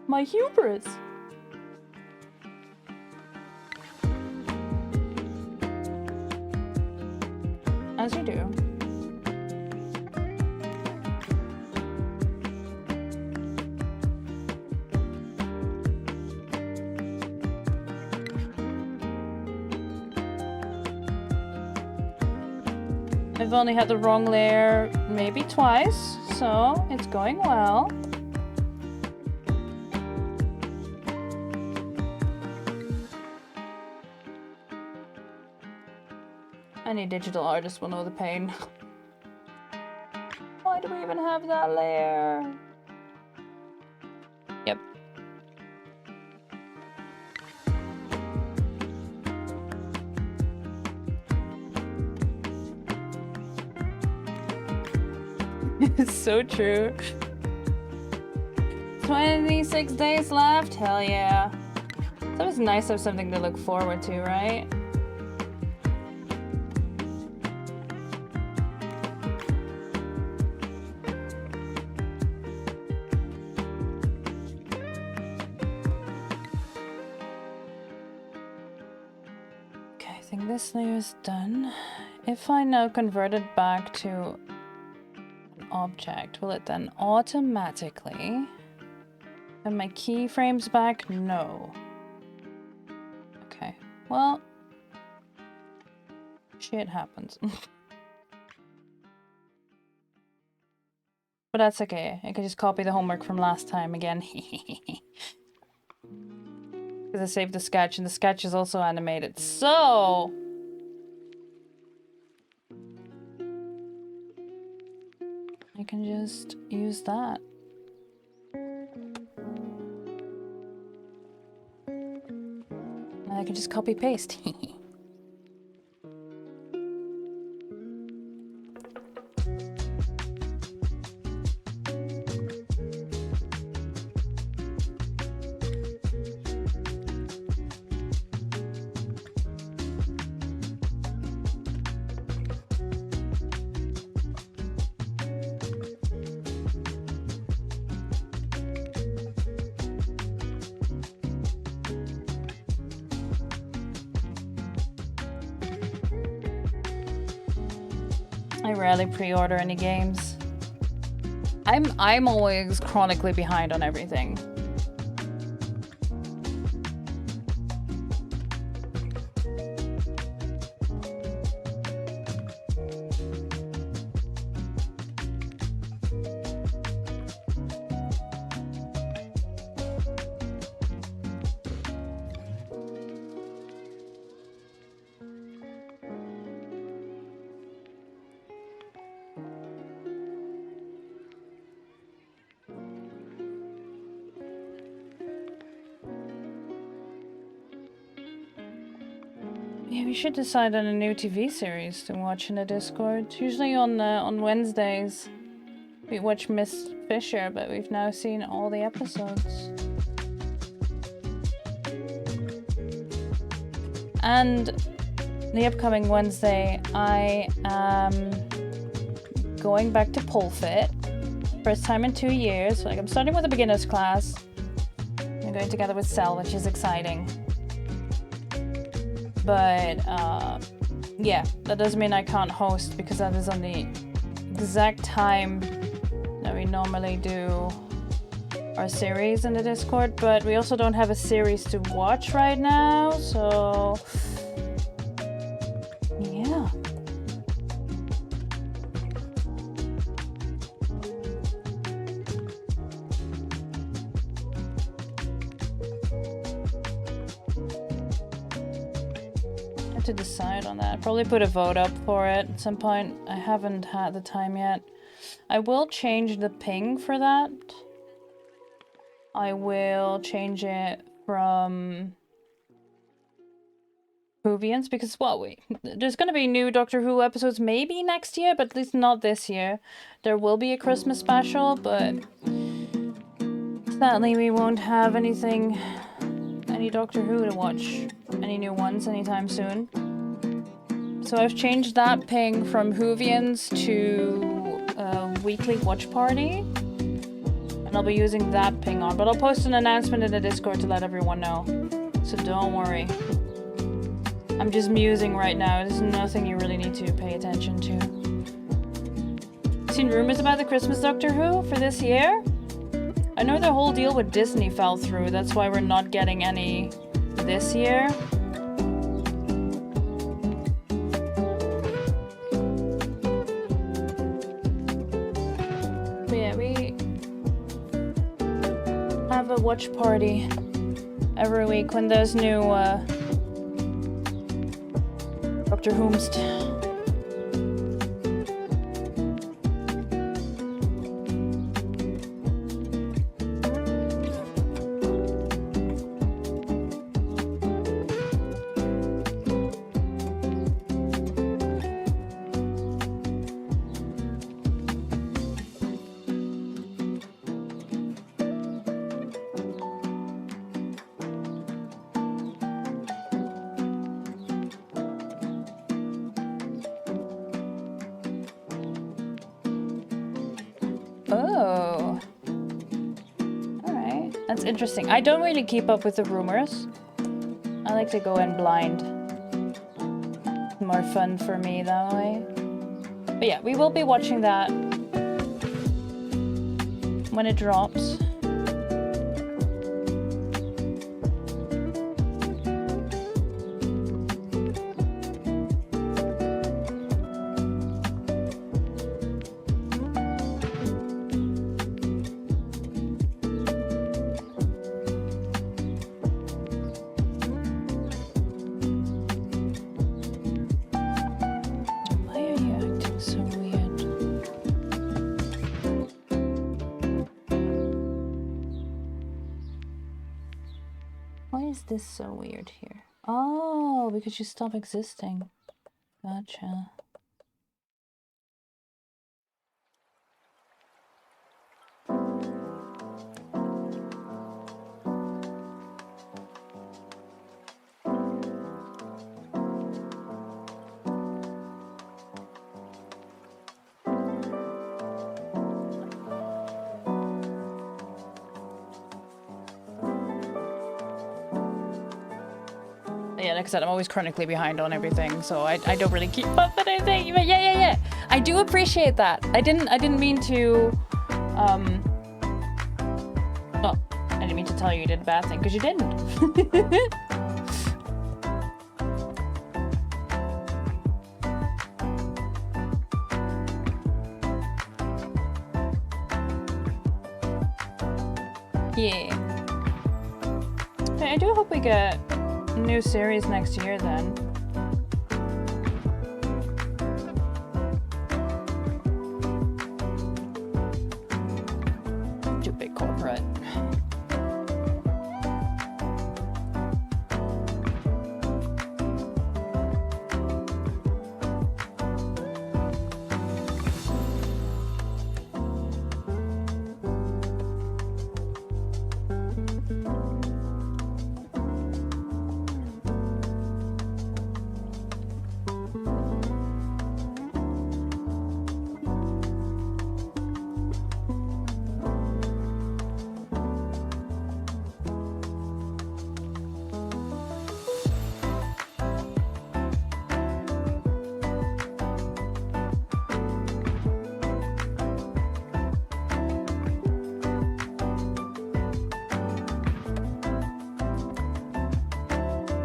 My hubris! As you do. I've only had the wrong layer maybe twice, so it's going well. Any digital artist will know the pain. Why do we even have that layer? Yep. It's so true. 26 days left? Hell yeah. It's always nice to have something to look forward to, right? Okay, I think this layer is done. If I now convert it back to object, will it then automatically have my keyframes back? No. Okay, well, shit happens. But that's okay. I can just copy the homework from last time again. Because I saved the sketch, and the sketch is also animated, so... I can just use that. And I can just copy paste. I rarely pre-order any games. I'm always chronically behind on everything. Yeah, we should decide on a new TV series to watch in the Discord. It's usually on Wednesdays. We watch Miss Fisher, but we've now seen all the episodes. And the upcoming Wednesday, I am going back to pole fit. First time in 2 years. Like, I'm starting with a beginner's class. I'm going together with Cell, which is exciting. But yeah, that doesn't mean I can't host, because that is on the exact time that we normally do our series in the Discord, but we also don't have a series to watch right now, so yeah. To decide on that. Probably put a vote up for it at some point. I haven't had the time yet. I will change the ping for that. I will change it from Whovians because, well, there's going to be new Doctor Who episodes maybe next year, but at least not this year. There will be a Christmas special, but sadly we won't have any Doctor Who to watch, any new ones anytime soon. So I've changed that ping from Whovians to weekly watch party. And I'll be using that ping on, but I'll post an announcement in the Discord to let everyone know. So don't worry. I'm just musing right now. There's nothing you really need to pay attention to. Seen rumors about the Christmas Doctor Who for this year? I know the whole deal with Disney fell through. That's why we're not getting any this year. But yeah, we have a watch party every week when there's new Dr. Whomst. Oh. Alright. That's interesting. I don't really keep up with the rumors. I like to go in blind. More fun for me that way. But yeah, we will be watching that when it drops. This so weird here. Oh, because you stop existing. Gotcha. Yeah, like I said, I'm always chronically behind on everything, so I don't really keep up with anything. But yeah. I do appreciate that. I didn't mean to well, I didn't mean to tell you did a bad thing, because you didn't. Yeah. I do hope we get new series next year then. Too big corporate.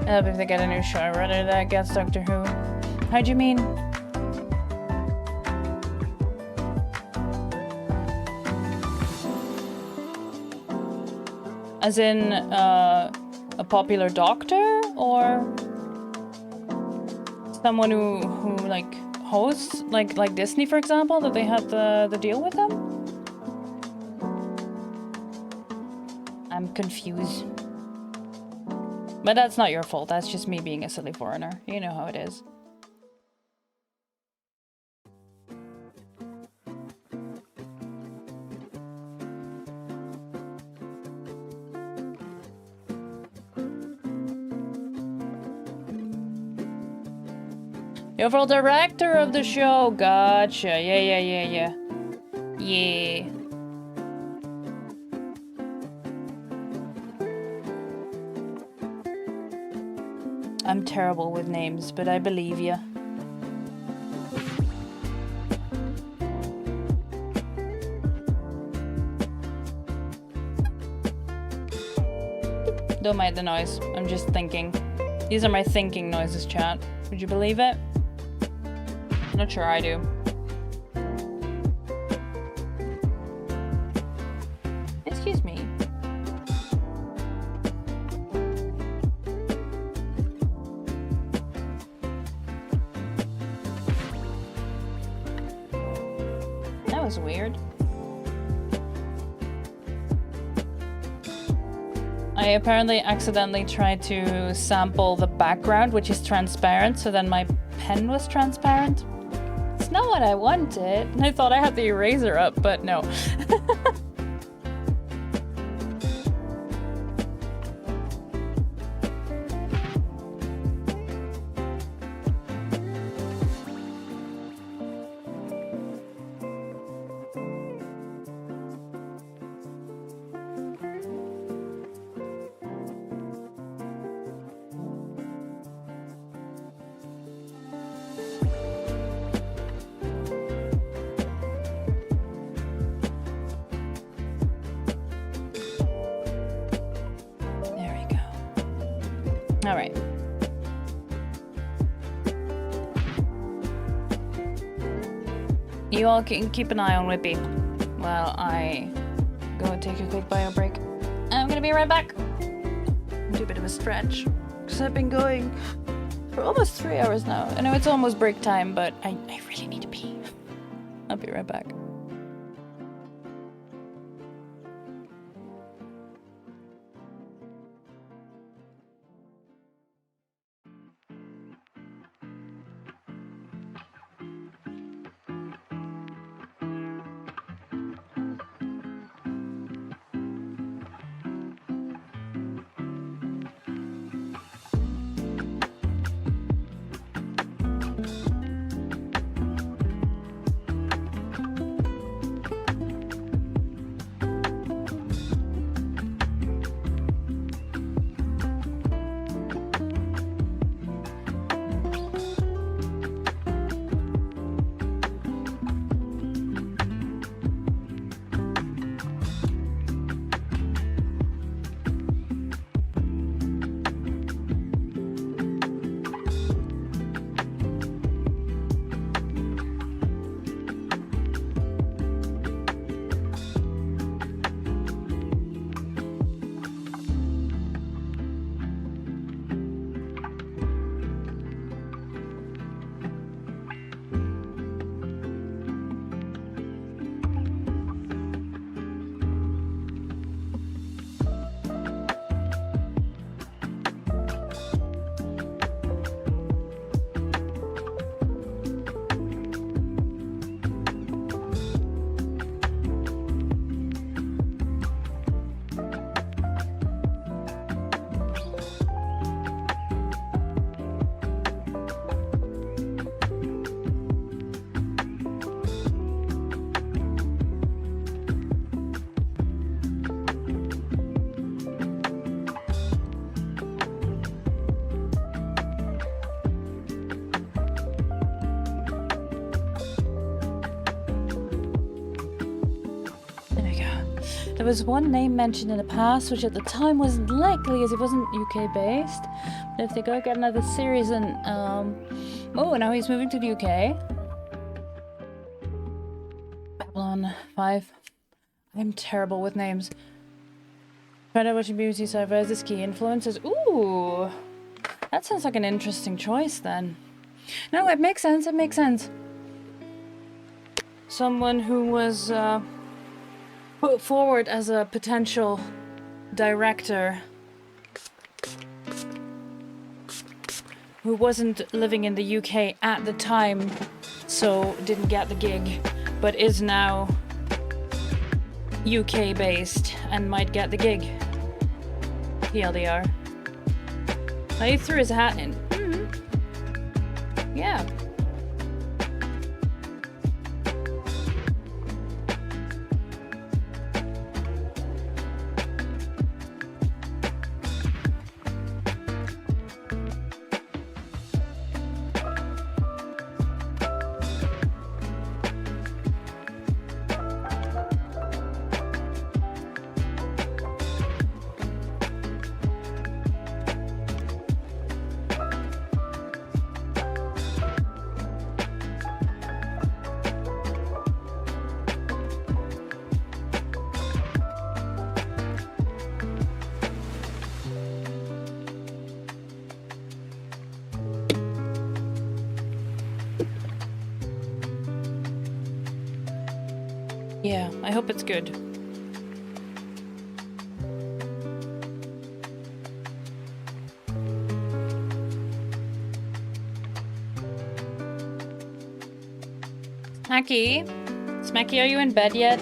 Help if they get a new showrunner that gets Doctor Who. How do you mean? As in, a popular doctor? Or someone who like, hosts? Like Disney, for example, that they had the deal with them? I'm confused. But that's not your fault, that's just me being a silly foreigner. You know how it is. The overall director of the show, gotcha. Yeah. I'm terrible with names, but I believe ya. Don't mind the noise, I'm just thinking. These are my thinking noises, chat. Would you believe it? I'm not sure I do. Excuse me. That was weird. I apparently accidentally tried to sample the background, which is transparent, so then my pen was transparent. It's not what I wanted. I thought I had the eraser up, but no. All right. You all can keep an eye on Whippy while I go and take a quick bio break. I'm gonna be right back. Do a bit of a stretch because I've been going for almost 3 hours now. I know it's almost break time, but I really need to pee. I'll be right back. There was one name mentioned in the past, which at the time wasn't likely as it wasn't UK based, If they go get another series and oh, now he's moving to the UK. Babylon 5. I'm terrible with names. Find out watching BBC Sci-Fi as his key influences. Ooh, that sounds like an interesting choice then. No, it makes sense. It makes sense. Someone who was put forward as a potential director who wasn't living in the UK at the time, so didn't get the gig, but is now UK based and might get the gig. TLDR. Oh, he threw his hat in. Yeah. Yeah, I hope it's good. Smacky? Smacky, are you in bed yet?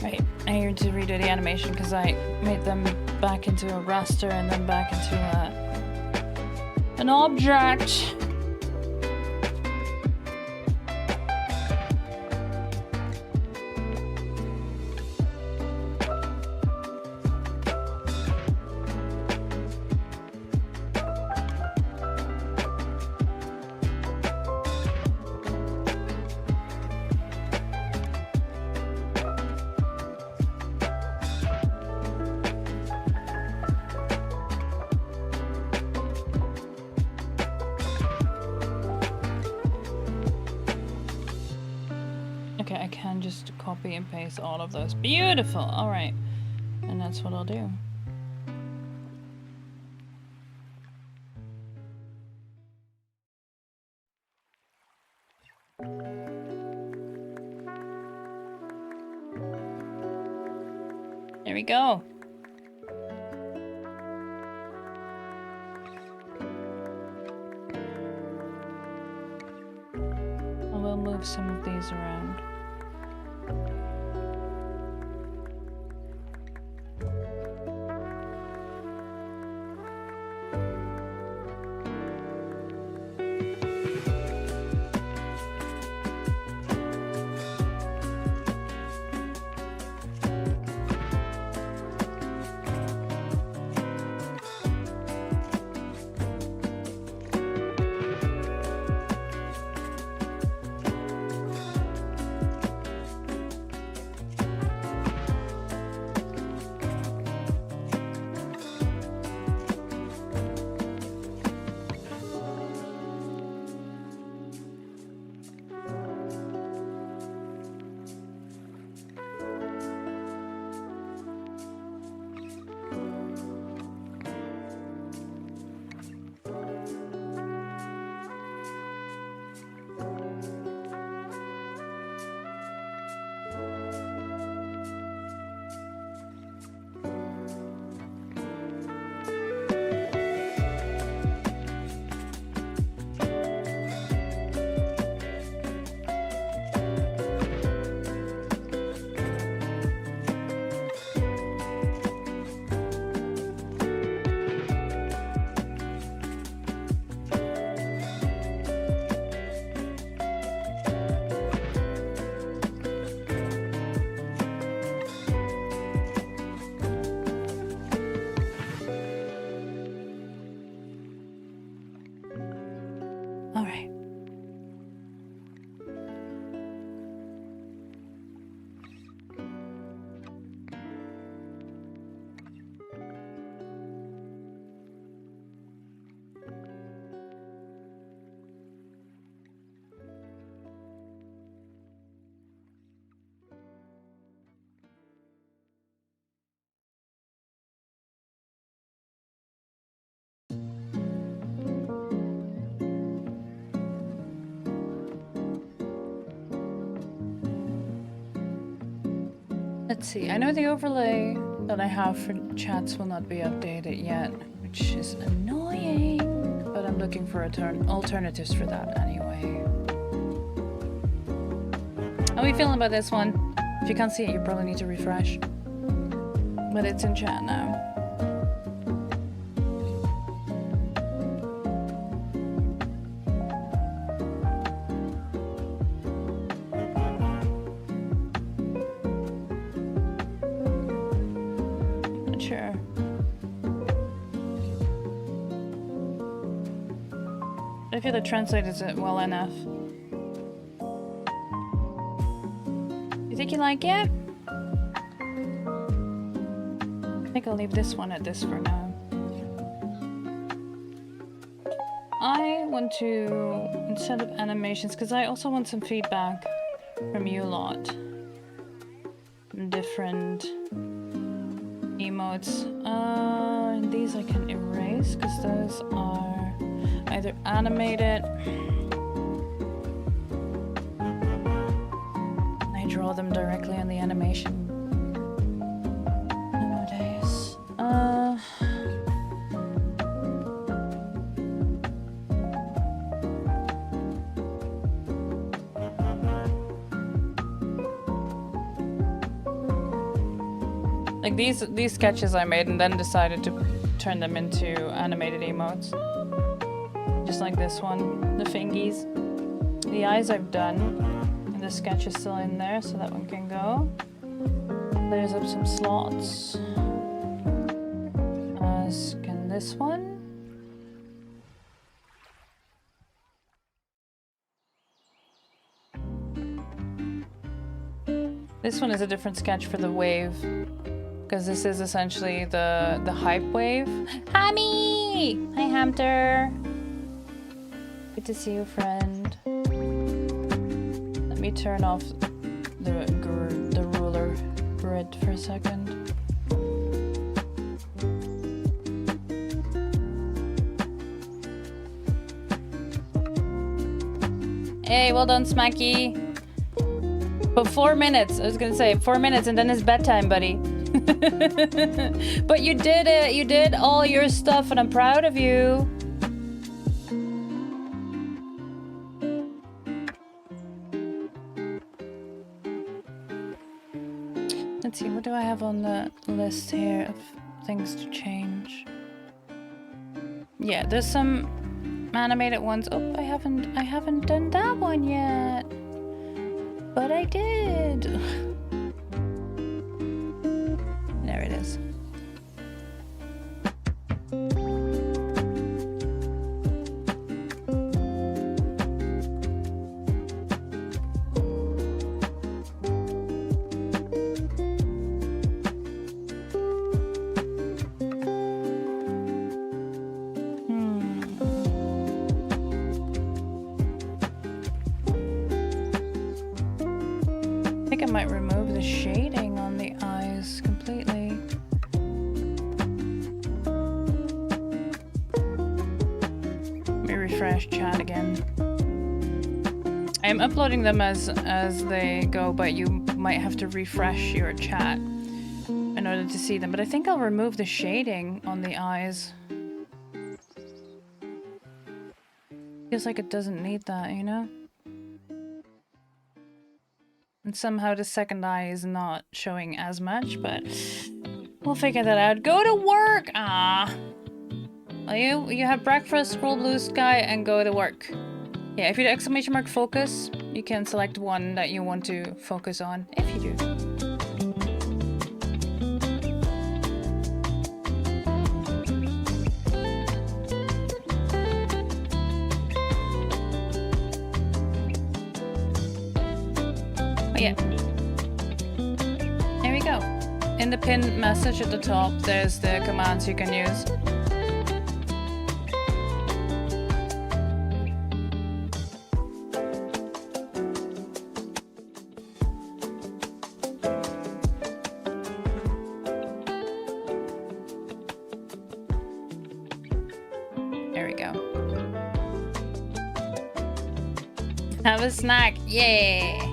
Right, I need to redo the animation because I made them back into a raster and then back into an object. Okay, I can just copy and paste all of those. Beautiful! Alright. And that's what I'll do. There we go. I will move some of these around. Let's see. I know the overlay that I have for chats will not be updated yet, which is annoying. But I'm looking for alternatives for that anyway. How are we feeling about this one? If you can't see it, you probably need to refresh. But it's in chat now. Not sure. I feel the translated it well enough. You think you like it? I think I'll leave this one at this for now. I want to, instead of animations, because I also want some feedback from you lot. Different emotes. These I can erase, because those are either animated. I draw them directly on the animation. Like these sketches I made and then decided to turn them into animated emotes. Just like this one, the fingies. The eyes I've done, and the sketch is still in there, so that one can go. There's up some slots. As can this one. This one is a different sketch for the wave. Because this is essentially the hype wave. Hammy! Hi, Hamter. Good to see you, friend. Let me turn off the ruler grid for a second. Hey, well done, Smacky. But 4 minutes. I was gonna say 4 minutes and then it's bedtime, buddy. But you did it. You did all your stuff and I'm proud of you. Let's see, what do I have on the list here of things to change? Yeah, there's some animated ones. Oh, I haven't done that one yet. But I did. There it is. I think I might remove the shading on the eyes completely. Let me refresh chat again. I am uploading them as they go, but you might have to refresh your chat in order to see them. But I think I'll remove the shading on the eyes. Feels like it doesn't need that, you know? And somehow the second eye is not showing as much, but we'll figure that out. Go to work! Ah. Well, you have breakfast, scroll blue sky, and go to work. Yeah, if you do exclamation mark focus, you can select one that you want to focus on, if you do. Yeah. There we go. In the pinned message at the top, there's the commands you can use. There we go. Have a snack. Yeah.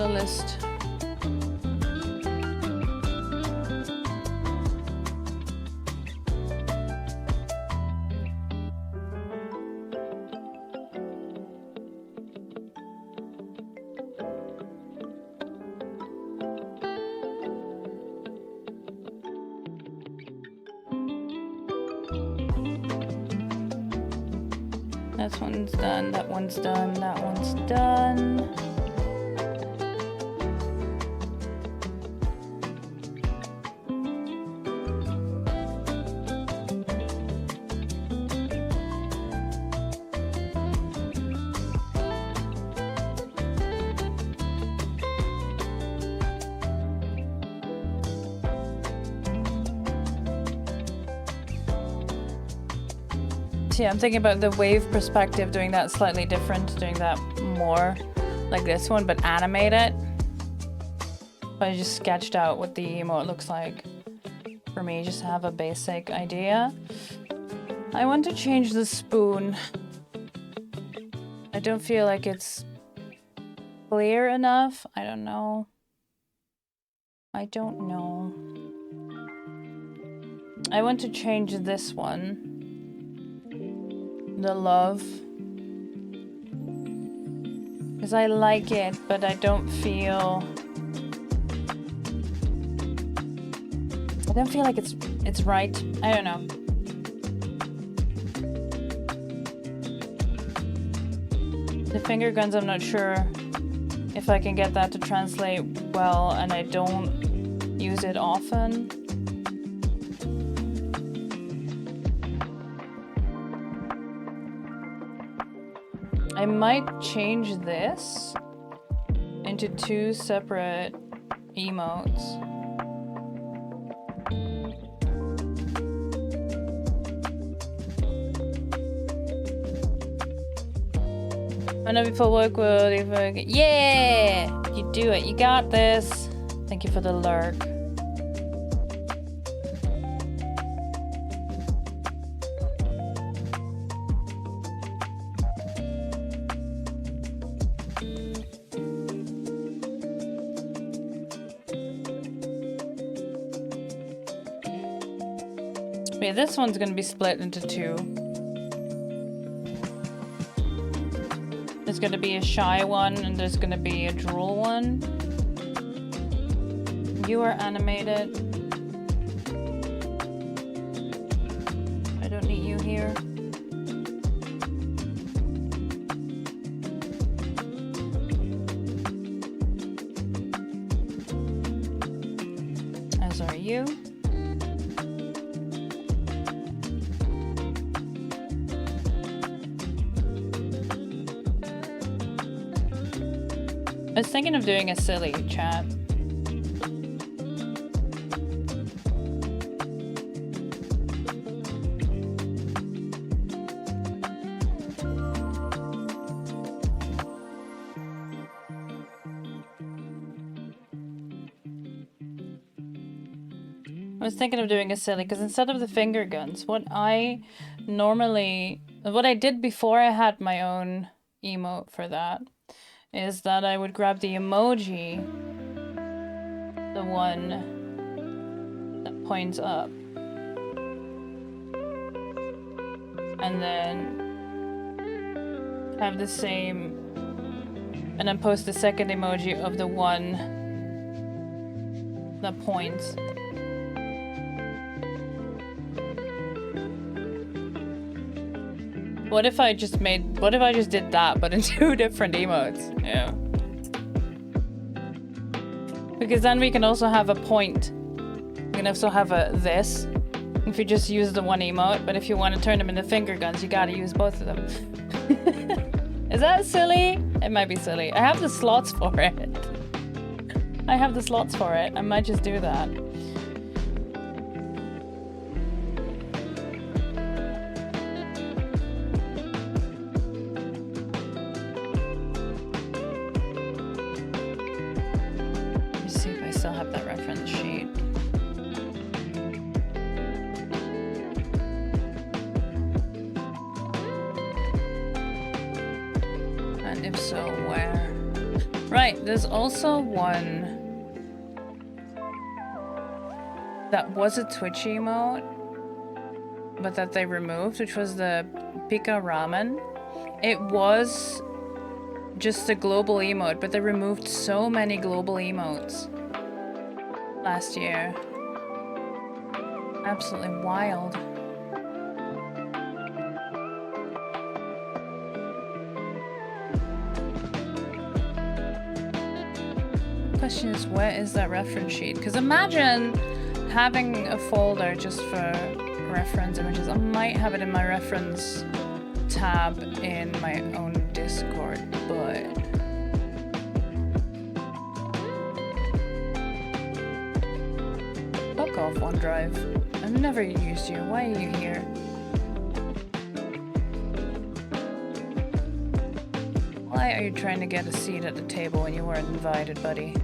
little list. This one's done, that one's done, that one's done. Yeah, I'm thinking about the wave perspective, doing that slightly different, doing that more like this one, but animate it. I just sketched out what the emote looks like for me, just to have a basic idea. I want to change the spoon. I don't feel like it's clear enough. I don't know. I don't know. I want to change this one. The love, because I like it, but I don't feel like it's right. I don't know. The finger guns, I'm not sure if I can get that to translate well, and I don't use it often. I might change this into 2 separate emotes. I know before work will yeah! You do it, you got this. Thank you for the lurk. Yeah, this one's gonna be split into 2. There's gonna be a shy one and there's gonna be a drool one. You are animated. I don't need you here. As are you. I was thinking of doing a silly chat. I was thinking of doing a silly, because instead of the finger guns, what I did before I had my own emote for that, is that I would grab the emoji, the one that points up, and then have the same, and then post the second emoji of the one that points. What if I just did that, but in 2 different emotes? Yeah. Because then we can also have a point. We can also have a this, if you just use the one emote, but if you want to turn them into finger guns, you gotta use both of them. Is that silly? It might be silly. I have the slots for it. I might just do that. Still have that reference sheet. And if so, where? Right, there's also one that was a Twitch emote, but that they removed, which was the Pika Ramen. It was just a global emote, but they removed so many global emotes last year. Absolutely wild. The question is, where is that reference sheet? Because imagine having a folder just for reference images. I might have it in my reference tab in my own Discord, but fuck off, OneDrive. I've never used you. Why are you here? Why are you trying to get a seat at the table when you weren't invited, buddy?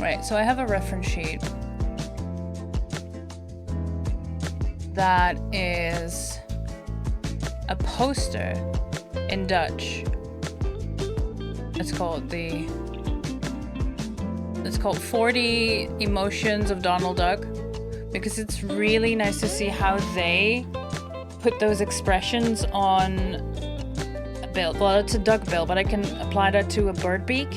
Right, so I have a reference sheet that is a poster in Dutch. It's called 40 Emotions of Donald Duck, because it's really nice to see how they put those expressions on a bill. Well, it's a duck bill, but I can apply that to a bird beak.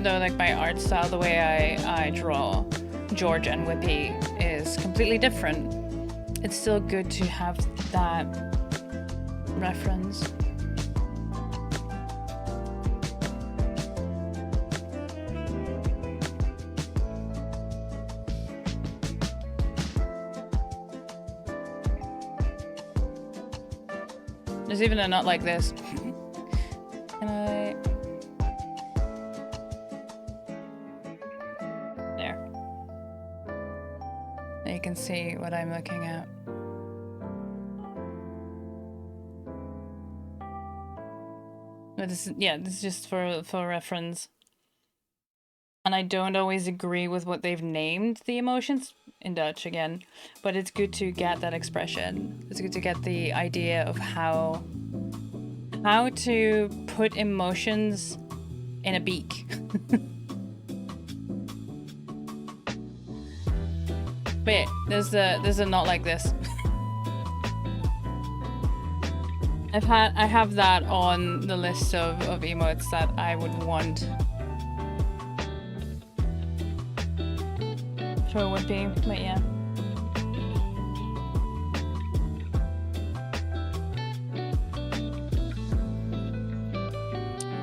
Like my art style, the way I draw George and Whippy is completely different. It's still good to have that reference. There's even a not like this. Can I? You can see what I'm looking at. But this is just for reference. And I don't always agree with what they've named the emotions in Dutch again, but it's good to get that expression. It's good to get the idea of how to put emotions in a beak. But yeah, there's a not like this. I have that on the list of emotes that I would want. Sure it would be, but yeah.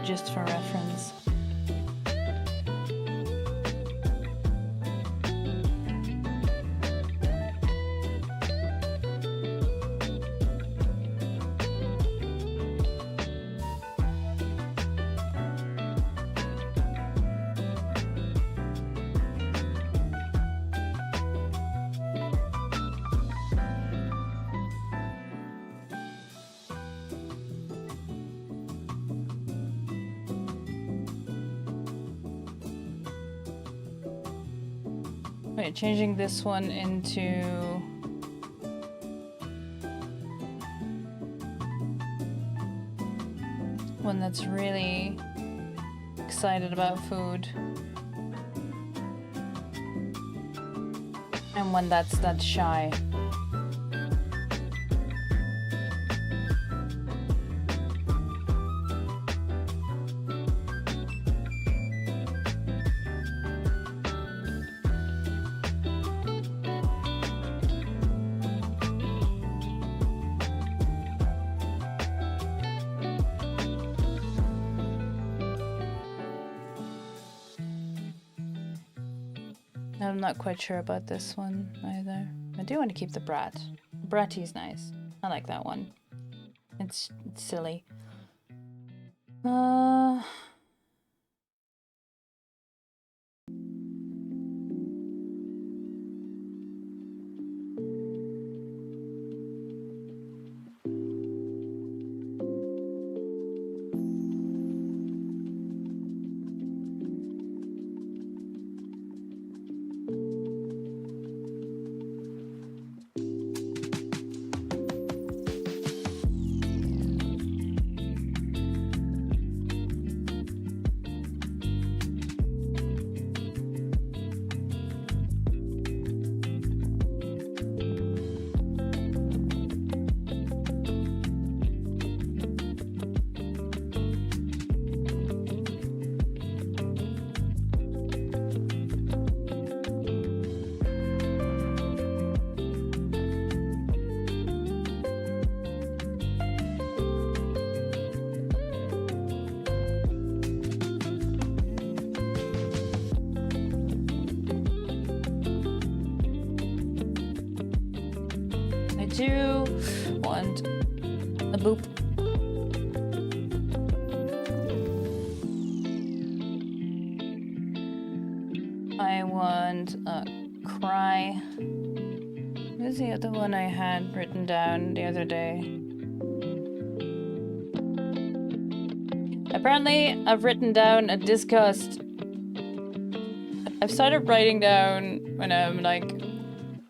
Just for reference. Wait, changing this one into one that's really excited about food, and one that's shy. I'm not quite sure about this one either. I do want to keep the Brat. Bratty's nice. I like that one. It's silly. Do want a boop. I want a cry. Where's the other one I had written down the other day? Apparently, I've written down a disgust. I've started writing down when I'm like,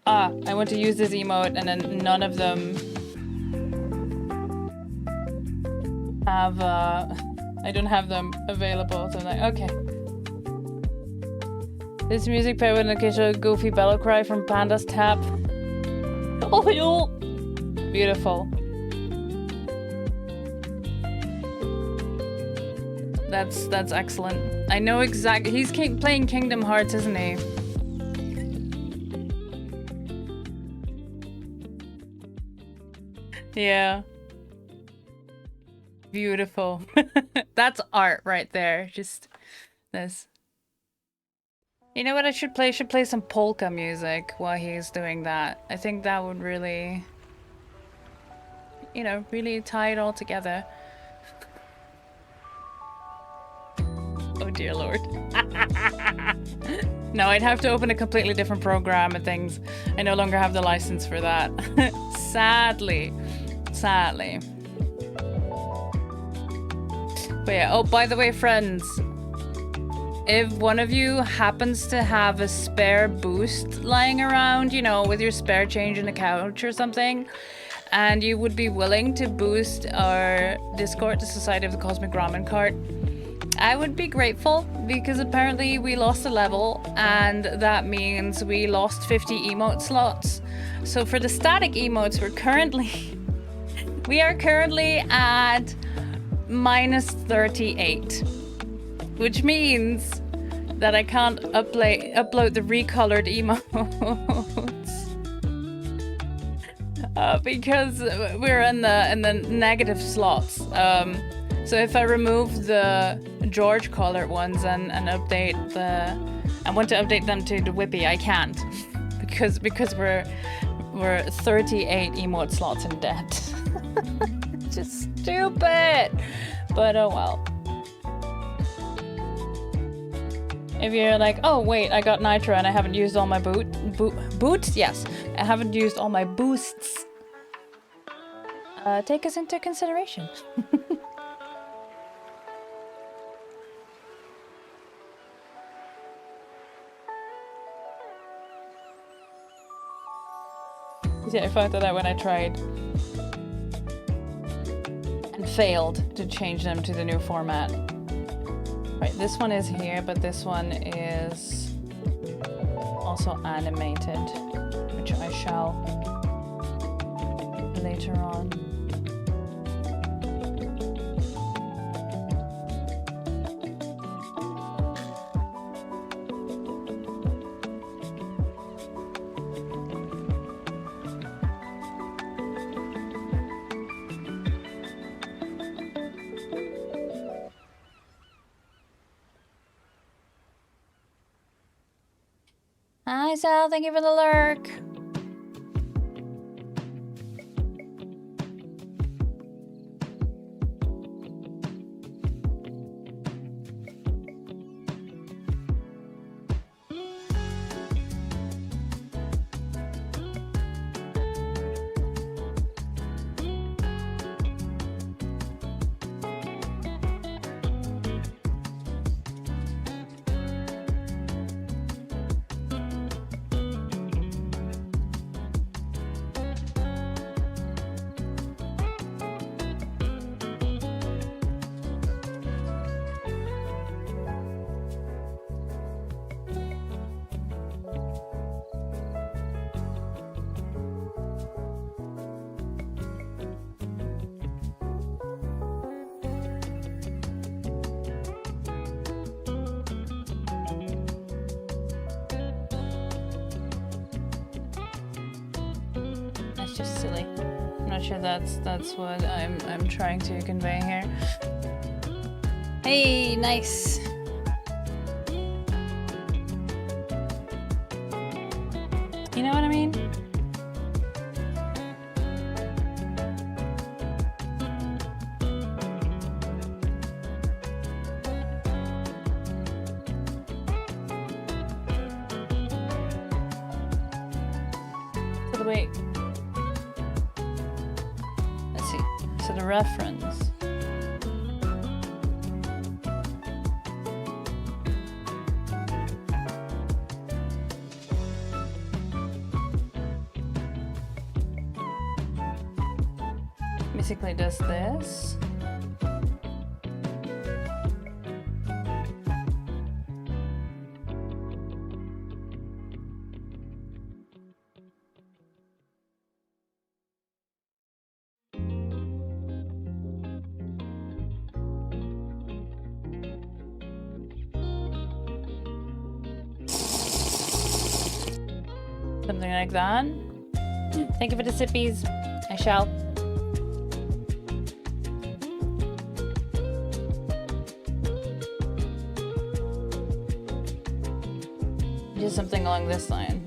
I want to use this emote, and then none of them have, I don't have them available, so I'm like, okay. This music paired with an occasional goofy bellow cry from Panda's tap. Oh, yo! Beautiful. That's excellent. I know exactly. He's playing Kingdom Hearts, isn't he? Yeah. Beautiful. That's art right there. Just this. You know what I should play? I should play some polka music while he's doing that. I think that would really, you know, really tie it all together. Oh dear lord. No, I'd have to open a completely different program and things. I no longer have the license for that. Sadly. Sadly. But yeah, oh, by the way, friends, if one of you happens to have a spare boost lying around, you know, with your spare change in the couch or something, and you would be willing to boost our Discord, the Society of the Cosmic Ramen Cart, I would be grateful, because apparently we lost a level, and that means we lost 50 emote slots. So for the static emotes, we are currently at -38, which means that I can't upload the recolored emotes because we're in the negative slots. So if I remove the George colored ones and update I want to update them to the Whippy, I can't because we're 38 emote slots in debt. Just stupid, but oh well. If you're like, oh wait, I got Nitro and I haven't used all my boots? Yes, I haven't used all my boosts. Take us into consideration. Yeah, I found that out when I tried and failed to change them to the new format. Right, this one is here, but this one is also animated, which I shall later on. Hi, Sal. Thank you for the lurk. That's just silly. I'm not sure that's what I'm trying to convey here. Hey, nice. You know what I mean? So wait. Let's see. So the reference. Basically does this. Something like that. Thank you for the sippies. I shall. Just something along this line.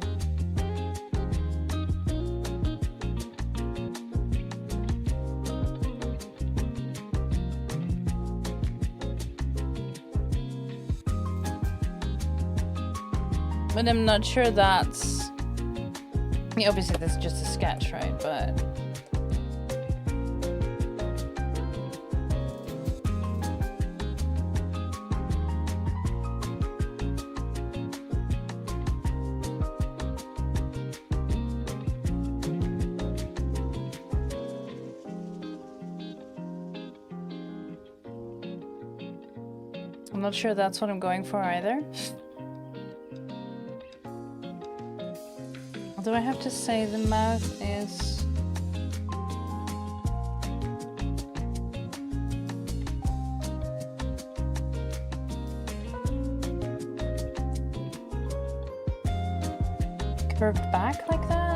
But I'm not sure that's... I mean, obviously this is just a sketch, right? But... I'm not sure that's what I'm going for either. Do I have to say the mouth is... curved back like that?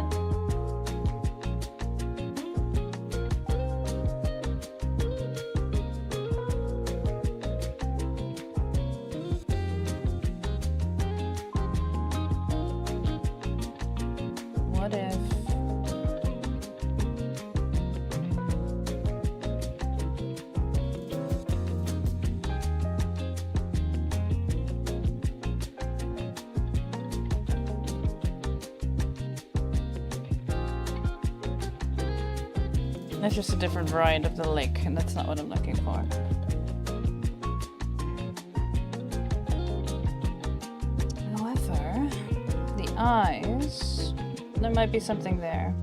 What if... That's just a different variant of the lick, and that's not what I'm looking for. However, the eyes, there might be something there.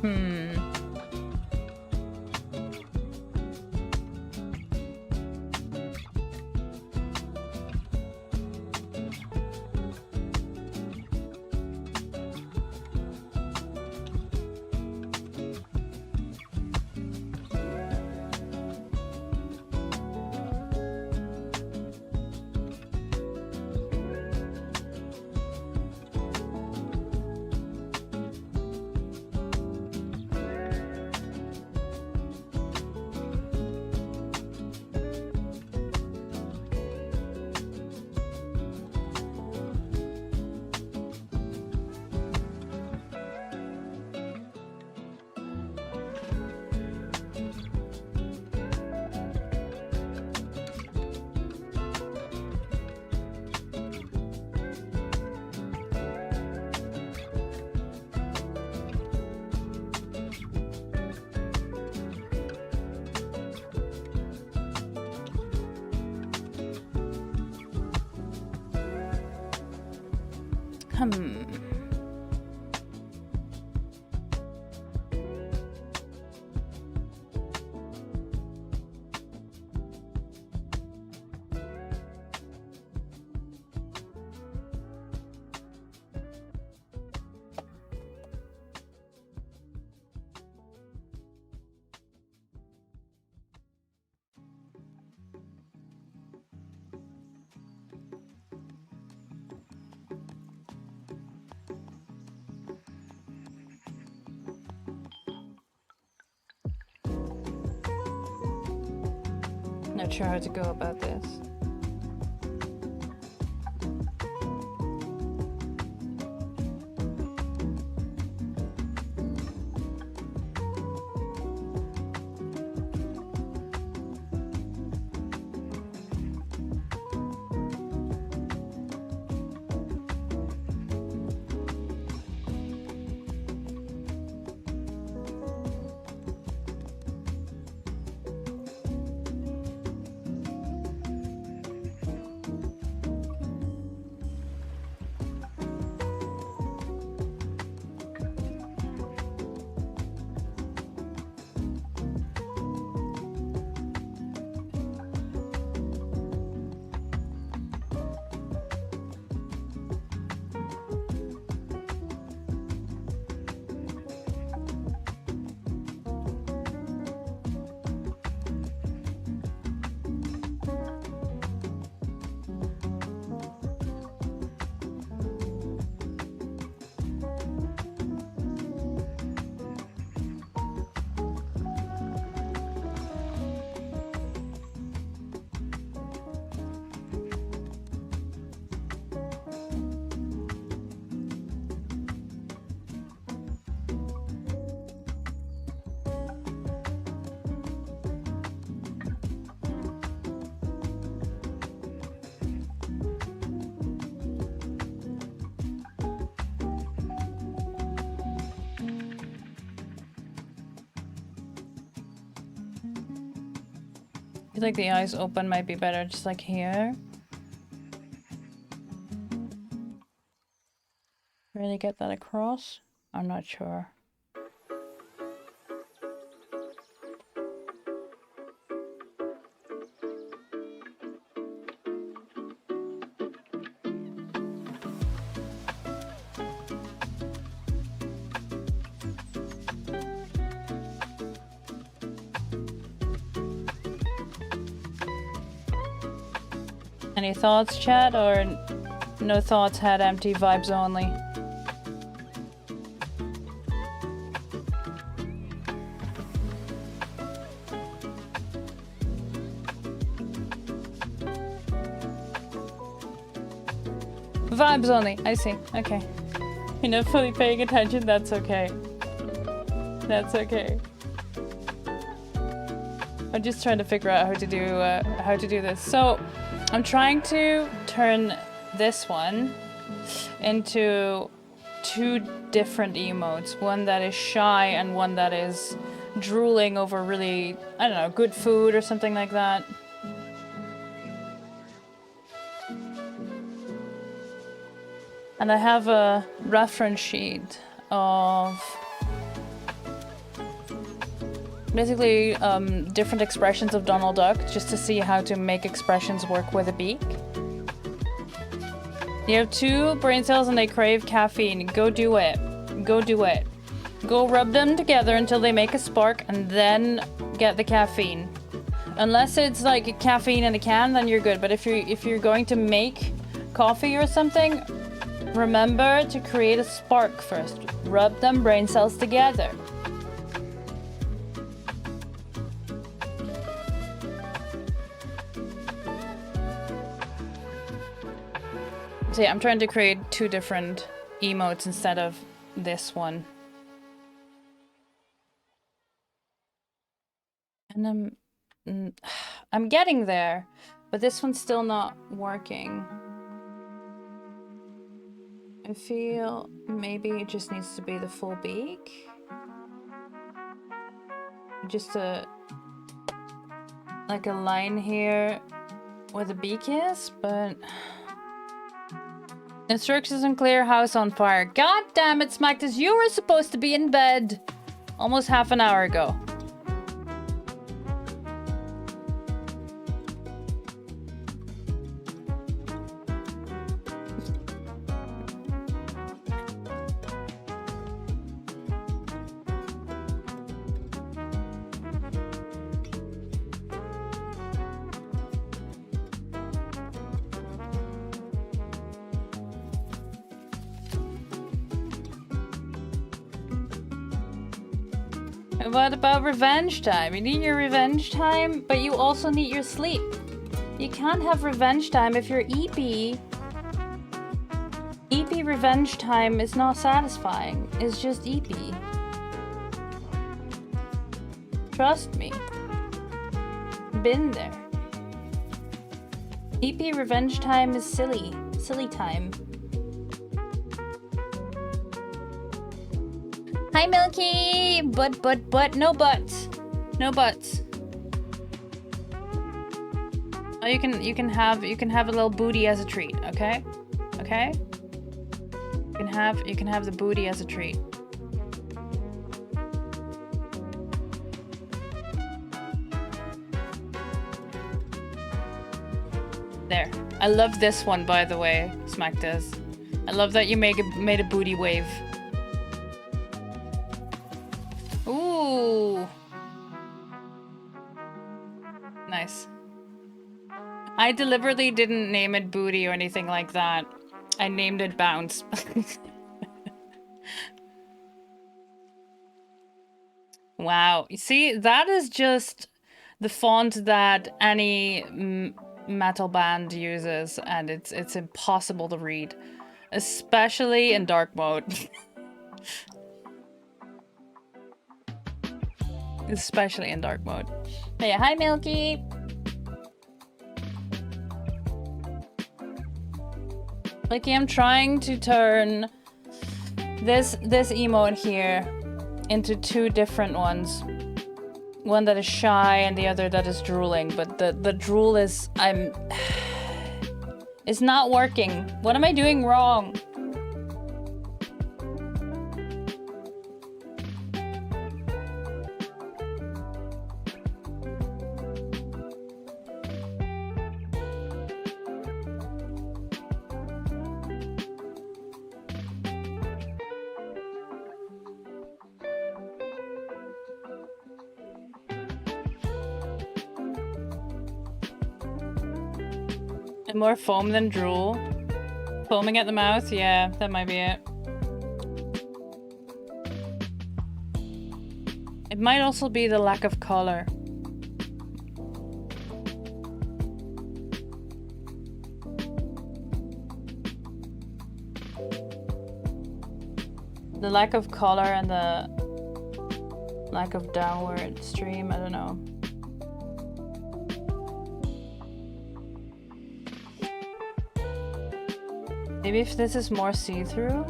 Hmm. Not sure how to go about this. I feel like the eyes open might be better, just like here. Really get that across? I'm not sure. Any thoughts, chat, or no thoughts, head empty, vibes only? Vibes only, I see, okay. You're not fully paying attention, that's okay. That's okay. I'm just trying to figure out how to do this. So, I'm trying to turn this one into two different emotes. One that is shy and one that is drooling over really, I don't know, good food or something like that. And I have a reference sheet of Basically, different expressions of Donald Duck, just to see how to make expressions work with a beak. You have 2 brain cells and they crave caffeine. Go do it. Go do it. Go rub them together until they make a spark and then get the caffeine. Unless it's like caffeine in a can, then you're good. But if you're going to make coffee or something, remember to create a spark first. Rub them brain cells together. So yeah, I'm trying to create 2 different emotes instead of this one. And I'm getting there, but this one's still not working. I feel maybe it just needs to be the full beak. Just like a line here where the beak is, but instructions unclear, house on fire. God damn it, Smacktus, you were supposed to be in bed almost half an hour ago. What about revenge time? You need your revenge time, but you also need your sleep. You can't have revenge time if you're EP. EP revenge time is not satisfying. It's just EP. Trust me. Been there. EP revenge time is silly. Silly time. Hi, Milky! But, no buts. No buts. Oh, you can have a little booty as a treat, okay? Okay? You can have the booty as a treat. There. I love this one, by the way, Smack does. I love that you made a booty wave. Ooh. Nice. I deliberately didn't name it booty or anything like that. I named it bounce. Wow. You see, that is just the font that any metal band uses, and it's impossible to read, especially in dark mode. Especially in dark mode. Hey, hi Milky. Milky, I'm trying to turn this emote here into 2 different ones. One that is shy and the other that is drooling, but the drool is it's not working. What am I doing wrong? More foam than drool. Foaming at the mouth? Yeah, that might be it. It might also be the lack of color. The lack of color and the lack of downward stream, I don't know. Maybe if this is more see-through.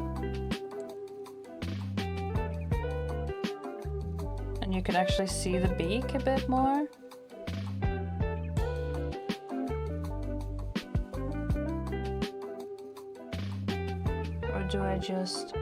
And you can actually see the beak a bit more. Or do I just...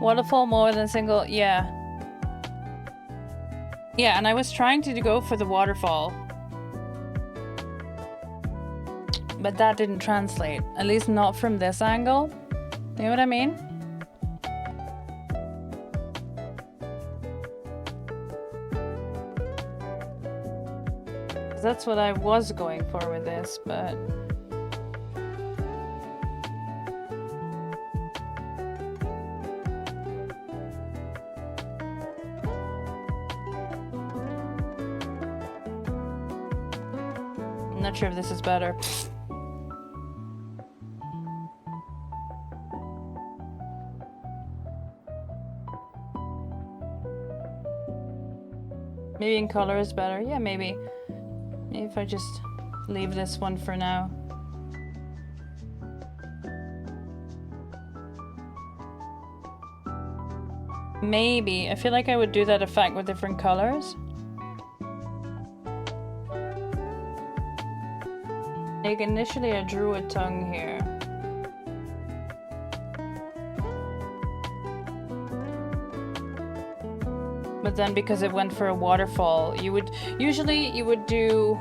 Waterfall more than single, yeah. Yeah, and I was trying to go for the waterfall. But that didn't translate. At least not from this angle. You know what I mean? That's what I was going for with this, but... I'm not sure if this is better. Maybe in color is better. Yeah, maybe. Maybe if I just leave this one for now. Maybe. I feel like I would do that effect with different colors. Like initially I drew a tongue here. But then because it went for a waterfall, you would usually do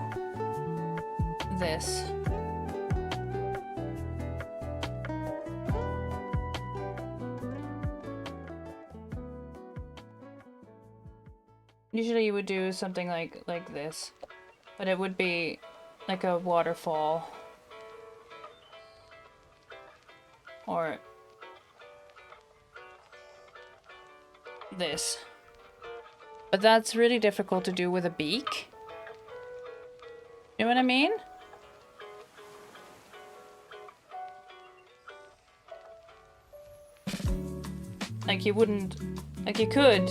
this. Usually you would do something like this, but it would be like a waterfall. Or this. But that's really difficult to do with a beak. You know what I mean? Like you wouldn't, like you could,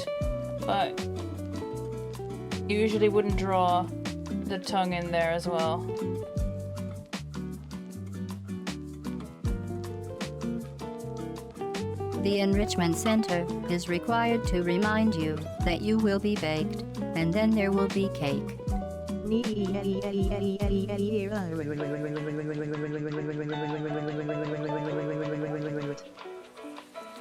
but you usually wouldn't draw the tongue in there as well. The Enrichment Center is required to remind you that you will be baked, and then there will be cake.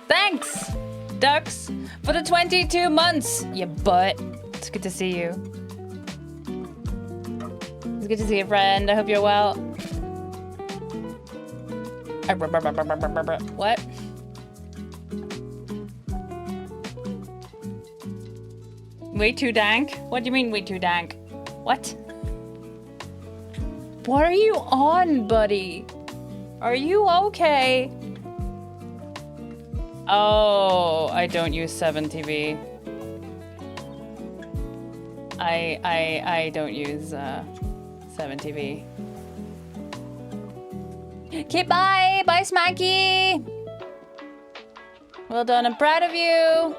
Thanks, Ducks, for the 22 months, you butt. It's good to see you. It's good to see you, friend. I hope you're well. What? Way too dank? What do you mean way too dank? What? What are you on, buddy? Are you okay? Oh, I don't use 7TV. I don't use 7TV. Okay, bye! Bye, Smacky! Well done, I'm proud of you!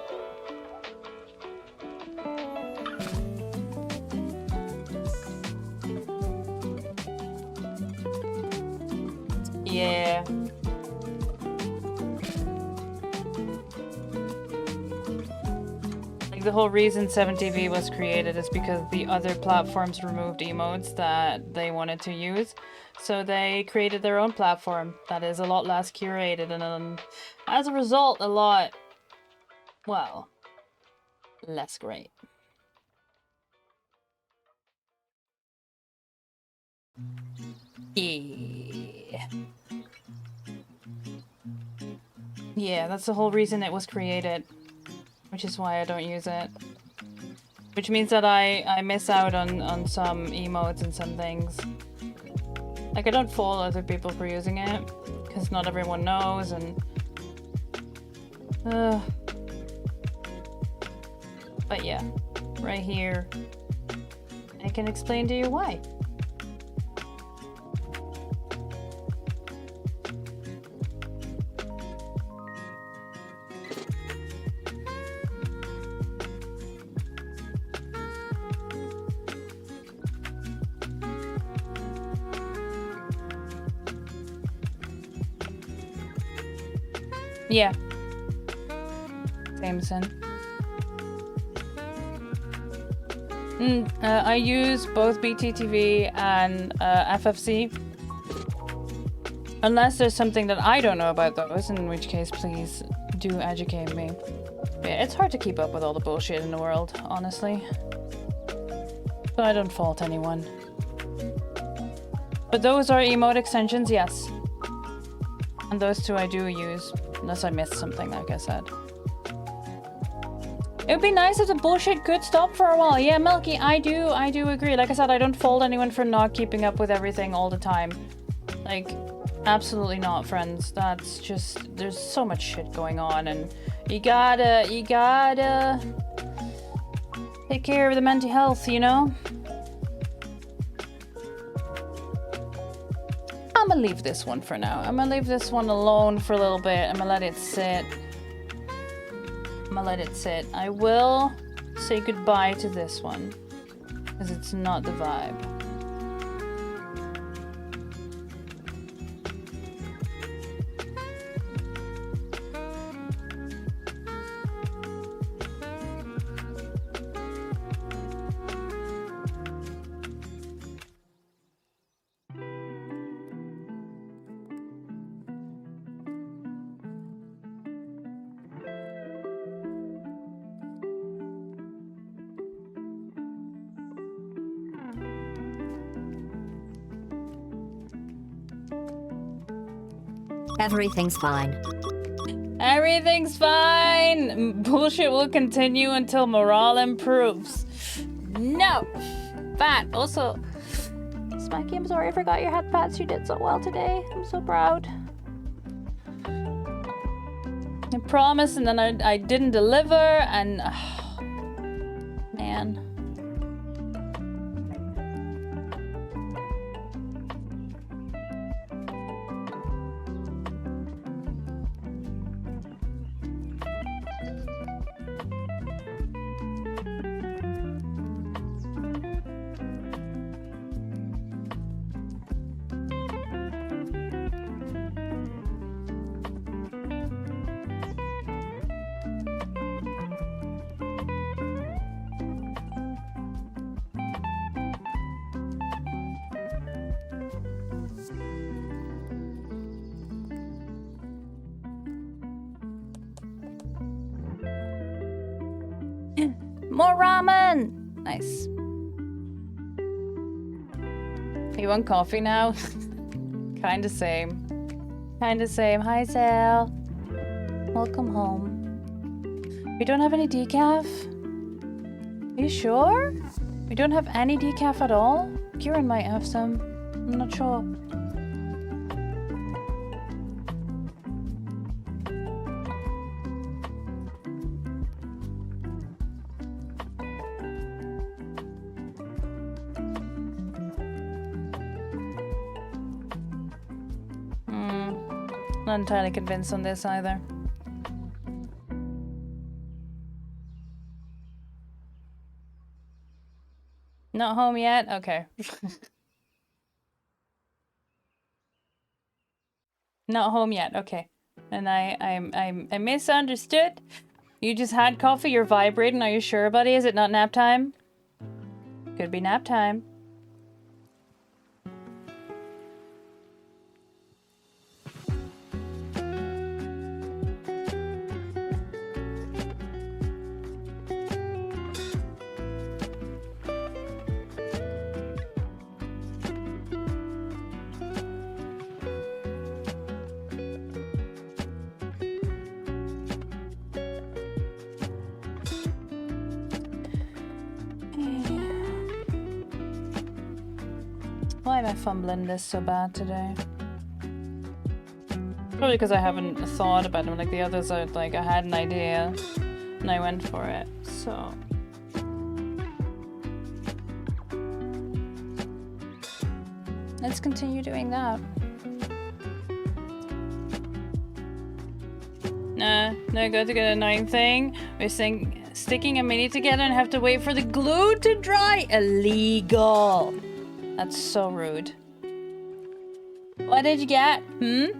Yeah. Like the whole reason 7TV was created is because the other platforms removed emotes that they wanted to use. So they created their own platform that is a lot less curated and as a result a lot, well, less great. Yeah. Yeah, that's the whole reason it was created, which is why I don't use it. Which means that I miss out on some emotes and some things. Like, I don't fault other people for using it, because not everyone knows, and... But yeah, right here, I can explain to you why. Yeah. Jameson. I use both BTTV and FFC. Unless there's something that I don't know about those, in which case please do educate me. Yeah, it's hard to keep up with all the bullshit in the world, honestly. So I don't fault anyone. But those are emote extensions, yes. And those two I do use, unless I missed something, like I said. It would be nice if the bullshit could stop for a while. Yeah, Milky, I do agree. Like I said, I don't fault anyone for not keeping up with everything all the time. Like, absolutely not, friends. That's just, there's so much shit going on, and you gotta take care of the mental health, you know? I'm gonna leave this one for now. I'm gonna leave this one alone for a little bit. I'm gonna let it sit. I will say goodbye to this one, because it's not the vibe. Everything's fine. Everything's fine. Bullshit will continue until morale improves. No. But also, Smacky, I'm sorry I forgot your head pats. You did so well today. I'm so proud. I promised, and then I didn't deliver, and man. More ramen! Nice. You want coffee now? Kinda same. Kinda same. Hi, Sal. Welcome home. We don't have any decaf? Are you sure? We don't have any decaf at all? Kieran might have some. I'm not sure. Not entirely convinced on this either. Not home yet? Okay. Not home yet. Okay. And I misunderstood. You just had coffee. You're vibrating. Are you sure, buddy? Is it not nap time? Could be nap time. Why am I fumbling this so bad today? Probably because I haven't thought about them like the others. I had an idea and I went for it. So let's continue doing that. Nah, no good to get a 9 thing. We're sticking a mini together and have to wait for the glue to dry. Illegal. That's so rude. What did you get? Do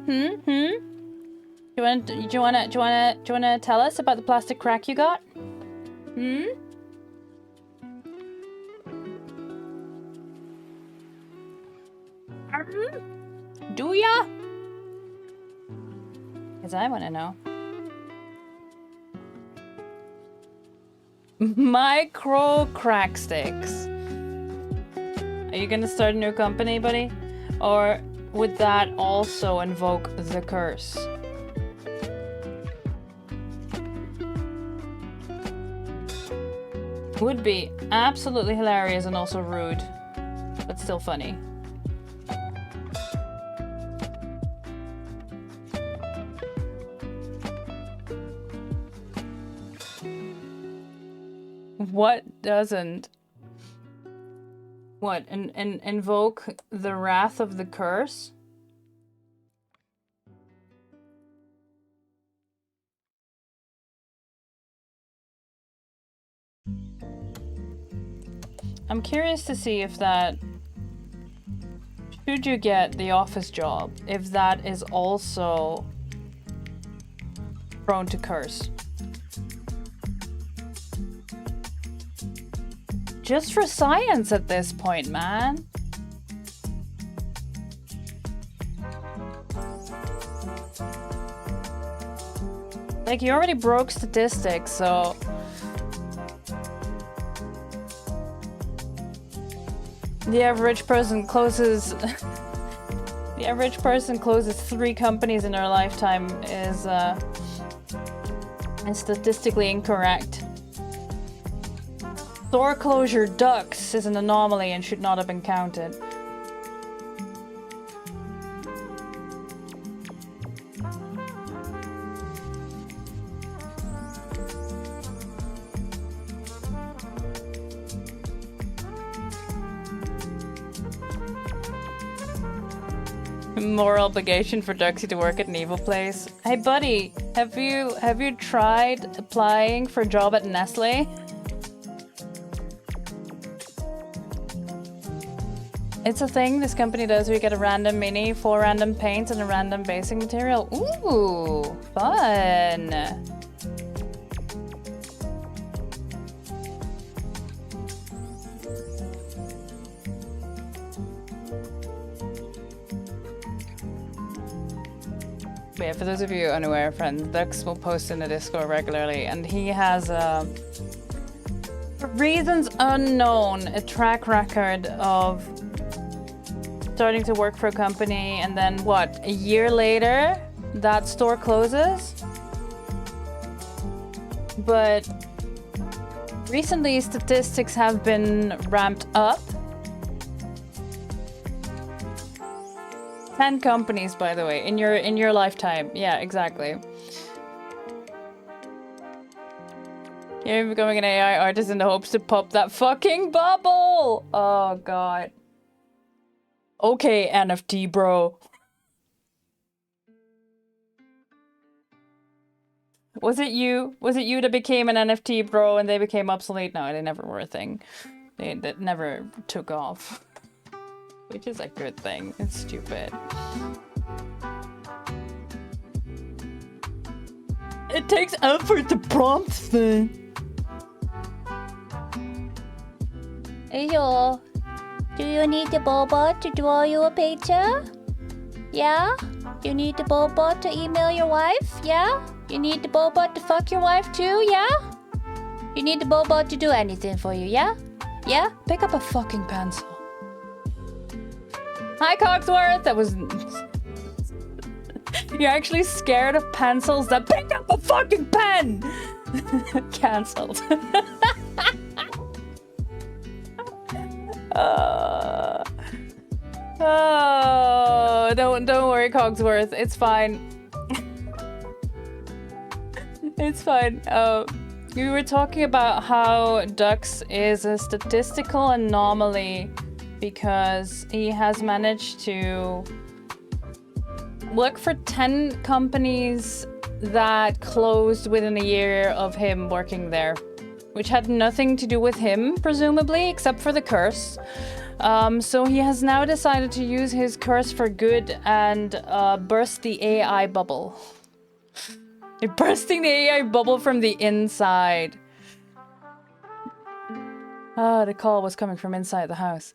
you wanna tell us about the plastic crack you got? Do ya? Because I wanna know. Micro crack sticks. Are you gonna start a new company, buddy? Or would that also invoke the curse? Would be absolutely hilarious and also rude, but still funny. What doesn't? What, invoke the wrath of the curse? I'm curious to see if that, should you get the office job, if that is also prone to curse. Just for science at this point, man. Like, you already broke statistics, so... The average person closes... the average person closes 3 companies in their lifetime is statistically incorrect. Store closure ducks is an anomaly and should not have been counted. More obligation for Duxie to work at an evil place. Hey buddy, have you tried applying for a job at Nestle? It's a thing this company does where you get a random mini, 4 random paints, and a random basic material. Ooh, fun. But yeah, for those of you unaware, friends, Dux will post in the Discord regularly, and he has, for reasons unknown, a track record of starting to work for a company, and then what, a year later, that store closes? But recently, statistics have been ramped up. 10 companies, by the way, in your lifetime. Yeah, exactly. You're becoming an AI artist in the hopes to pop that fucking bubble! Oh, God. Okay, NFT, bro. Was it you? Was it you that became an NFT, bro, and they became obsolete? No, they never were a thing. That never took off. Which is a good thing. It's stupid. It takes effort to prompt thing. Hey y'all, do you need the Boba to draw you a picture? Yeah? You need the Boba to email your wife? Yeah? You need the Boba to fuck your wife too? Yeah? You need the Boba to do anything for you, yeah? Yeah? Pick up a fucking pencil. Hi, Cogsworth! That was... You're actually scared of pencils that pick up a fucking pen! Cancelled. Oh, don't worry, Cogsworth. It's fine. It's fine. We were talking about how Dux is a statistical anomaly because he has managed to work for 10 companies that closed within a year of him working there, which had nothing to do with him, presumably, except for the curse. So he has now decided to use his curse for good and burst the AI bubble. You're bursting the AI bubble from the inside. Ah, the call was coming from inside the house.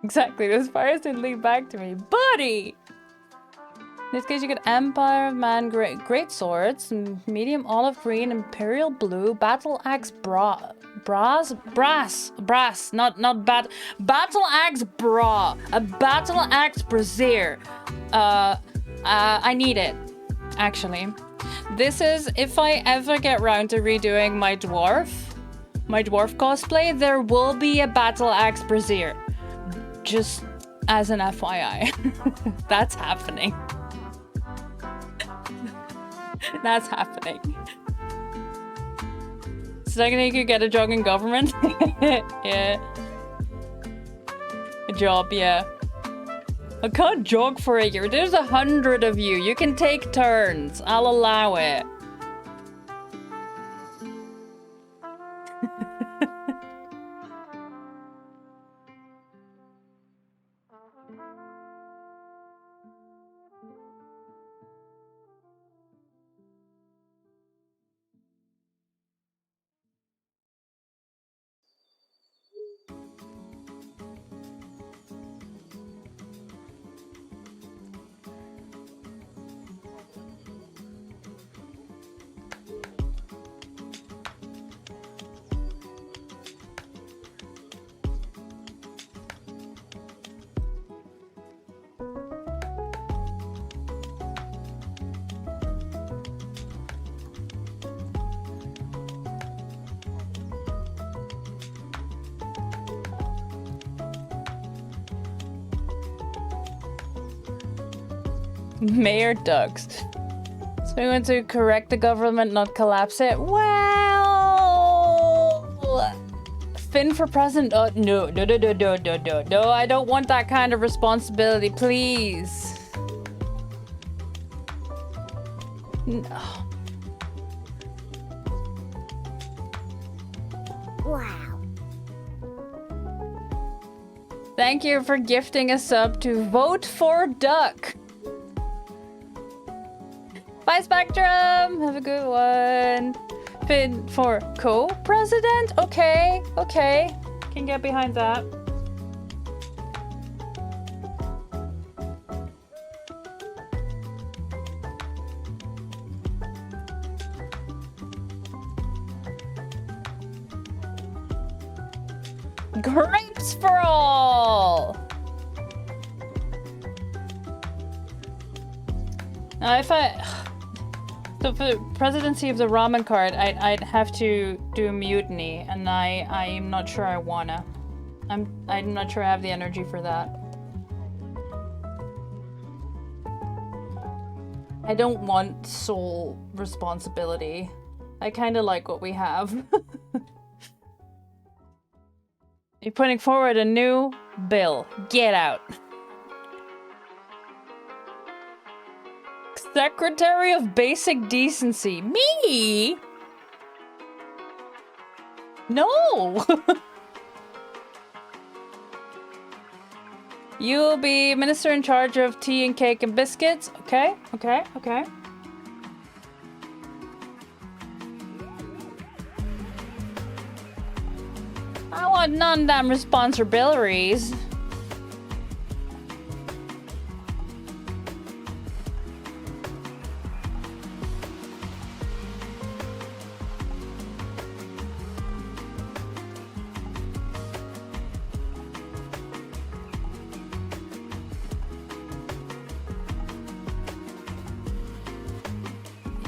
Exactly, those fires didn't lead back to me. Buddy! In this case, you get Empire of Man, great swords, medium olive green, imperial blue, battle axe brass, not battle axe bra, a battle axe brazier. I need it, actually. This is if I ever get round to redoing my dwarf cosplay, there will be a battle axe brazier. Just as an FYI, that's happening. That's happening. So you could get a job in government. Yeah. A job, yeah. I can't jog for a year. There's 100 of you. You can take turns. I'll allow it. Mayor Ducks. So we want to correct the government, not collapse it. Well, Finn for president. Oh, no. No, I don't want that kind of responsibility, please. No. Wow. Thank you for gifting a sub to Vote for Duck. Bye, Spectrum. Have a good one. Finn for co-president? Okay. Can get behind that. Grapes for all! Now, if so for the presidency of the ramen card, I'd have to do a mutiny, and I'm not sure I wanna. I'm not sure I have the energy for that. I don't want sole responsibility. I kind of like what we have. You're putting forward a new bill. Get out. Secretary of Basic Decency. Me? No. You'll be minister in charge of tea and cake and biscuits. Okay. I want none damn responsibilities.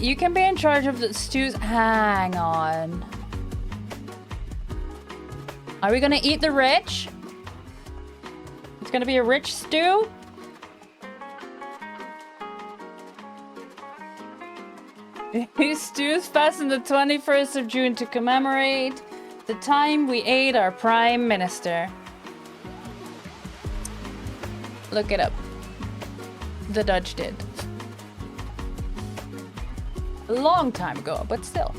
You can be in charge of the stews. Hang on. Are we gonna eat the rich? It's gonna be a rich stew? These stews fast on the 21st of June to commemorate the time we ate our Prime Minister. Look it up. The Dutch did. A long time ago, but still.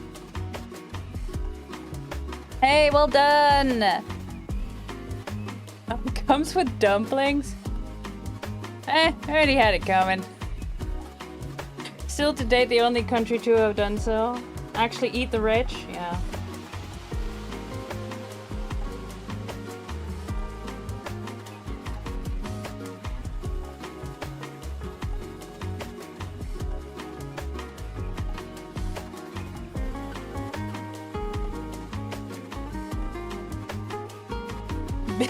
Hey, well done! Comes with dumplings? I already had it coming. Still to date, the only country to have done so. Actually eat the rich? Yeah.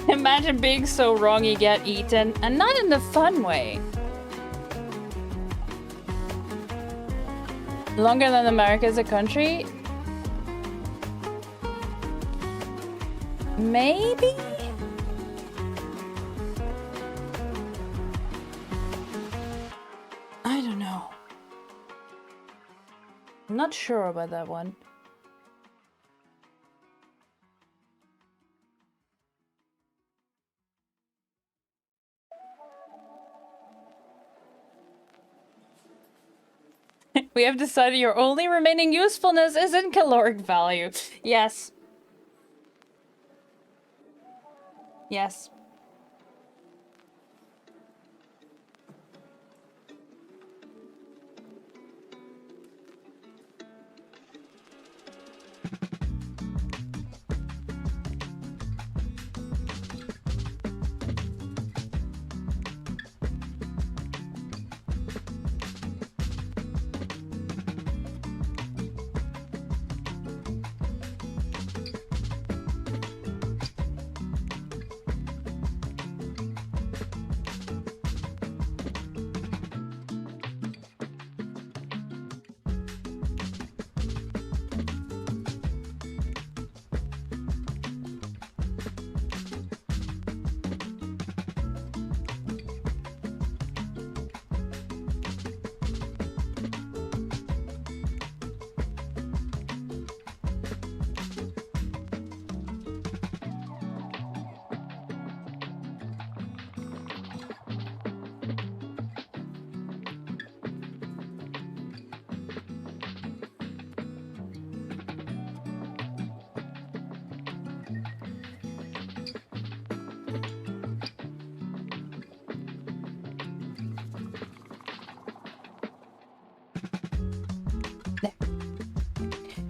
Imagine being so wrong you get eaten, and not in the fun way. Longer than America as a country? Maybe? I don't know. I'm not sure about that one. We have decided your only remaining usefulness is in caloric value. Yes. Yes.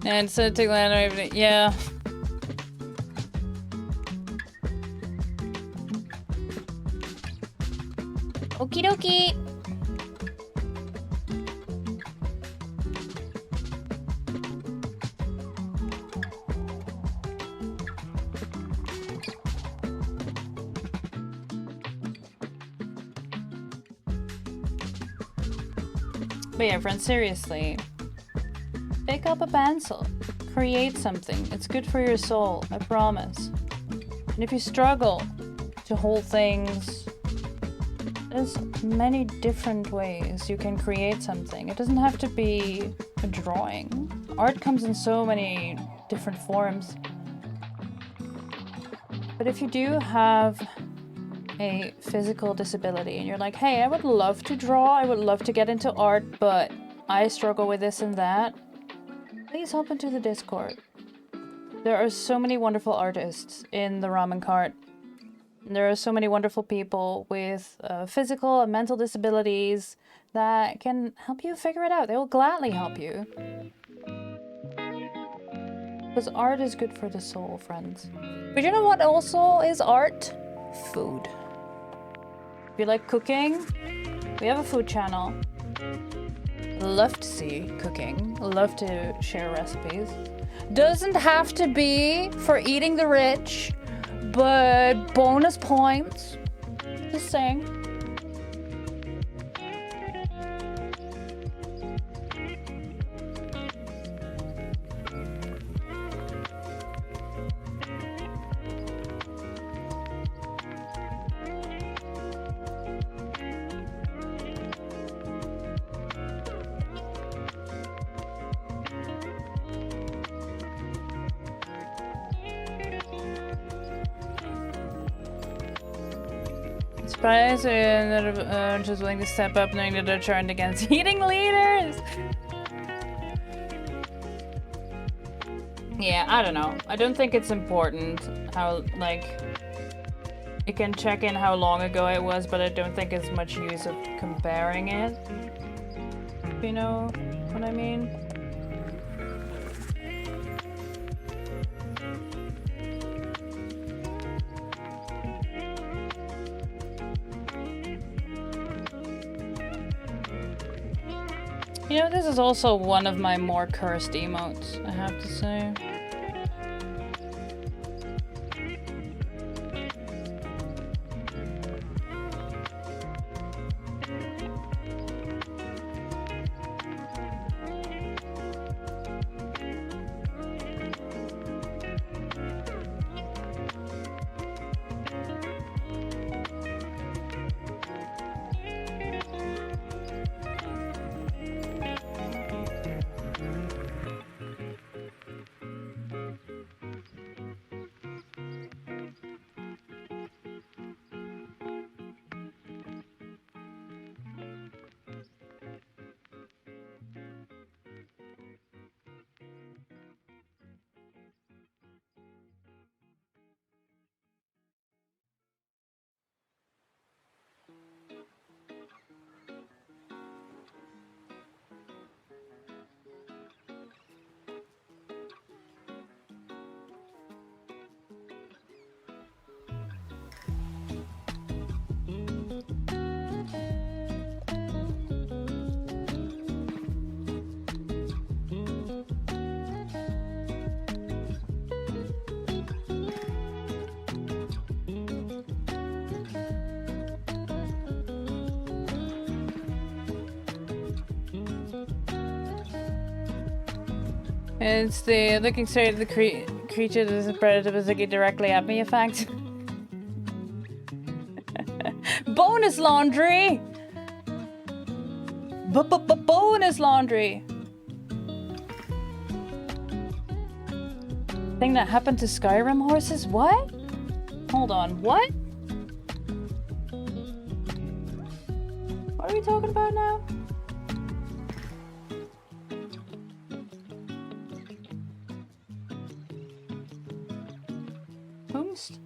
And so to land, yeah. Okie dokie. But yeah, friends, seriously. Pick up a pencil. Create something. It's good for your soul, I promise. And if you struggle to hold things, there's many different ways you can create something. It doesn't have to be a drawing. Art comes in so many different forms. But if you do have a physical disability and you're like, hey, I would love to draw, I would love to get into art, but I struggle with this and that, please hop into the Discord. There are so many wonderful artists in the ramen cart. There are so many wonderful people with physical and mental disabilities that can help you figure it out. They will gladly help you. Because art is good for the soul, friends. But you know what also is art? Food. If you like cooking, we have a food channel. Love to see cooking. Love to share recipes. Doesn't have to be for eating the rich, but bonus points. Just saying. Surprised that just willing to step up knowing that they're turned against eating leaders. Yeah, I don't know. I don't think it's important how, like, you can check in how long ago it was, but I don't think it's much use of comparing it. You know what I mean? You know, this is also one of my more cursed emotes, I have to say. It's the looking straight at the creature that is a predator was looking directly at me effect. Bonus laundry! Bonus laundry! Thing that happened to Skyrim horses? What? Hold on, what? What are we talking about now? Host?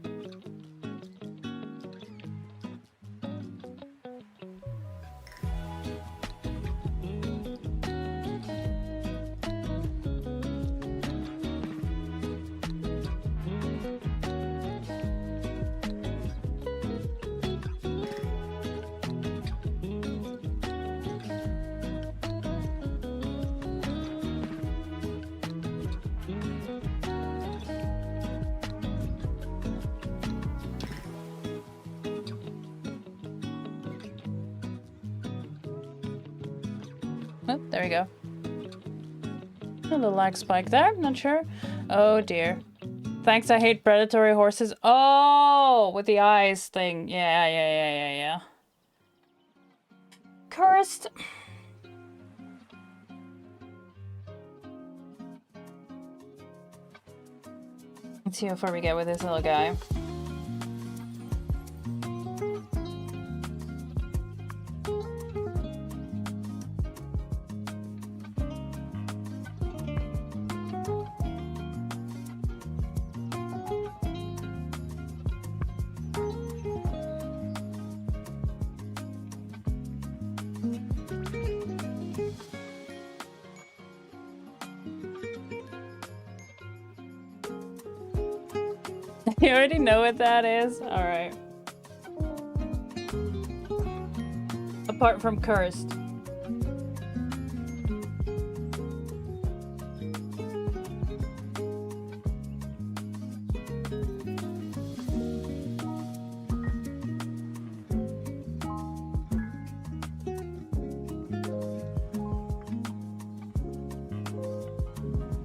Oh, there we go. A little lag spike there, not sure. Oh dear. Thanks, I hate predatory horses. Oh, with the eyes thing. Yeah. Cursed. Let's see how far we get with this little guy. You already know what that is? Alright. Apart from cursed.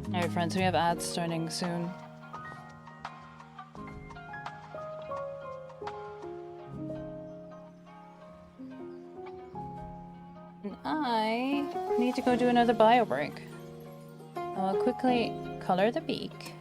Alright friends, we have ads starting soon. I need to go do another bio break. I'll quickly color the beak.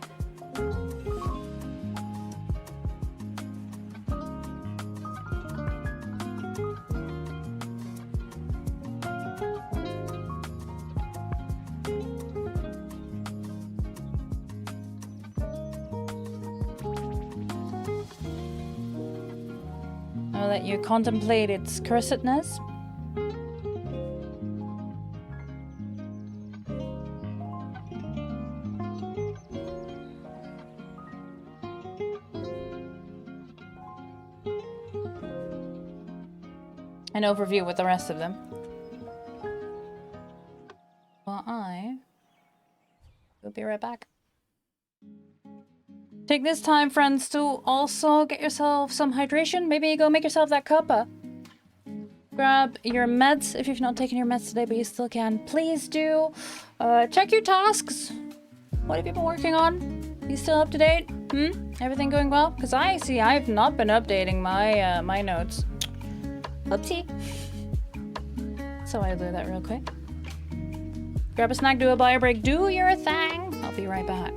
I'll let you contemplate its cursedness. An overview with the rest of them. Well, I will be right back. Take this time, friends, to also get yourself some hydration. Maybe go make yourself that cuppa. Grab your meds if you've not taken your meds today, but you still can. Please do. Check your tasks. What have you been working on? You still up to date? Everything going well? Because I see I've not been updating my my notes. Oopsie. So I'll do that real quick. Grab a snack, do a bio break, do your thing. I'll be right back.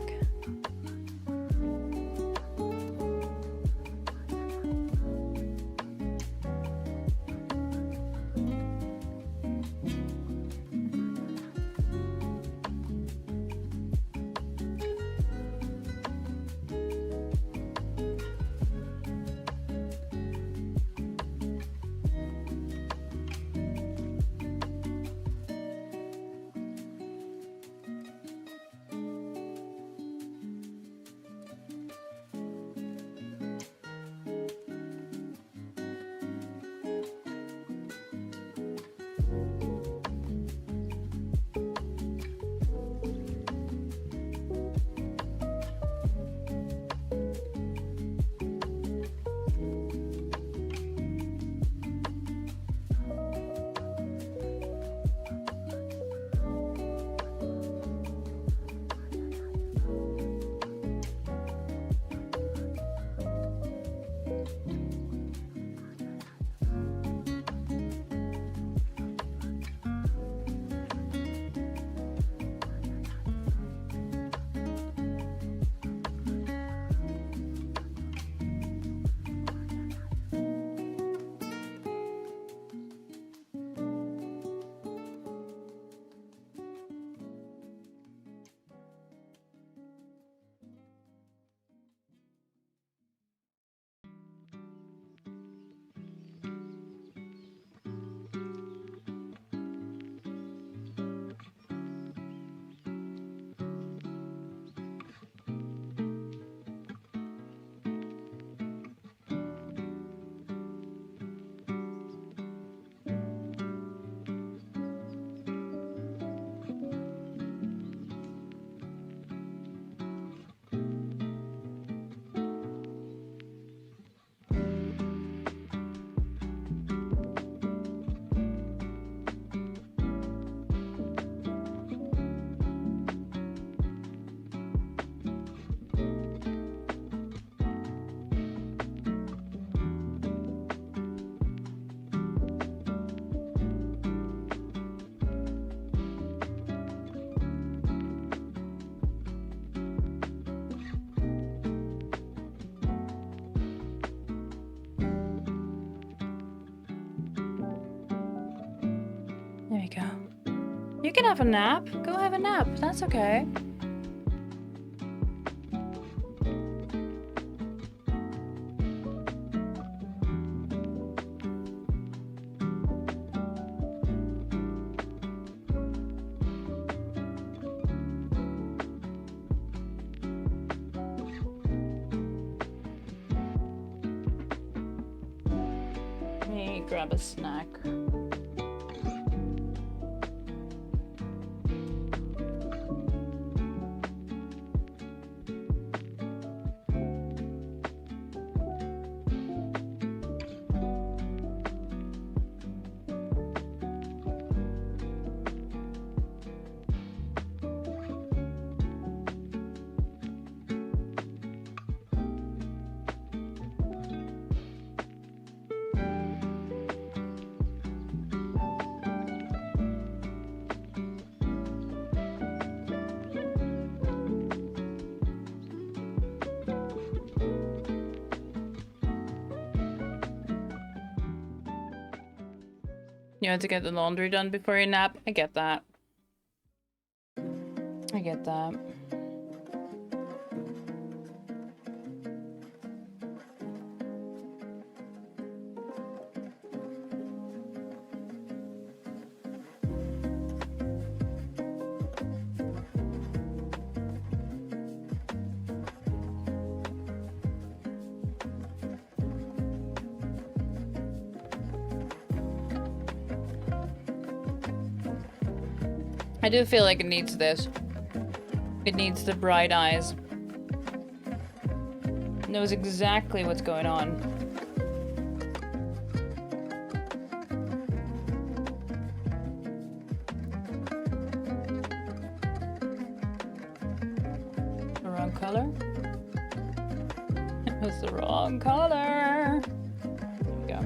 You can have a nap. Go have a nap. That's okay. Let me grab a snack. You want to get the laundry done before you nap? I get that. I get that. I do feel like it needs this. It needs the bright eyes. It knows exactly what's going on. The wrong color? It was the wrong color. There we go.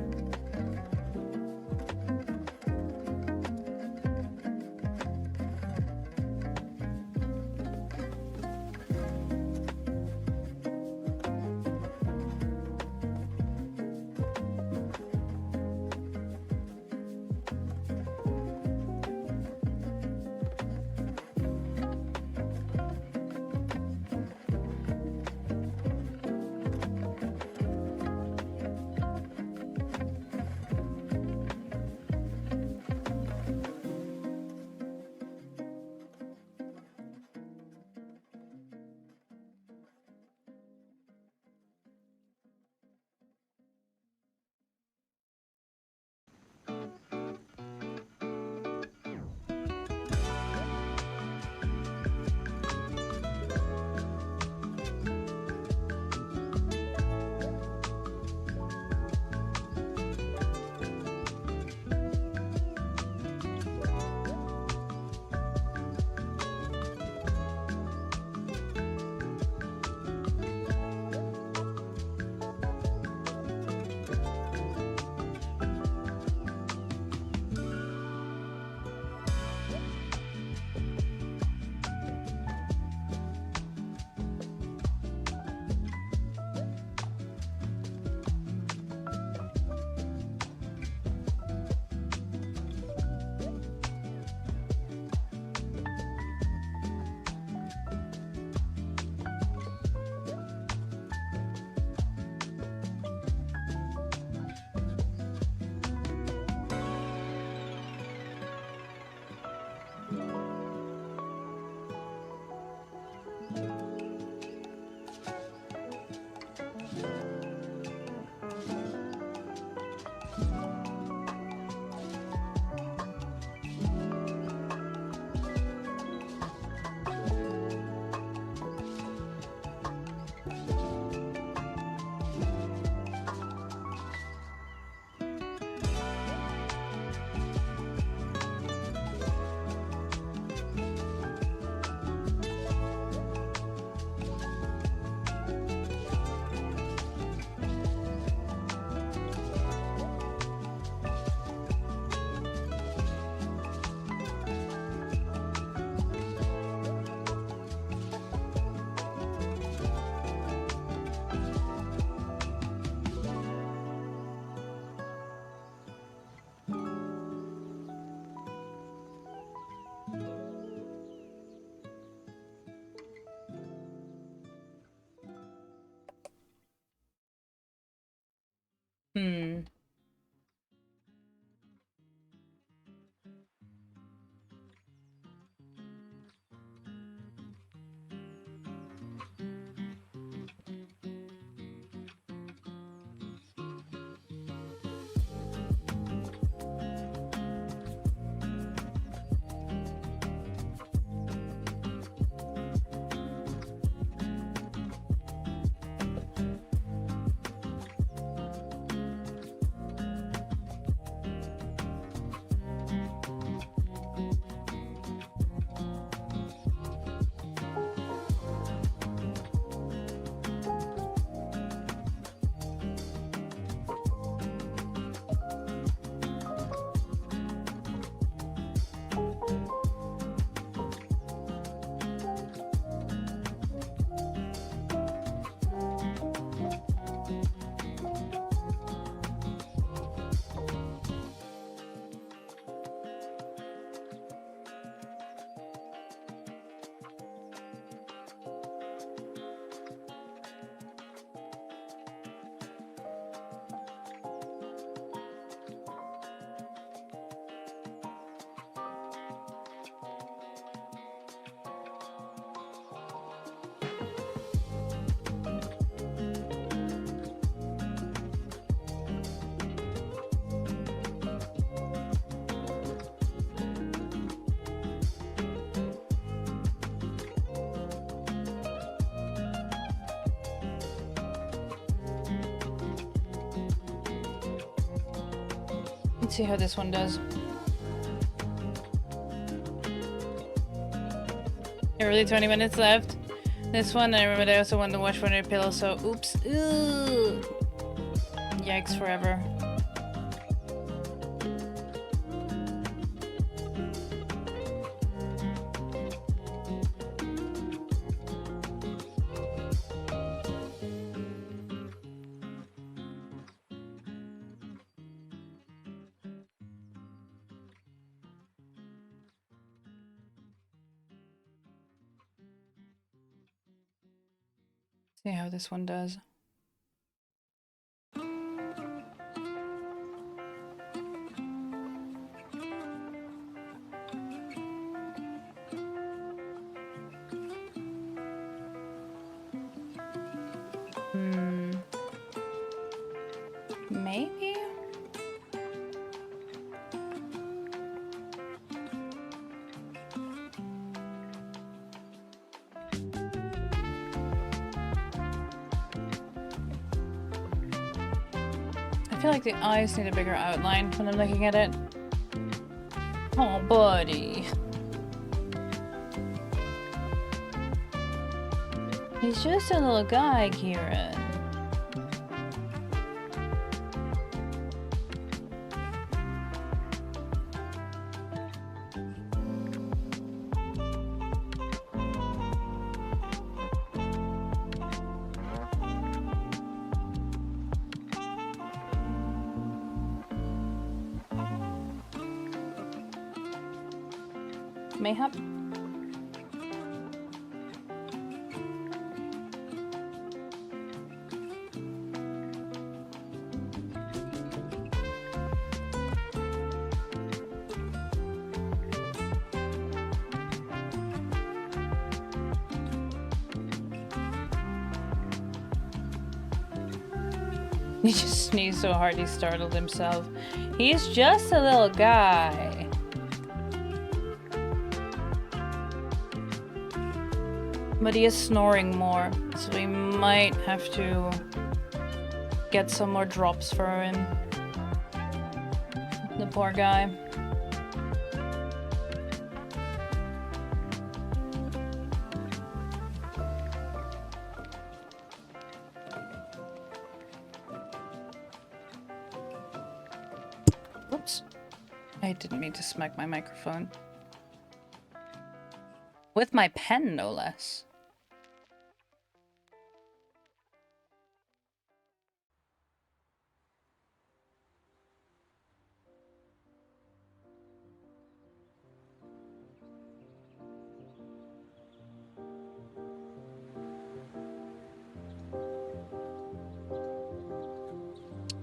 Hmm. Let's see how this one does. Yeah, really 20 minutes left. This one, I remember I also wanted to watch one of pillow, so oops. Ooh. Yikes forever. See how this one does. Maybe? I feel like the eyes need a bigger outline when I'm looking at it. Oh, buddy. He's just a little guy, Kieran. Mayhap? He just sneezed so hard he startled himself. He's just a little guy. But he is snoring more, so we might have to get some more drops for him. The poor guy. Whoops. I didn't mean to smack my microphone. With my pen, no less.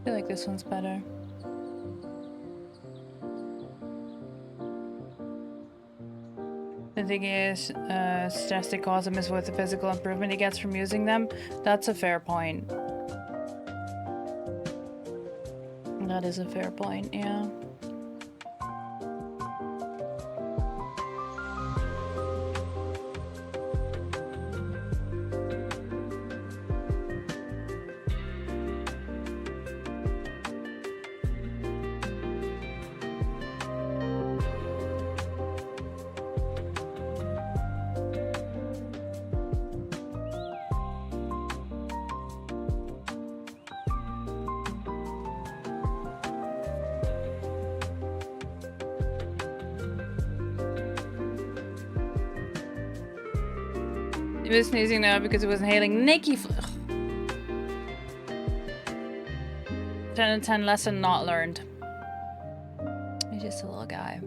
I feel like this one's better. The thing is, stress they cause him is worth the physical improvement he gets from using them. That's a fair point. That is a fair point, yeah. He was sneezing now because he was inhaling Nikki. 10 out of 10 lesson not learned. He's just a little guy.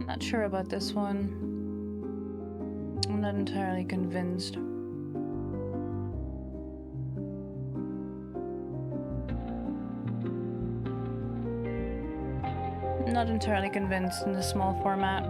I'm not sure about this one. I'm not entirely convinced. I'm not entirely convinced in the small format.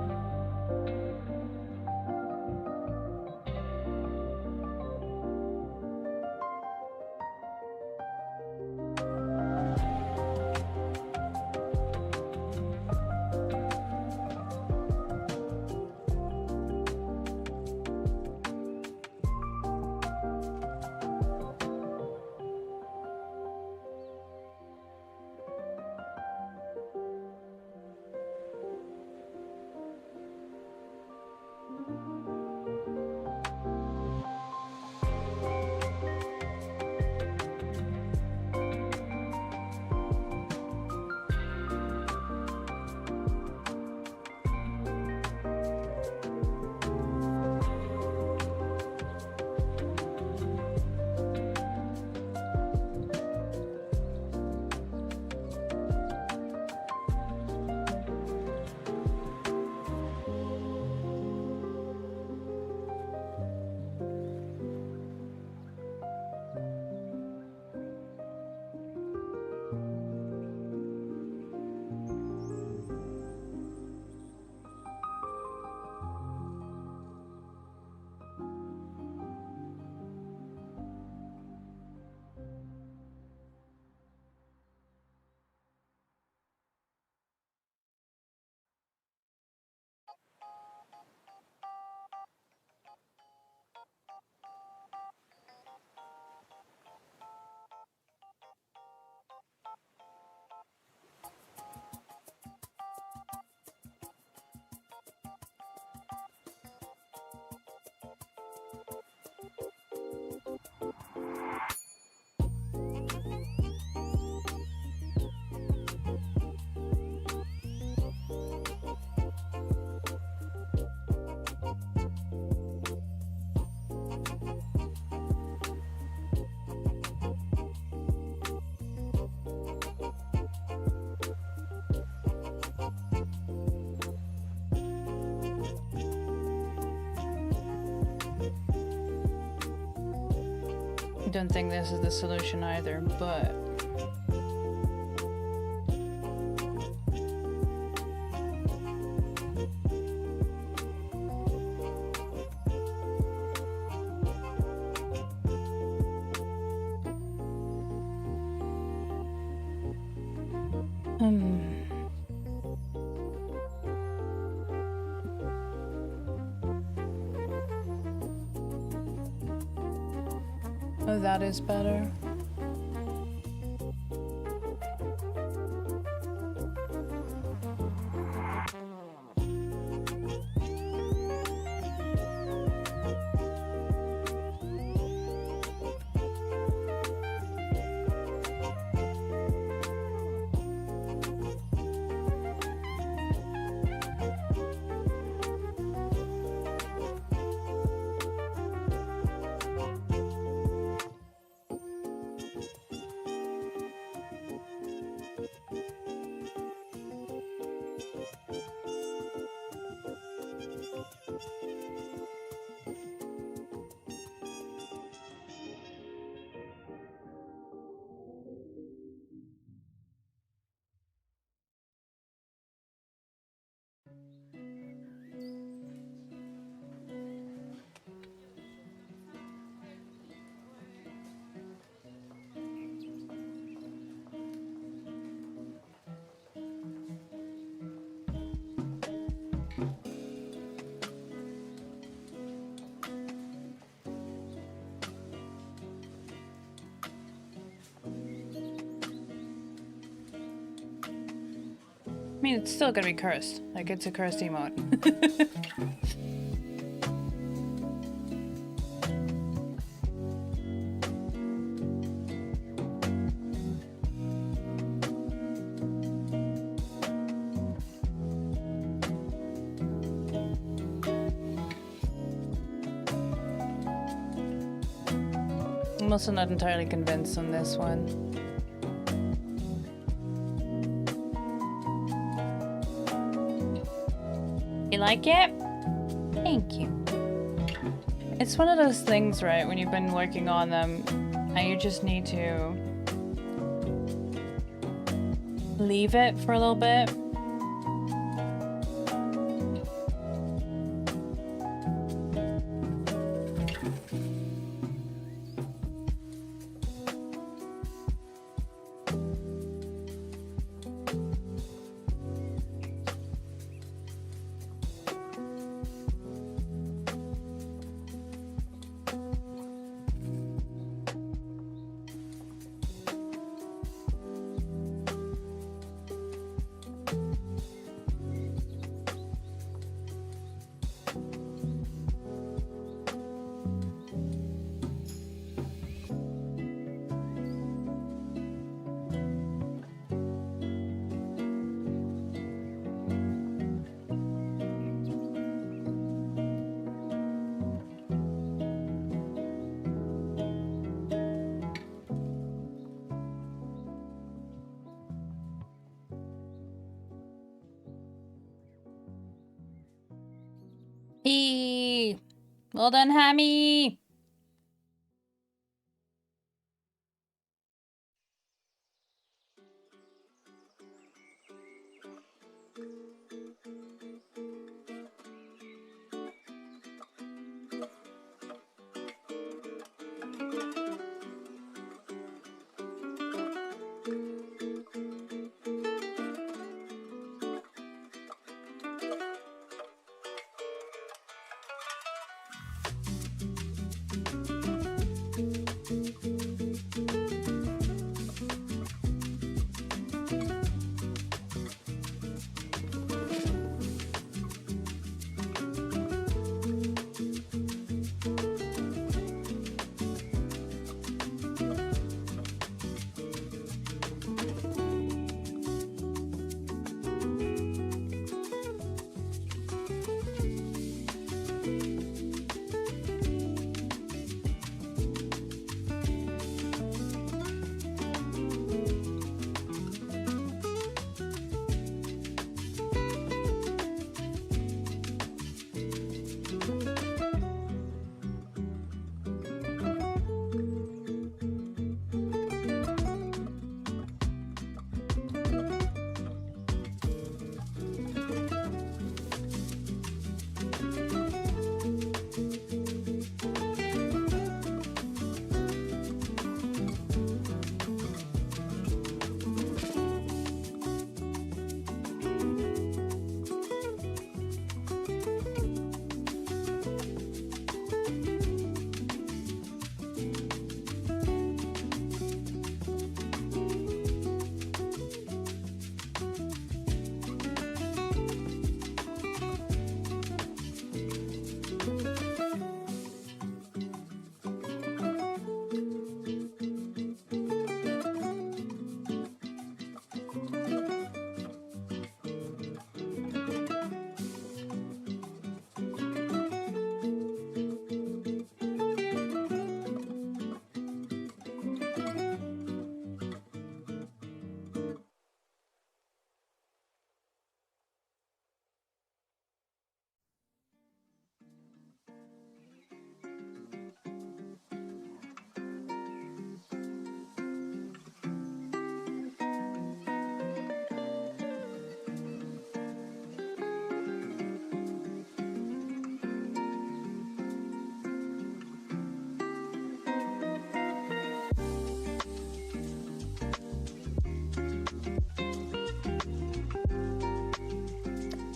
I don't think this is the solution either, but oh, that is better. mean, it's still gonna be cursed. Like, it's a cursed emote. I'm also not entirely convinced on this one. You like it? Thank you. It's one of those things, right, when you've been working on them and you just need to leave it for a little bit. Eee! Well done, Hammy!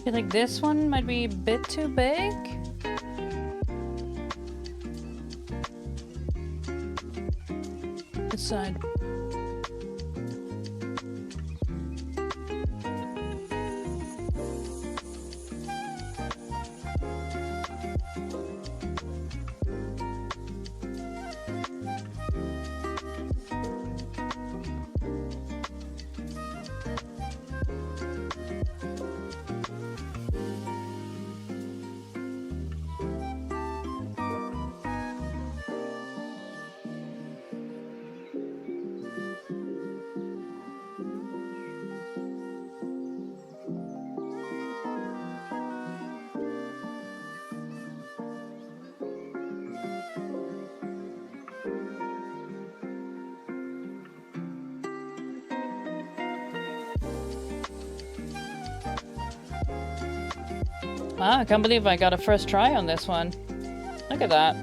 I feel like this one might be a bit too big. This side. Wow, I can't believe I got a first try on this one. Look at that.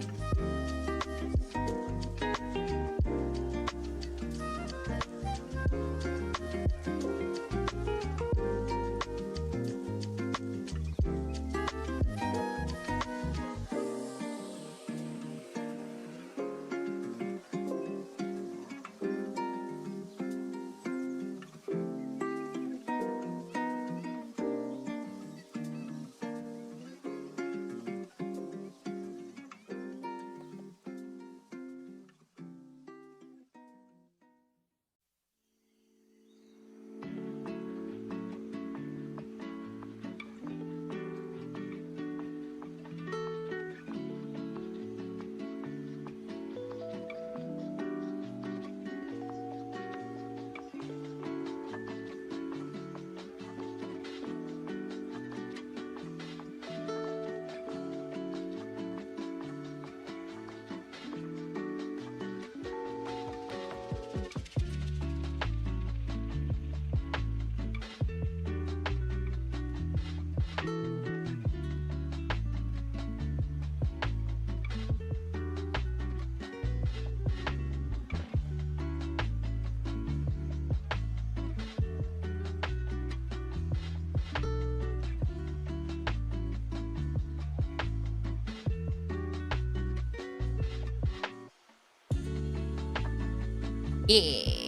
Yeah.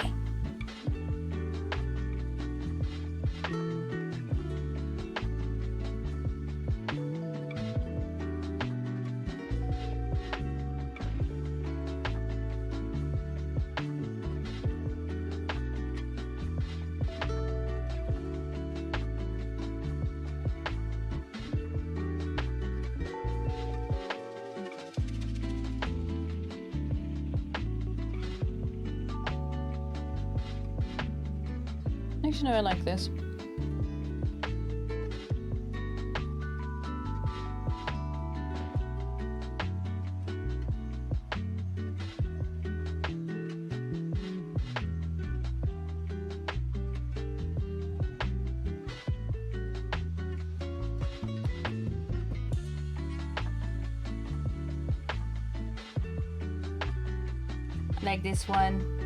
Actually, no, I like this. I like this one.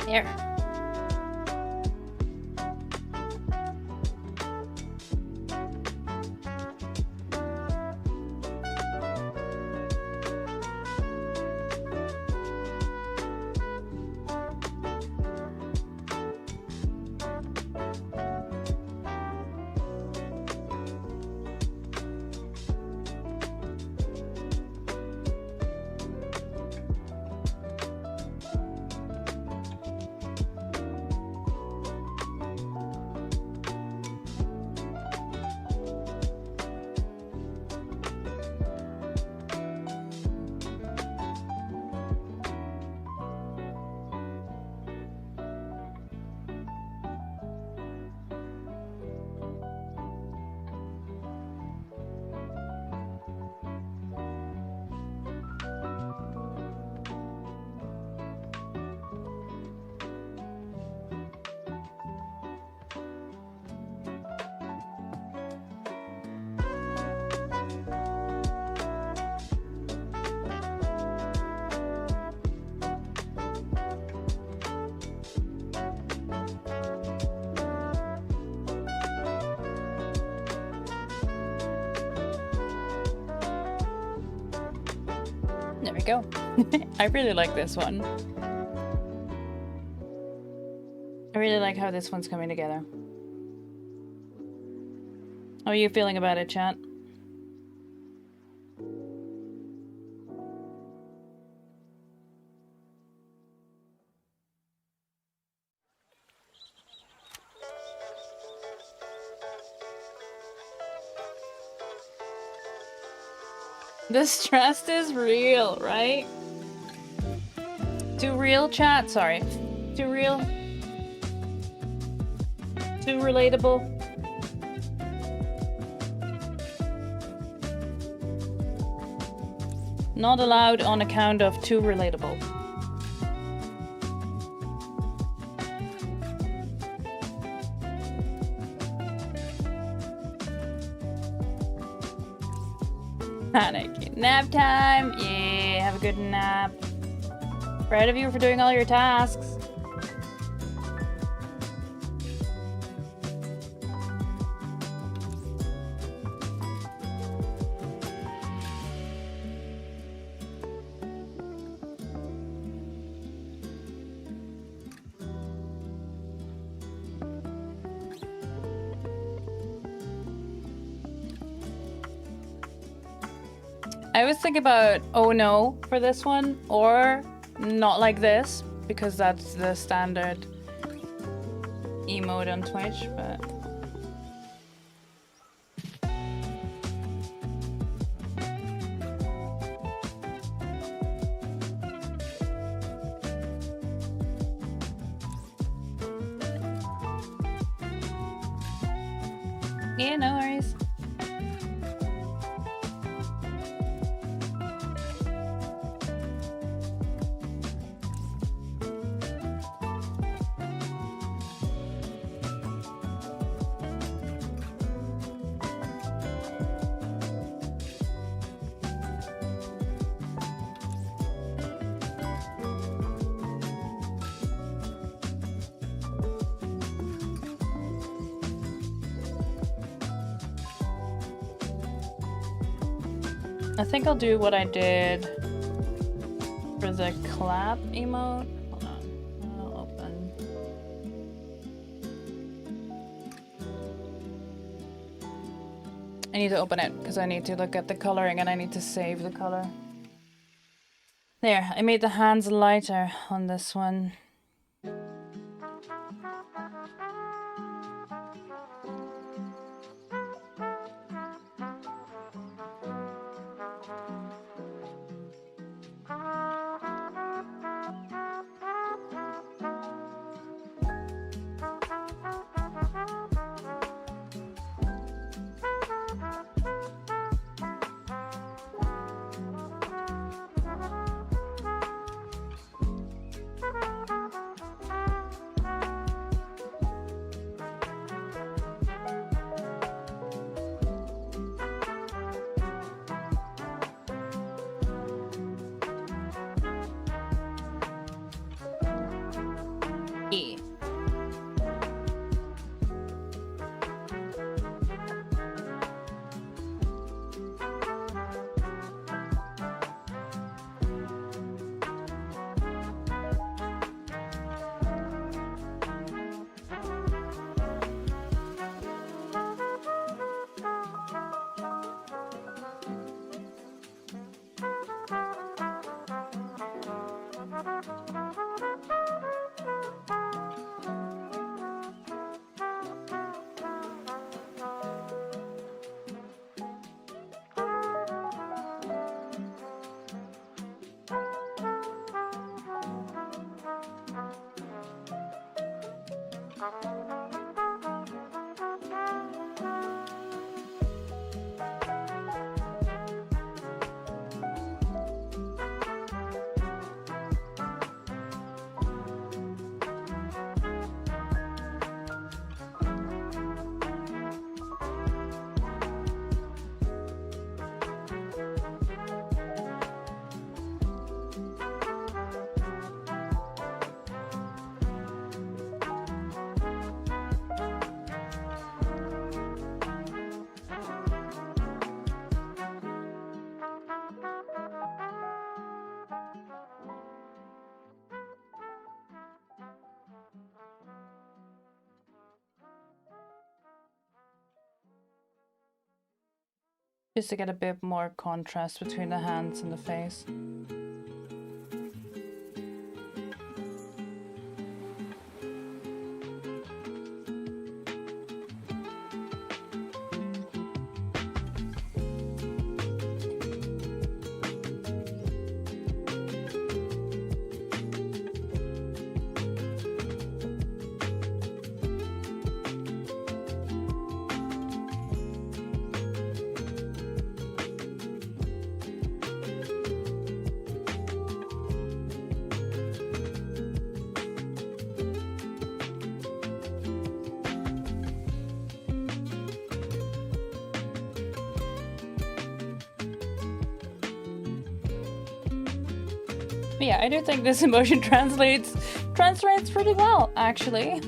There. There we go. I really like this one. I really like how this one's coming together. How are you feeling about it, chat? The stress is real, right? Too real, chat? Sorry. Too real? Too relatable? Not allowed on account of too relatable. Panic. Nap time. Yeah, have a good nap. Proud of you for doing all your tasks. I was thinking about oh no for this one, or not like this, because that's the standard emote on Twitch, but... Yeah, no worries. I think I'll do what I did for the clap emote. Hold on, I'll open. I need to open it because I need to look at the coloring and I need to save the color. There, I made the hands lighter on this one. E. Just to get a bit more contrast between the hands and the face. But yeah, I do think this emotion translates pretty well, actually.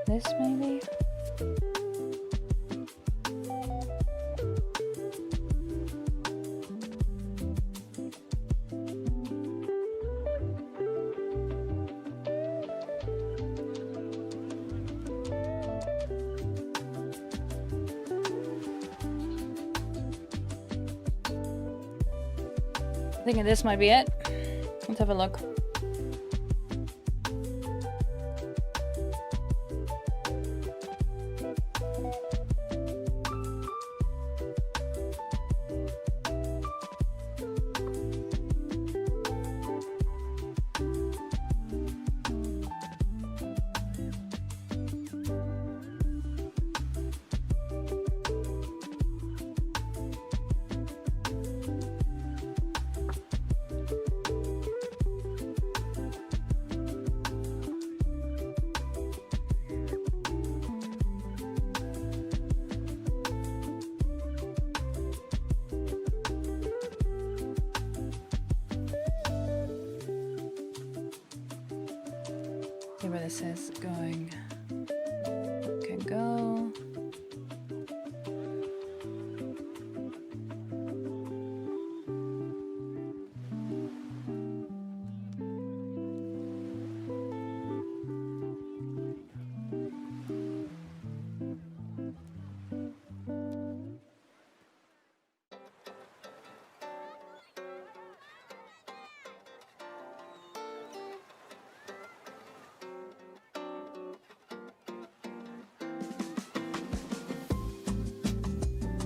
This maybe? I think this might be it. Let's have a look. See where this is going. Okay, go.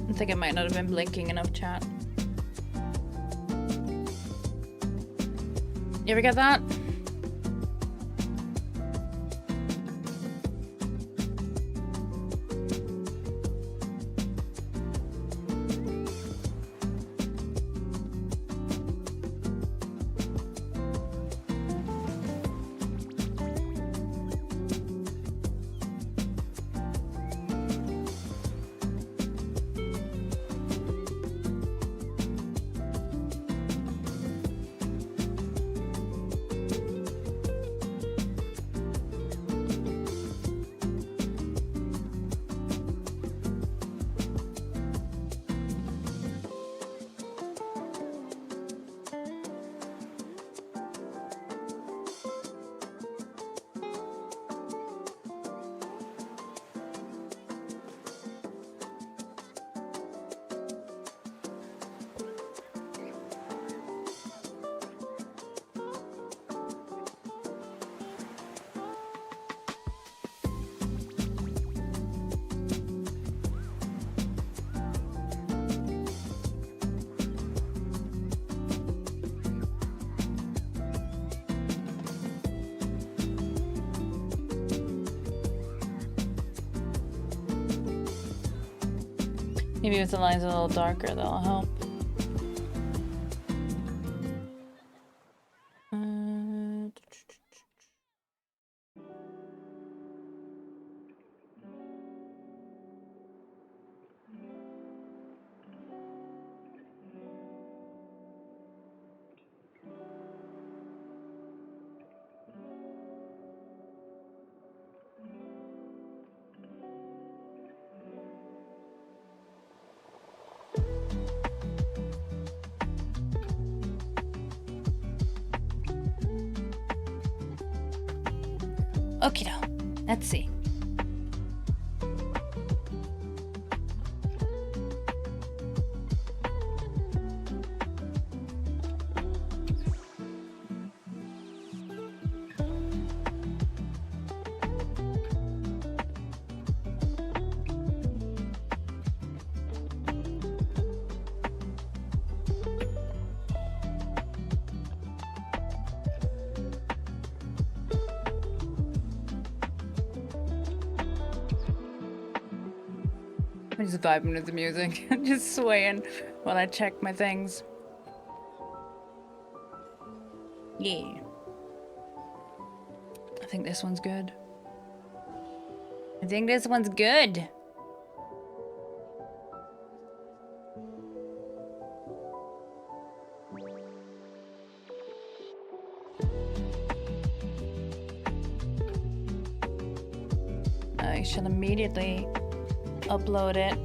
I think I might not have been blinking enough, chat. You ever get that? Maybe if the line's a little darker, that'll help. Okie doke. Let's see. I'm just vibing with the music. I'm just swaying while I check my things. Yeah. I think this one's good. I think this one's good. I shall immediately upload it.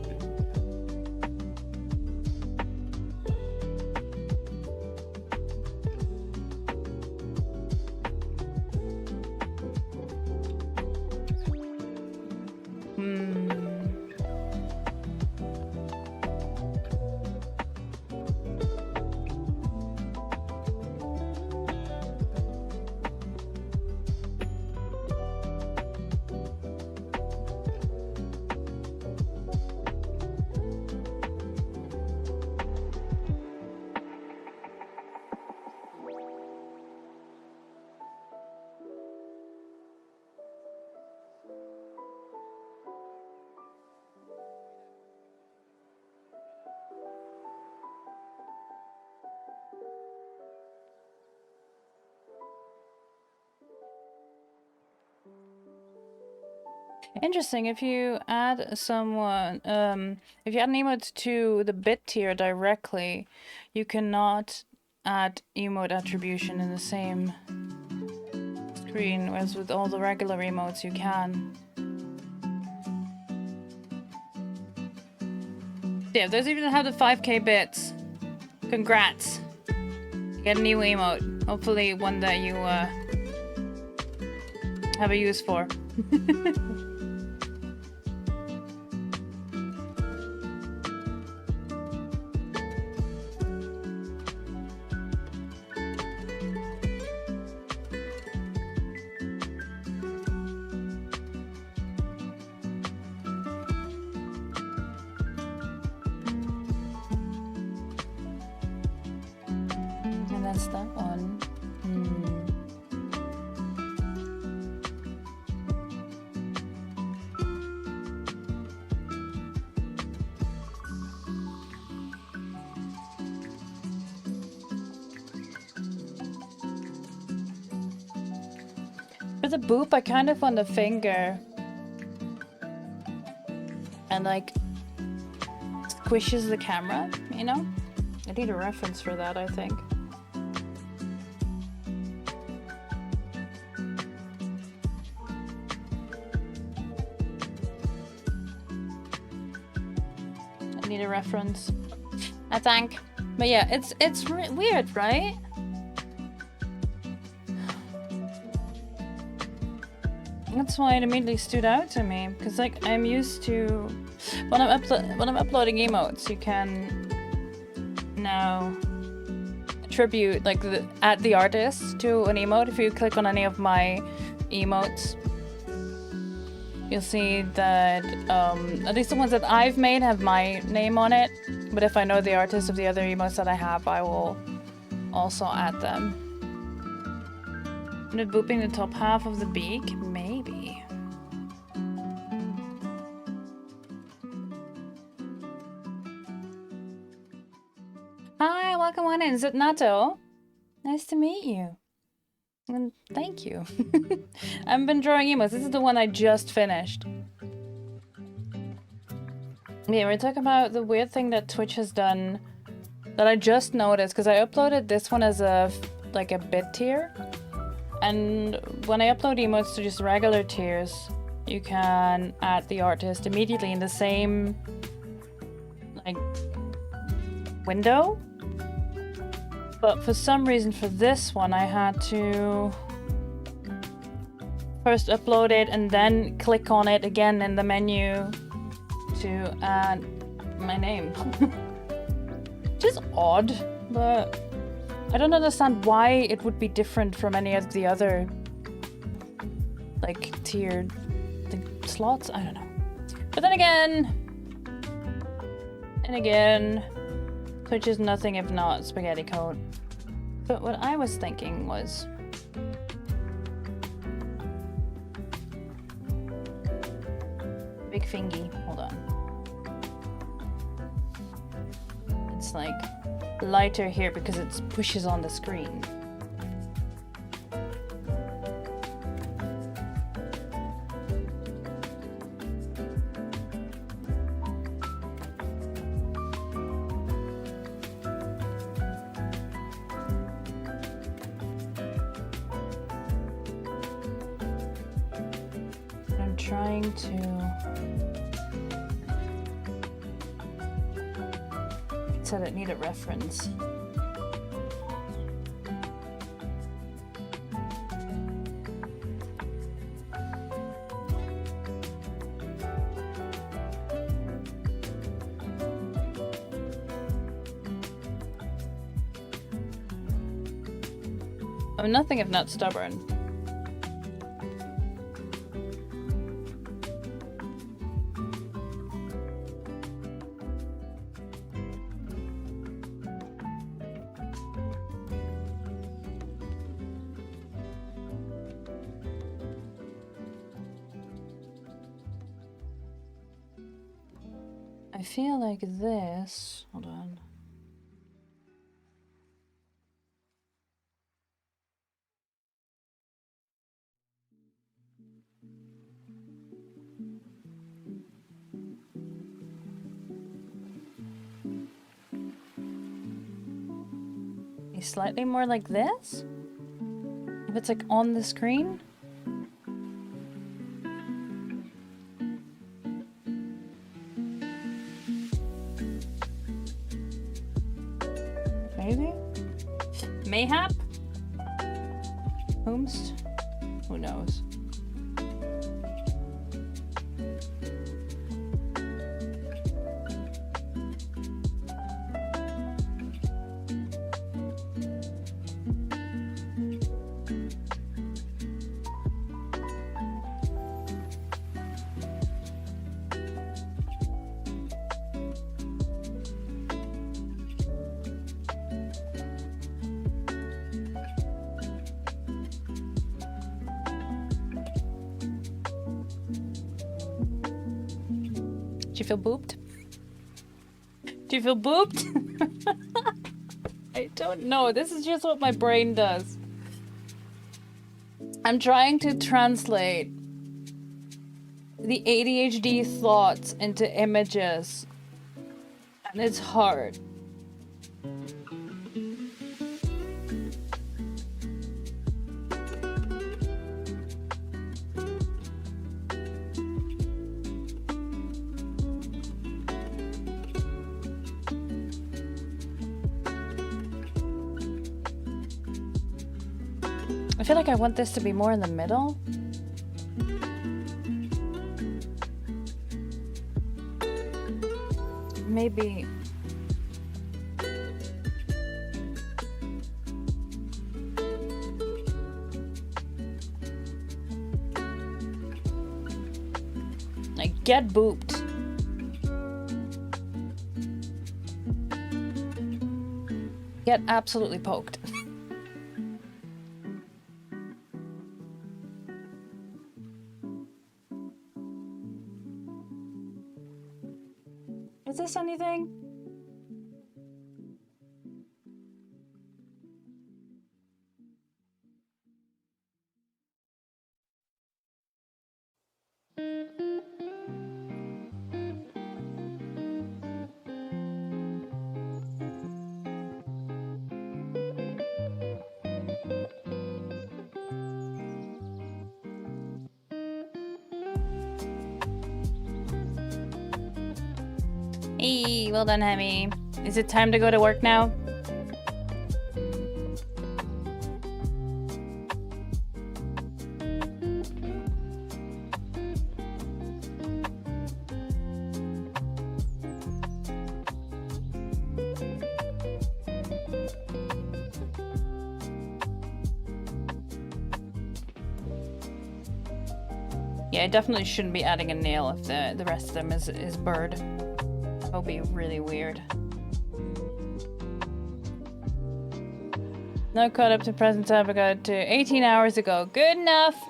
Interesting. If you add someone, if you add an emote to the bit tier directly, you cannot add emote attribution in the same screen, whereas with all the regular emotes you can. Yeah, those of you that have the 5k bits, congrats. You get a new emote. Hopefully one that you have a use for. And that's that one. For the boop, I kind of want the finger and like squishes the camera, you know? I need a reference for that, I think. I need a reference, I think. But yeah, it's weird, right? That's why it immediately stood out to me, because like I'm used to when I'm uploading emotes, you can now attribute like add the artist to an emote. If you click on any of my emotes, you'll see that at least the ones that I've made have my name on it. But if I know the artist of the other emotes that I have, I will also add them. Not booping the top half of the beak? Maybe. Hi, welcome on in. Is it Nato? Nice to meet you. And thank you. I've been drawing emotes. This is the one I just finished. Yeah, we're talking about the weird thing that Twitch has done that I just noticed, because I uploaded this one as a bit tier. And when I upload emotes to just regular tiers, you can add the artist immediately in the same like window. But for some reason for this one I had to first upload it and then click on it again in the menu to add my name. Which is odd, but I don't understand why it would be different from any of the other like tiered slots. I don't know. But then again, Twitch is nothing if not spaghetti code. But what I was thinking was big fingy. Hold on. It's like lighter here because it pushes on the screen. I'm trying to said it needed reference. I'm nothing if not stubborn. I feel like this. Hold on. Maybe slightly more like this? If it's like on the screen? Maybe? Mayhap? Whomst? Who knows? Do you feel booped? Do you feel booped? I don't know. This is just what my brain does. I'm trying to translate the ADHD thoughts into images, and it's hard. I feel like I want this to be more in the middle. Maybe. Like, get booped. Get absolutely poked. Is this anything? Hey, well done, Hemi. Is it time to go to work now? Yeah, I definitely shouldn't be adding a nail if the rest of them is bird. That would be really weird. Now caught up to present time. I got to 18 hours ago. Good enough.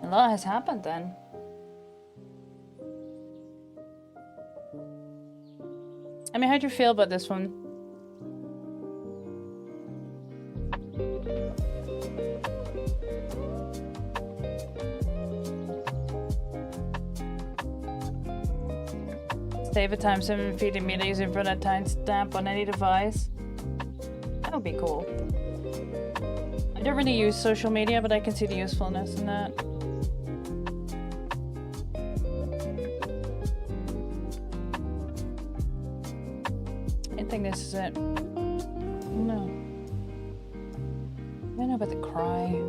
A lot has happened then. I mean, how'd you feel about this one? Save a time 7 feet immediately using for that timestamp on any device. That would be cool. I don't really use social media, but I can see the usefulness in that. I think this is it. No. I don't know about the cry.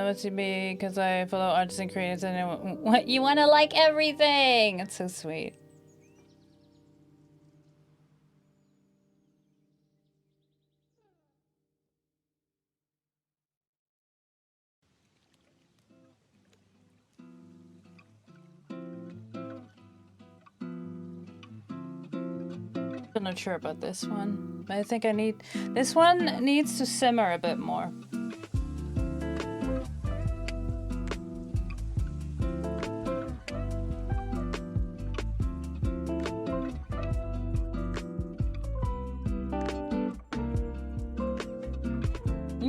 What's it be? Because I follow artists and creators and what you want to like everything. It's so sweet. I'm not sure about this one. I think this one needs to simmer a bit more.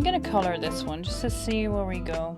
gonna color this one just to see where we go.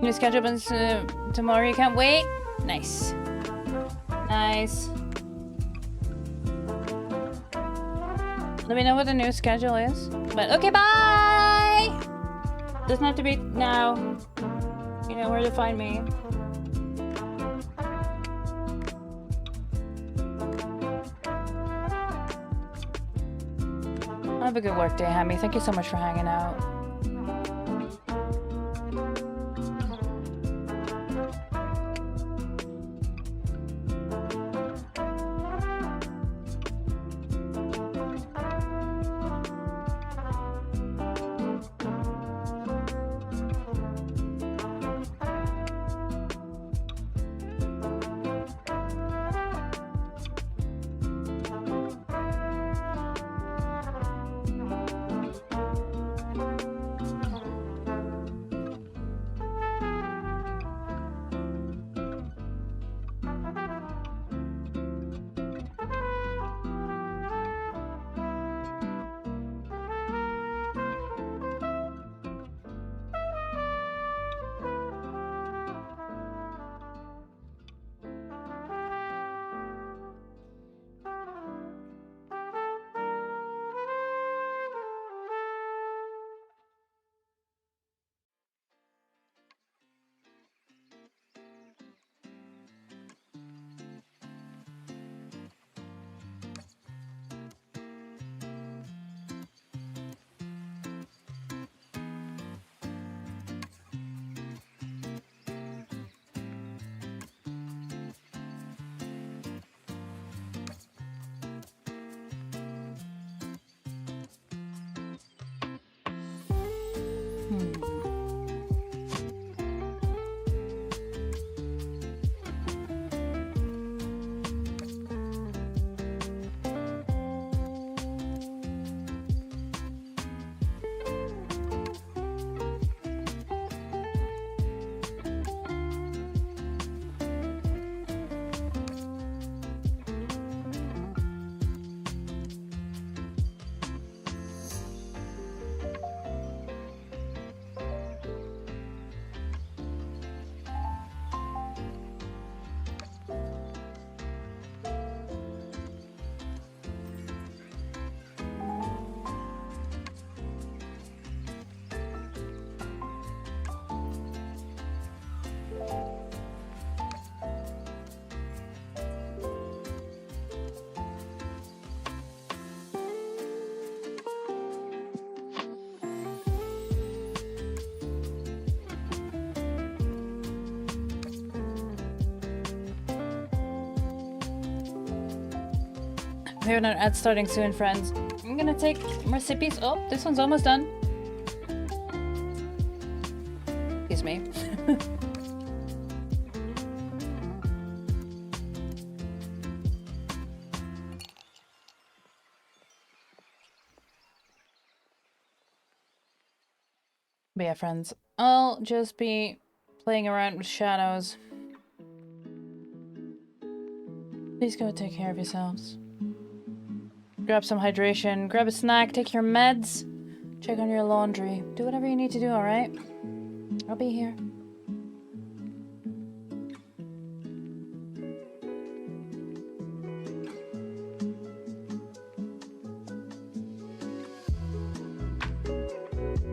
New schedule opens tomorrow. You can't wait. Nice. Nice. Let me know what the new schedule is. But okay, bye! Doesn't have to be now. You know where to find me. Have a good work day, Hammy. Thank you so much for hanging out. We have an ad starting soon, friends. I'm gonna take more sippies. Oh, this one's almost done. Excuse me. But yeah, friends, I'll just be playing around with shadows. Please go take care of yourselves. Grab some hydration, grab a snack, take your meds, check on your laundry. Do whatever you need to do, alright? I'll be here.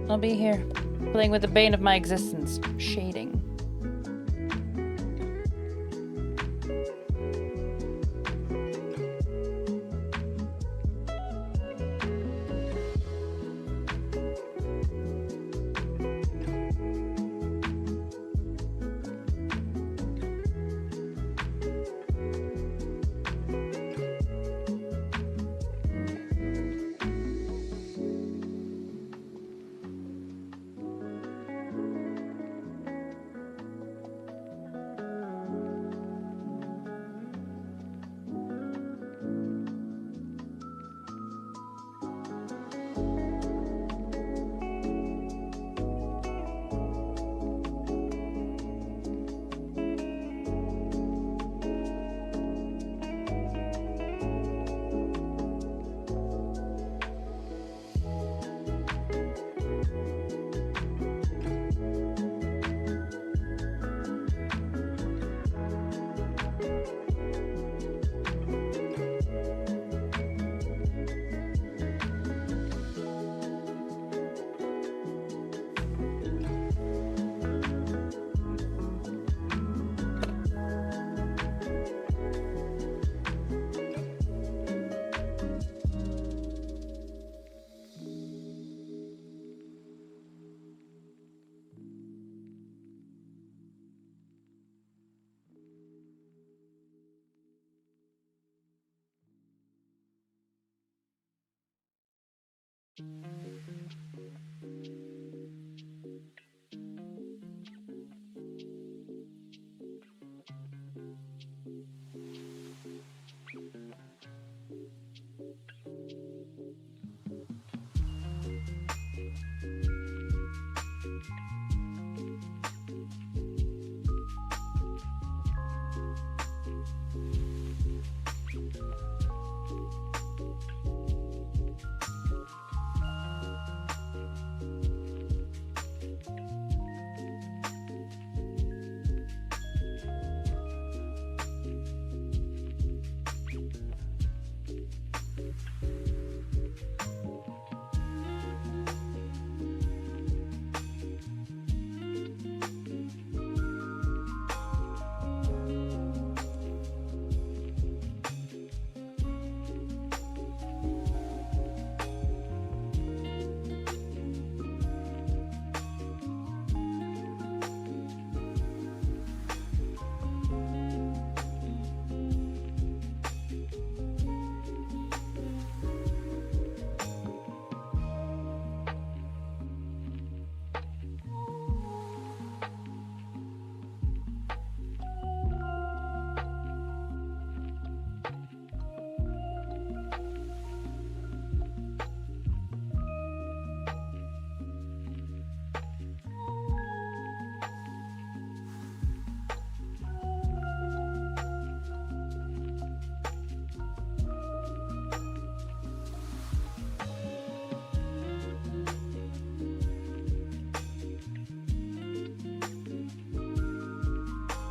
I'll be here, playing with the bane of my existence, shading.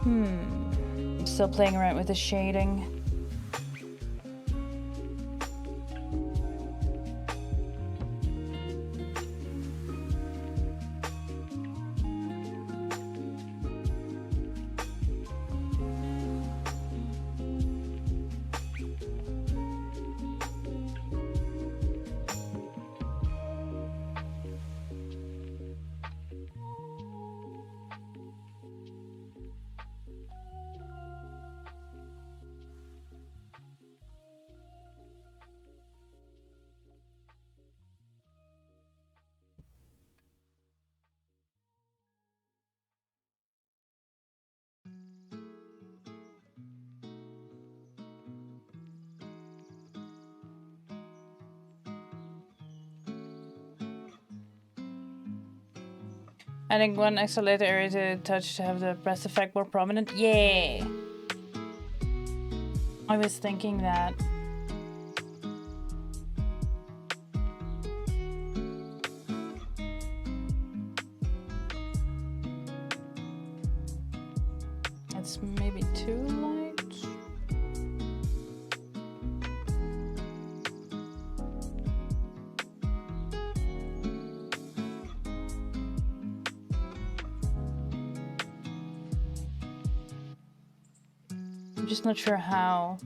I'm still playing around with the shading. Adding one isolated area to touch to have the breath effect more prominent. Yeah! I was thinking that. It's maybe too light. I'm just not sure how.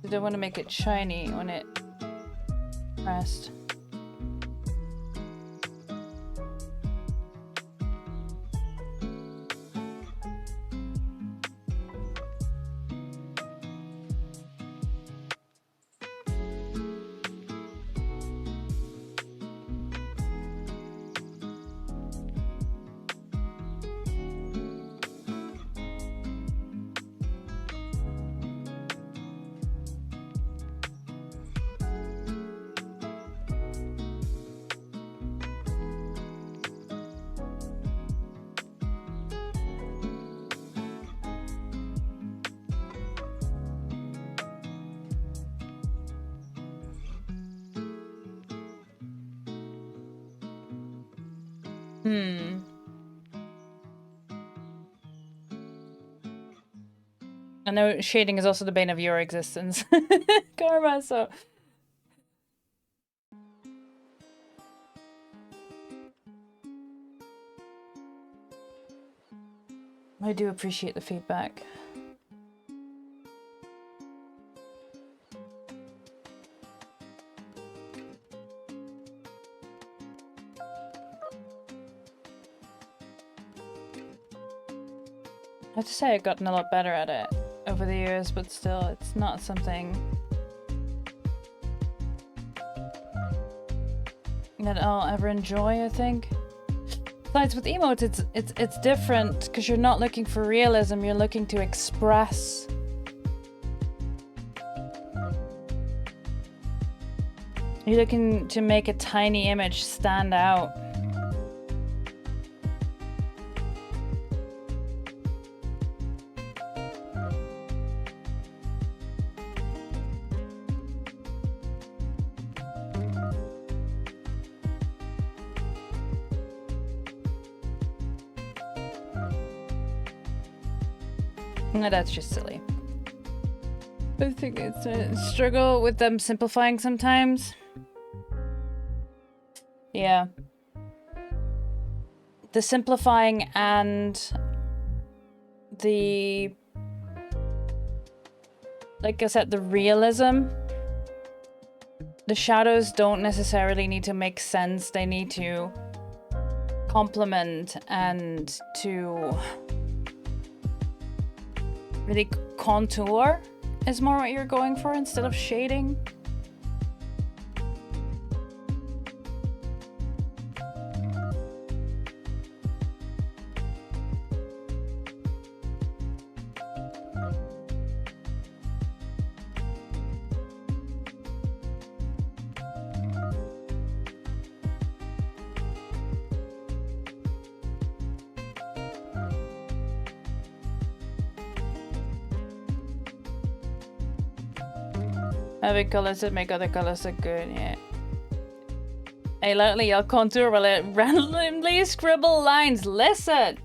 I don't want to make it shiny when it pressed. I know shading is also the bane of your existence, Karma, so... I do appreciate the feedback. I have to say I've gotten a lot better at it over the years, but still, it's not something that I'll ever enjoy, I think. Besides, with emotes, it's different because you're not looking for realism, you're looking to express. You're looking to make a tiny image stand out. No, that's just silly. I think it's a struggle with them simplifying sometimes. Yeah. The simplifying and the... like I said, the realism. The shadows don't necessarily need to make sense. They need to complement and to really contour is more what you're going for instead of shading. Having colors that make other colors look good, yeah. Hey, lately I'll contour while I randomly scribble lines. Listen!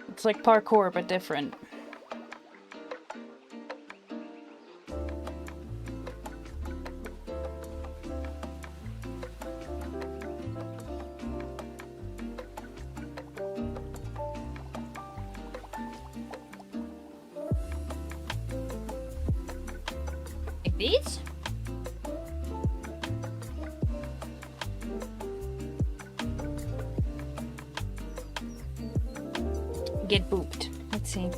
It's like parkour, but different. Like these? Get booped. Let's see.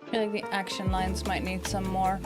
I feel like the action lines might need some more.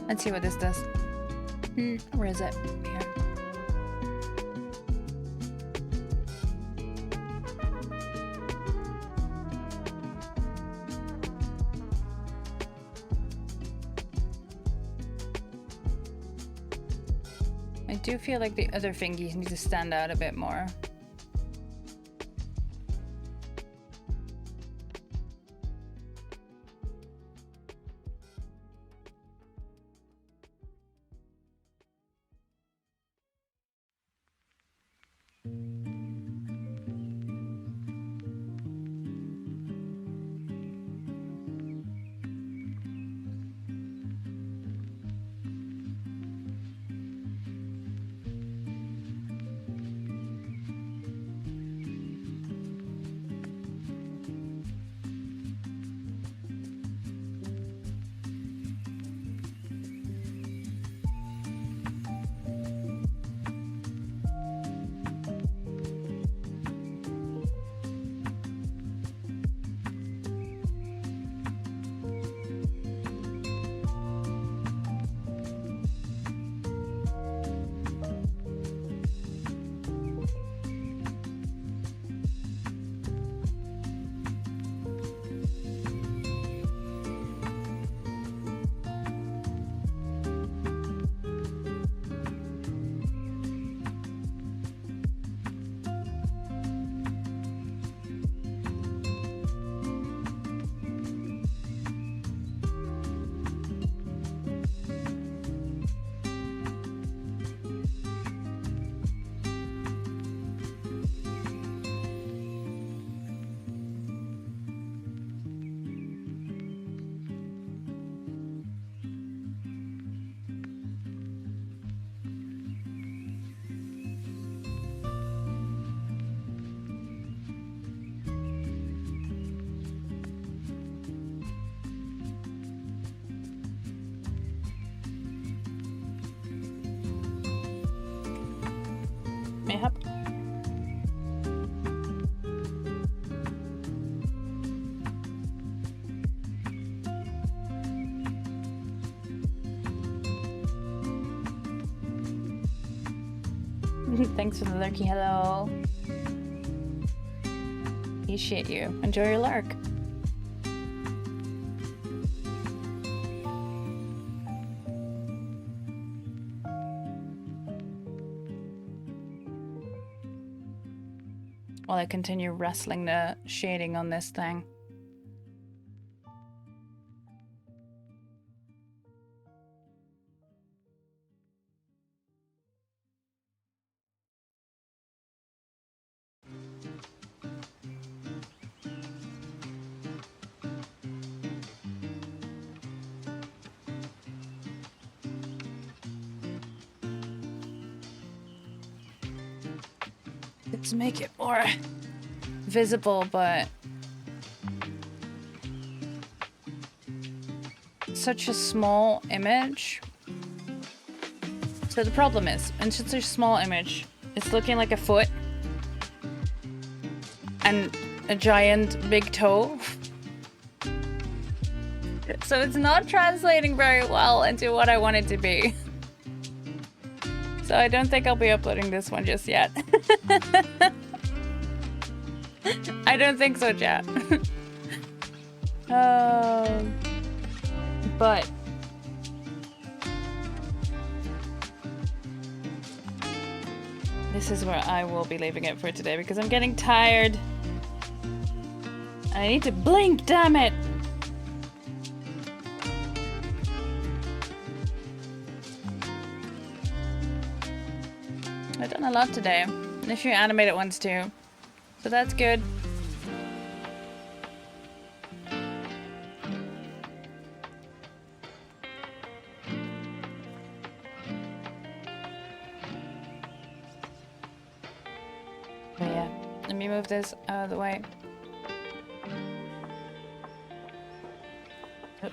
Let's see what this does. Where is it? Here. I do feel like the other fingies need to stand out a bit more. Mayhap. Thanks for the lurky. Hello. Appreciate you. Enjoy your lurk. While I continue wrestling the shading on this thing. Let's make it more visible, but such a small image. So the problem is, in such a small image, it's looking like a foot and a giant big toe. So it's not translating very well into what I want it to be. So I don't think I'll be uploading this one just yet. I don't think so, chat. But this is where I will be leaving it for today because I'm getting tired. I need to blink, damn it! I've done a lot today. And a few animated ones too. So that's good. But yeah, let me move this out of the way. Oh.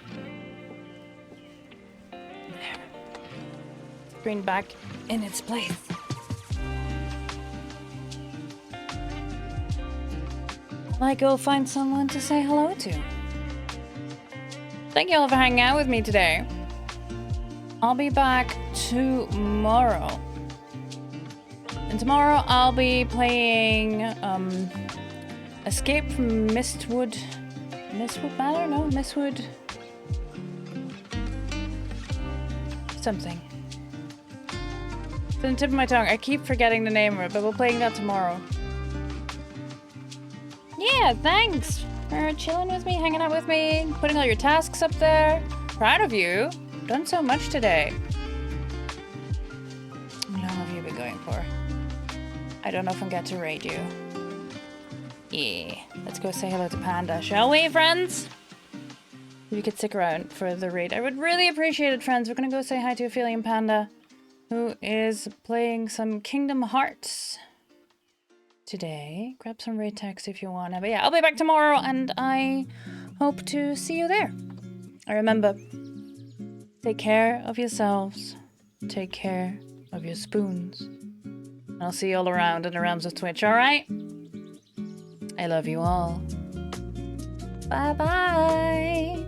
There. Screen back in its place. I go find someone to say hello to. Thank you all for hanging out with me today. I'll be back tomorrow. And tomorrow I'll be playing Escape from Mistwood Manor? No, Mistwood something. It's on the tip of my tongue. I keep forgetting the name of it, but we're playing that tomorrow. Yeah, thanks for chilling with me, hanging out with me, putting all your tasks up there. Proud of you. Done so much today. How long have you been going for? I don't know if I'm going to raid you. Yeah. Let's go say hello to Panda, shall we, friends? If you could stick around for the raid, I would really appreciate it, friends. We're gonna go say hi to Ophelia Panda, who is playing some Kingdom Hearts today. Grab some raid text if you want. But yeah, I'll be back tomorrow, and I hope to see you there. And remember, take care of yourselves. Take care of your spoons. And I'll see you all around in the realms of Twitch, alright? I love you all. Bye-bye.